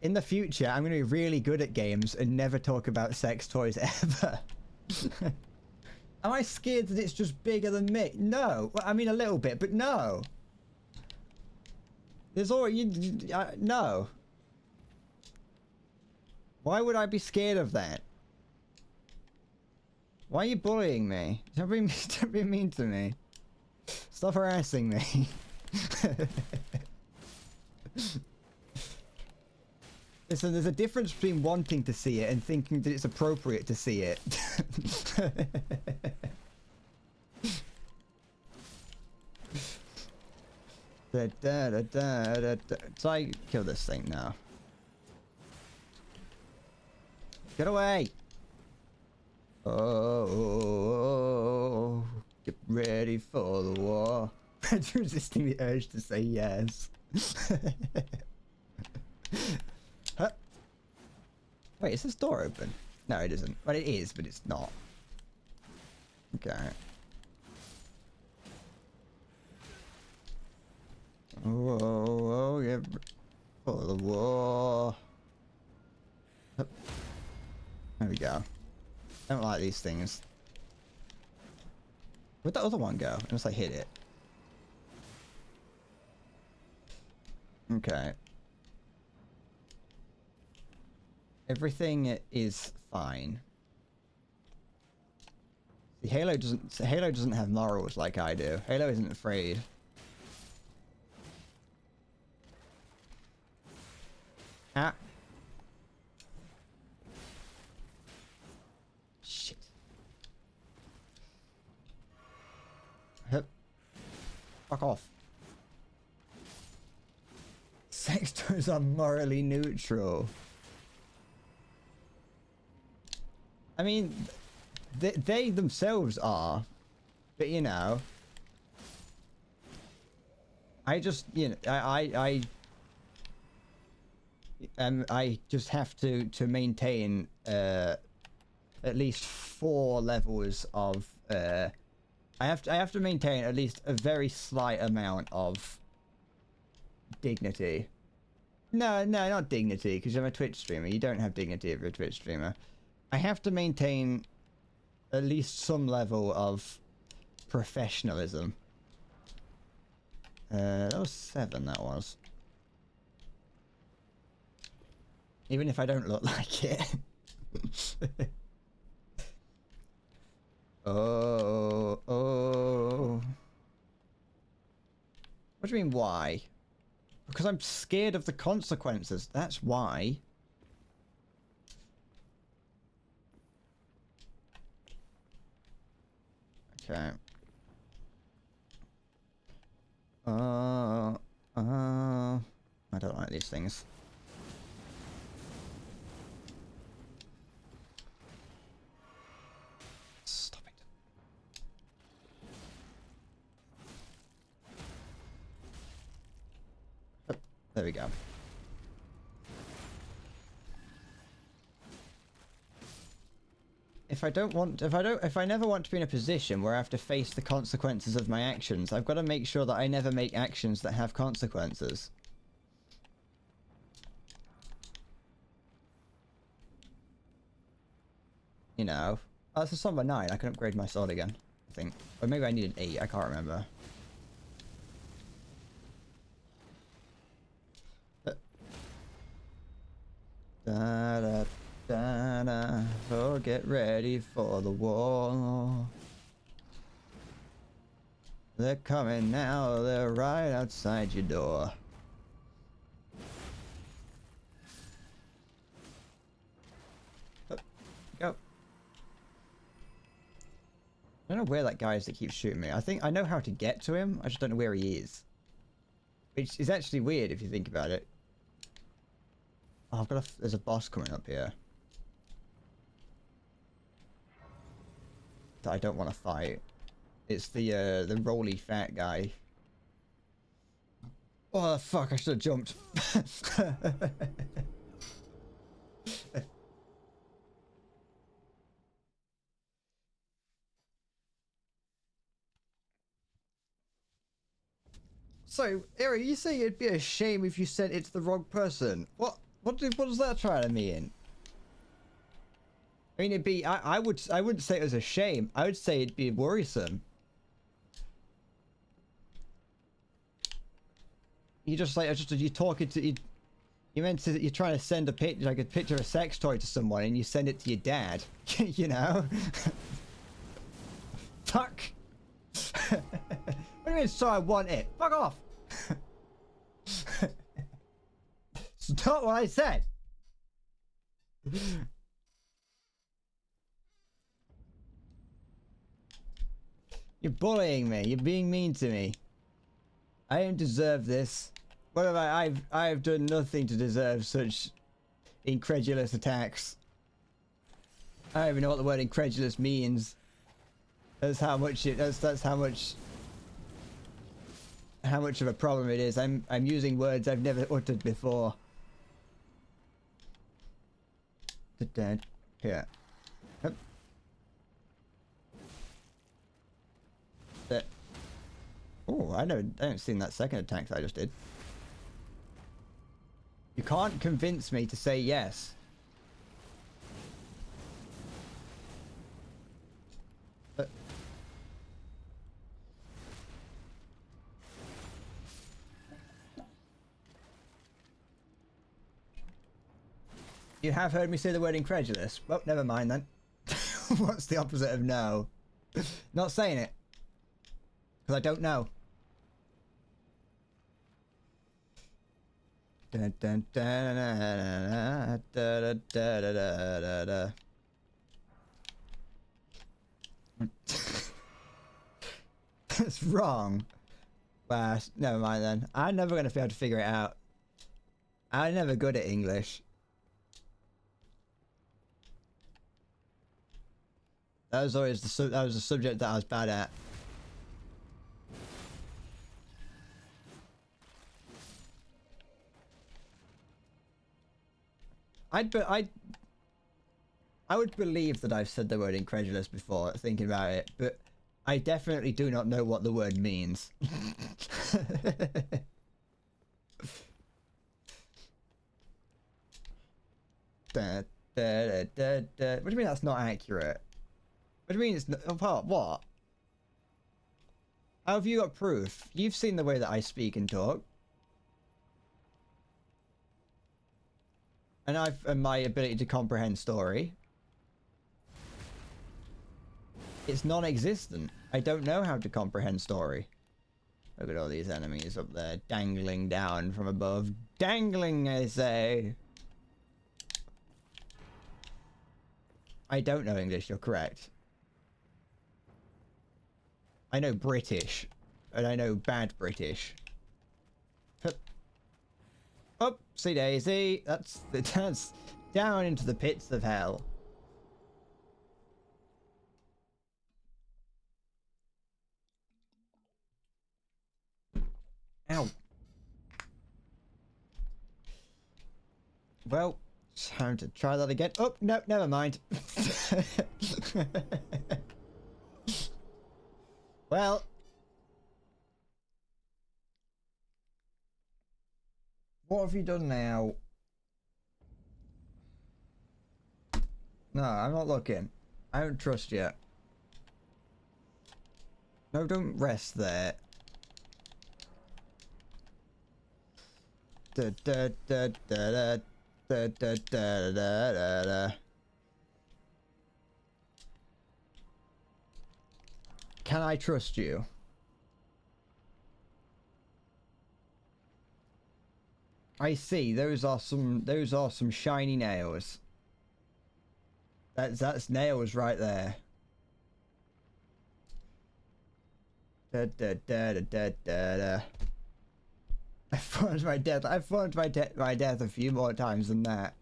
In the future, I'm going to be really good at games and never talk about sex toys ever. Am I scared that it's just bigger than me? No. Well, I mean, a little bit, but no. There's already... no. Why would I be scared of that? Why are you bullying me? Don't be mean to me. Stop harassing me. Listen, there's a difference between wanting to see it and thinking that it's appropriate to see it. So I kill this thing now. Get away! Oh, get ready for the war. I'm resisting the urge to say yes. Huh? Wait, is this door open? No, it isn't. Well, it is, but it's not. Okay. Oh, get ready for the war. Hup. There we go. I don't like these things. Where'd the other one go? Unless I hit it. Okay. Everything is fine. See, Halo doesn't have morals like I do. Halo isn't afraid. Ah. Shit. Hup. Fuck off. Sex toys are morally neutral. I mean, they themselves are, but you know, I just, you know, I just have to maintain at least 4 levels of I have to maintain at least a very slight amount of dignity. No, not dignity, because I'm a Twitch streamer. You don't have dignity if you're a Twitch streamer. I have to maintain at least some level of professionalism. That was 7, that was. Even if I don't look like it. Oh. What do you mean, why? Because I'm scared of the consequences. That's why. Okay. I don't like these things. Stop it. Oh, there we go. If I never want to be in a position where I have to face the consequences of my actions, I've got to make sure that I never make actions that have consequences. You know. Oh, that's a somber 9. I can upgrade my sword again, I think. Or maybe I need an 8. I can't remember. Da da da da. Oh, get ready for the war. They're coming now. They're right outside your door. Oh, go. I don't know where that guy is that keeps shooting me. I think I know how to get to him. I just don't know where he is. Which is actually weird if you think about it. Oh, I've got there's a boss coming up here that I don't want to fight. It's the roly fat guy. Oh fuck! I should have jumped. So, Eric, you say it'd be a shame if you sent it to the wrong person. What does that try to mean? I mean, it'd be I wouldn't say it was a shame. I would say it'd be worrisome. You just like you talking to you. You meant to you're trying to send a picture like a picture of a sex toy to someone and you send it to your dad. You know. Fuck. What do you mean? So I want it. Fuck off. It's not what I said. You're bullying me. You're being mean to me. I don't deserve this. What have I've done nothing to deserve such incredulous attacks. I don't even know what the word incredulous means. That's how much it that's how much of a problem it is. I'm using words I've never uttered before. Here. Yep. Oh, I haven't seen that second attack that I just did. You can't convince me to say yes. You have heard me say the word incredulous. Well, never mind then. What's the opposite of no? Not saying it. Because I don't know. Dun, dun, dun, da, da, da, da, da, da, da. That's wrong. But never mind then. I'm never going to be able to figure it out. I'm never good at English. That was always that was the subject that I was bad at. I would believe that I've said the word incredulous before, thinking about it, but I definitely do not know what the word means. What do you mean that's not accurate? What do you mean it's not? What? How have you got proof? You've seen the way that I speak and talk. And my ability to comprehend story. It's non-existent. I don't know how to comprehend story. Look at all these enemies up there dangling down from above. Dangling, I say. I don't know English, you're correct. I know British. And I know bad British. Oopsie daisy. That's down into the pits of hell. Ow. Well, time to try that again. Oh, no, never mind. Well. What have you done now? No, I'm not looking. I don't trust you. No, don't rest there. Da, da, da, da, da, da, da, da, da, da. Can I trust you? I see. Those are some shiny nails. That's nails right there. Da da da da da da da. I fought my death. I fought my death a few more times than that.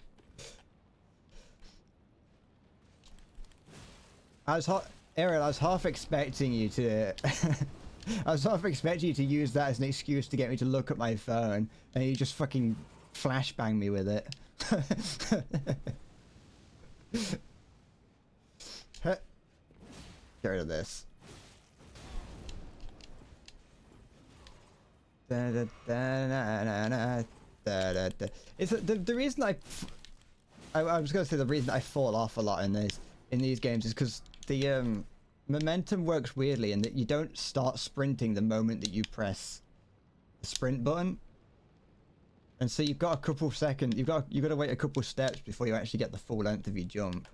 Aaron, I was half expecting you to. I was half expecting you to use that as an excuse to get me to look at my phone, and you just fucking flashbang me with it. Get rid of this. It's the reason I was gonna say the reason I fall off a lot in these games is because the momentum works weirdly in that you don't start sprinting the moment that you press the sprint button, and so you've got a couple seconds. You've got to wait a couple steps before you actually get the full length of your jump.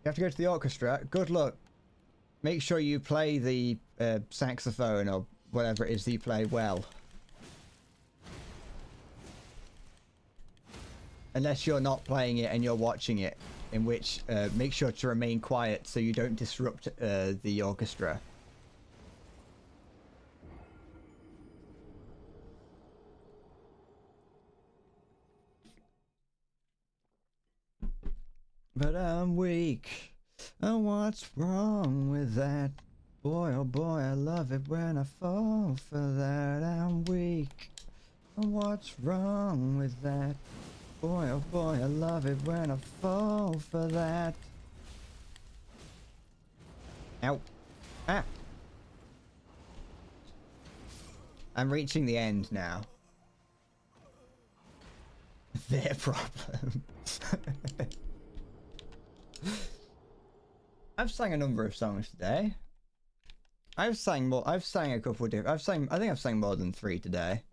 You have to go to the orchestra. Good luck. Make sure you play the saxophone or whatever it is that you play well. Unless you're not playing it and you're watching it, in which make sure to remain quiet so you don't disrupt the orchestra. But I'm weak. Oh, what's wrong with that? Boy, oh boy, I love it when I fall for that. I'm weak. Oh, what's wrong with that? Boy, oh boy, I love it when I fall for that. Ow. Ah. I'm reaching the end now. Their problem. I've sang a number of songs today. I've sang a couple of different. I think I've sang more than 3 today.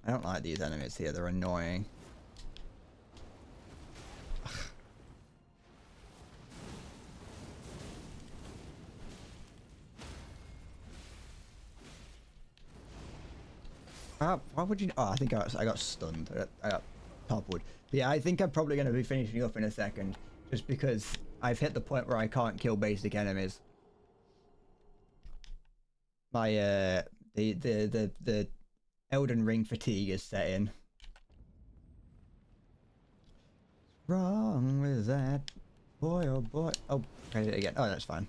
I don't like these enemies here. They're annoying. Why would you? Oh, I think I got stunned. I got toppled. But yeah, I think I'm probably going to be finishing up in a second, just because I've hit the point where I can't kill basic enemies. My the Elden Ring fatigue is set in. What's wrong with that? Boy, oh boy. Oh, try it again. Oh, that's fine.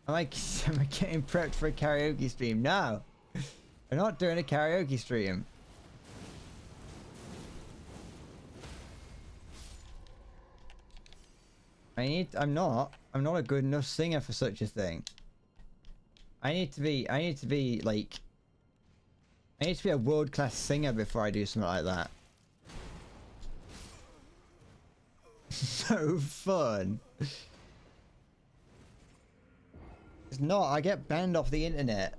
Am I getting prepped for a karaoke stream? No! I'm not doing a karaoke stream. I'm not a good enough singer for such a thing. I need to be like, I need to be a world-class singer before I do something like that. So fun. It's not, I get banned off the internet.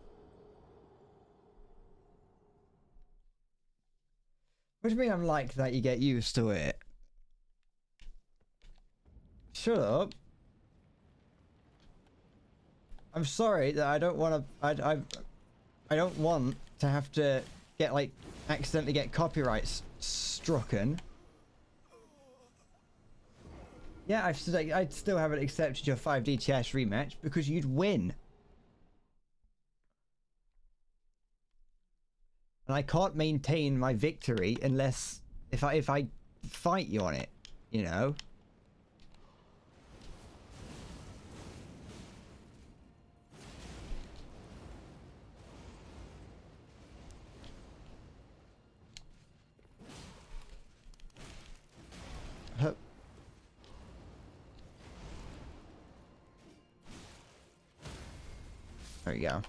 What do you mean I'm like that? You get used to it. Shut up. I'm sorry that I don't want to. I don't want to have to get like accidentally get copyrights strucken. Yeah, I'd still haven't accepted your 5D chess rematch because you'd win. And I can't maintain my victory unless if I fight you on it, you know. Hup. There you go.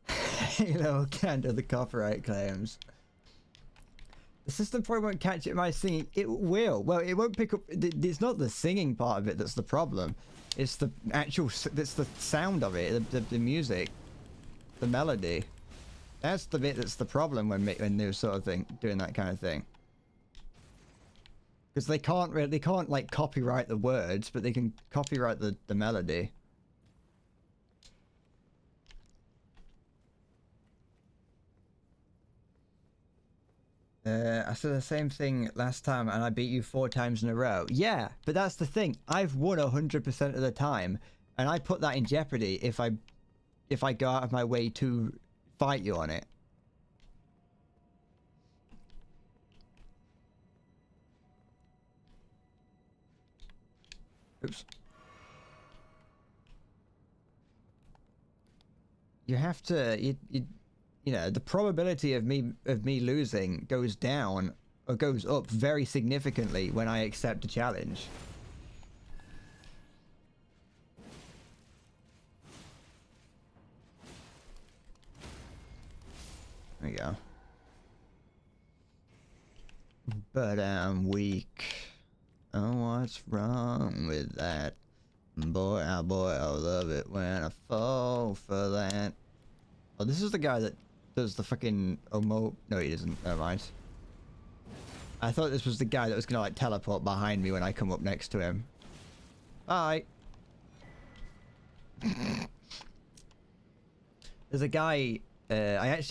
Halo can't do the copyright claims. The system probably won't catch it by singing. It will. Well, it won't pick up. It's not the singing part of it that's the problem. It's the actual. It's the sound of it. The music, the melody. That's the bit that's the problem when they're sort of doing that kind of thing. Because they can't like copyright the words, but they can copyright the melody. I said the same thing last time and I beat you 4 times in a row. Yeah, but that's the thing. I've won 100% of the time, and I put that in jeopardy if I go out of my way to fight you on it. Oops. You have to you know, the probability of me losing goes down or goes up very significantly when I accept a challenge. There you go. But I'm weak. Oh, what's wrong with that? Boy, oh boy, I love it when I fall for that. Oh, this is the guy that does the fucking no, he doesn't. Never mind. I thought this was the guy that was gonna like teleport behind me when I come up next to him. Bye. There's a guy. I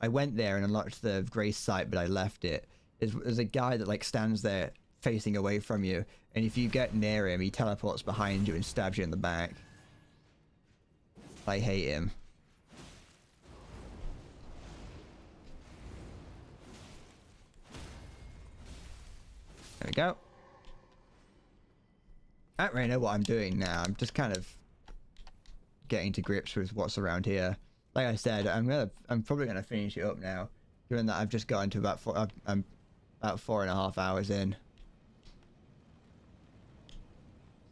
went there and unlocked the Grace site, but I left it. There's a guy that like stands there facing away from you, and if you get near him, he teleports behind you and stabs you in the back. I hate him. There we go. I don't really know what I'm doing now. I'm just kind of getting to grips with what's around here. Like I said, I'm probably gonna finish it up now, given that I've just gotten to about I'm about 4.5 hours in.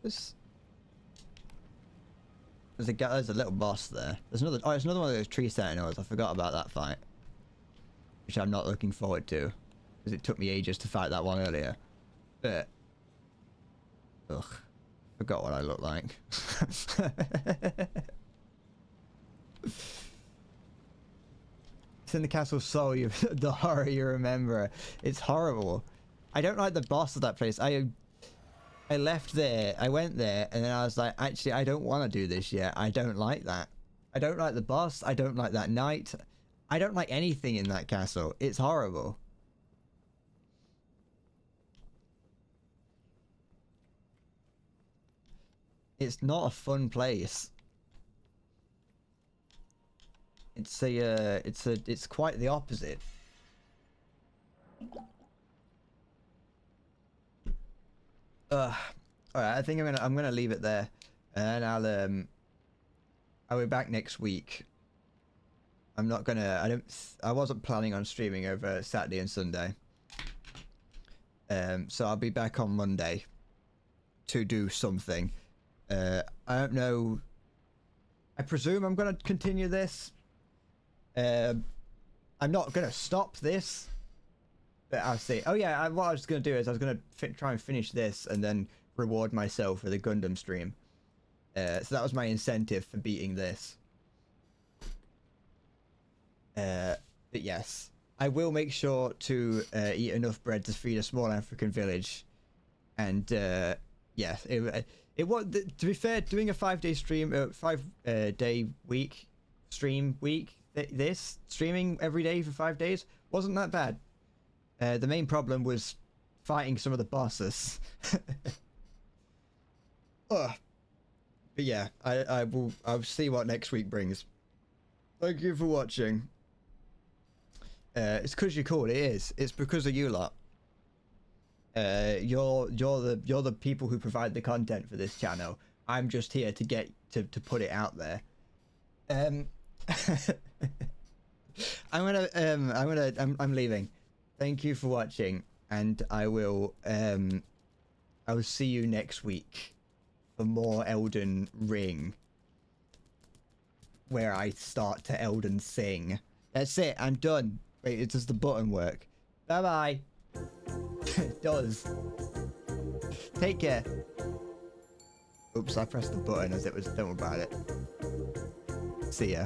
There's a little boss there. There's another. Oh, it's another one of those tree sentinels. I forgot about that fight, which I'm not looking forward to, because it took me ages to fight that one earlier. But ugh, forgot what I look like. It's in the castle soul. The horror you remember. It's horrible. I don't like the boss of that place. I left there, I went there, and then I was like, actually, I don't want to do this yet. I don't like that. I don't like the boss. I don't like that knight. I don't like anything in that castle. It's horrible. It's not a fun place. It's quite the opposite. Alright, I think I'm gonna leave it there, and I'll be back next week I'm not gonna. I wasn't planning on streaming over Saturday and Sunday. So I'll be back on Monday to do something. I don't know. I presume I'm gonna continue this. I'm not gonna stop this. But I'll see. Oh yeah, what I was gonna do is I was gonna try and finish this and then reward myself with a Gundam stream. So that was my incentive for beating this. But yes, I will make sure to eat enough bread to feed a small African village. And yes, it was, to be fair, doing a 5-day stream, 5-day week stream week, this streaming every day for 5 days wasn't that bad. The main problem was fighting some of the bosses. Ugh. But yeah, I'll see what next week brings. Thank you for watching. It's because you're cool. It is. It's because of you lot. You're the people who provide the content for this channel. I'm just here to get to put it out there. I'm leaving. Thank you for watching, and I will see you next week for more Elden Ring, where I start to Elden sing. That's it. I'm done. Wait, does the button work? Bye bye. It does. Take care. Oops, I pressed the button as it was. Don't worry about it. See ya.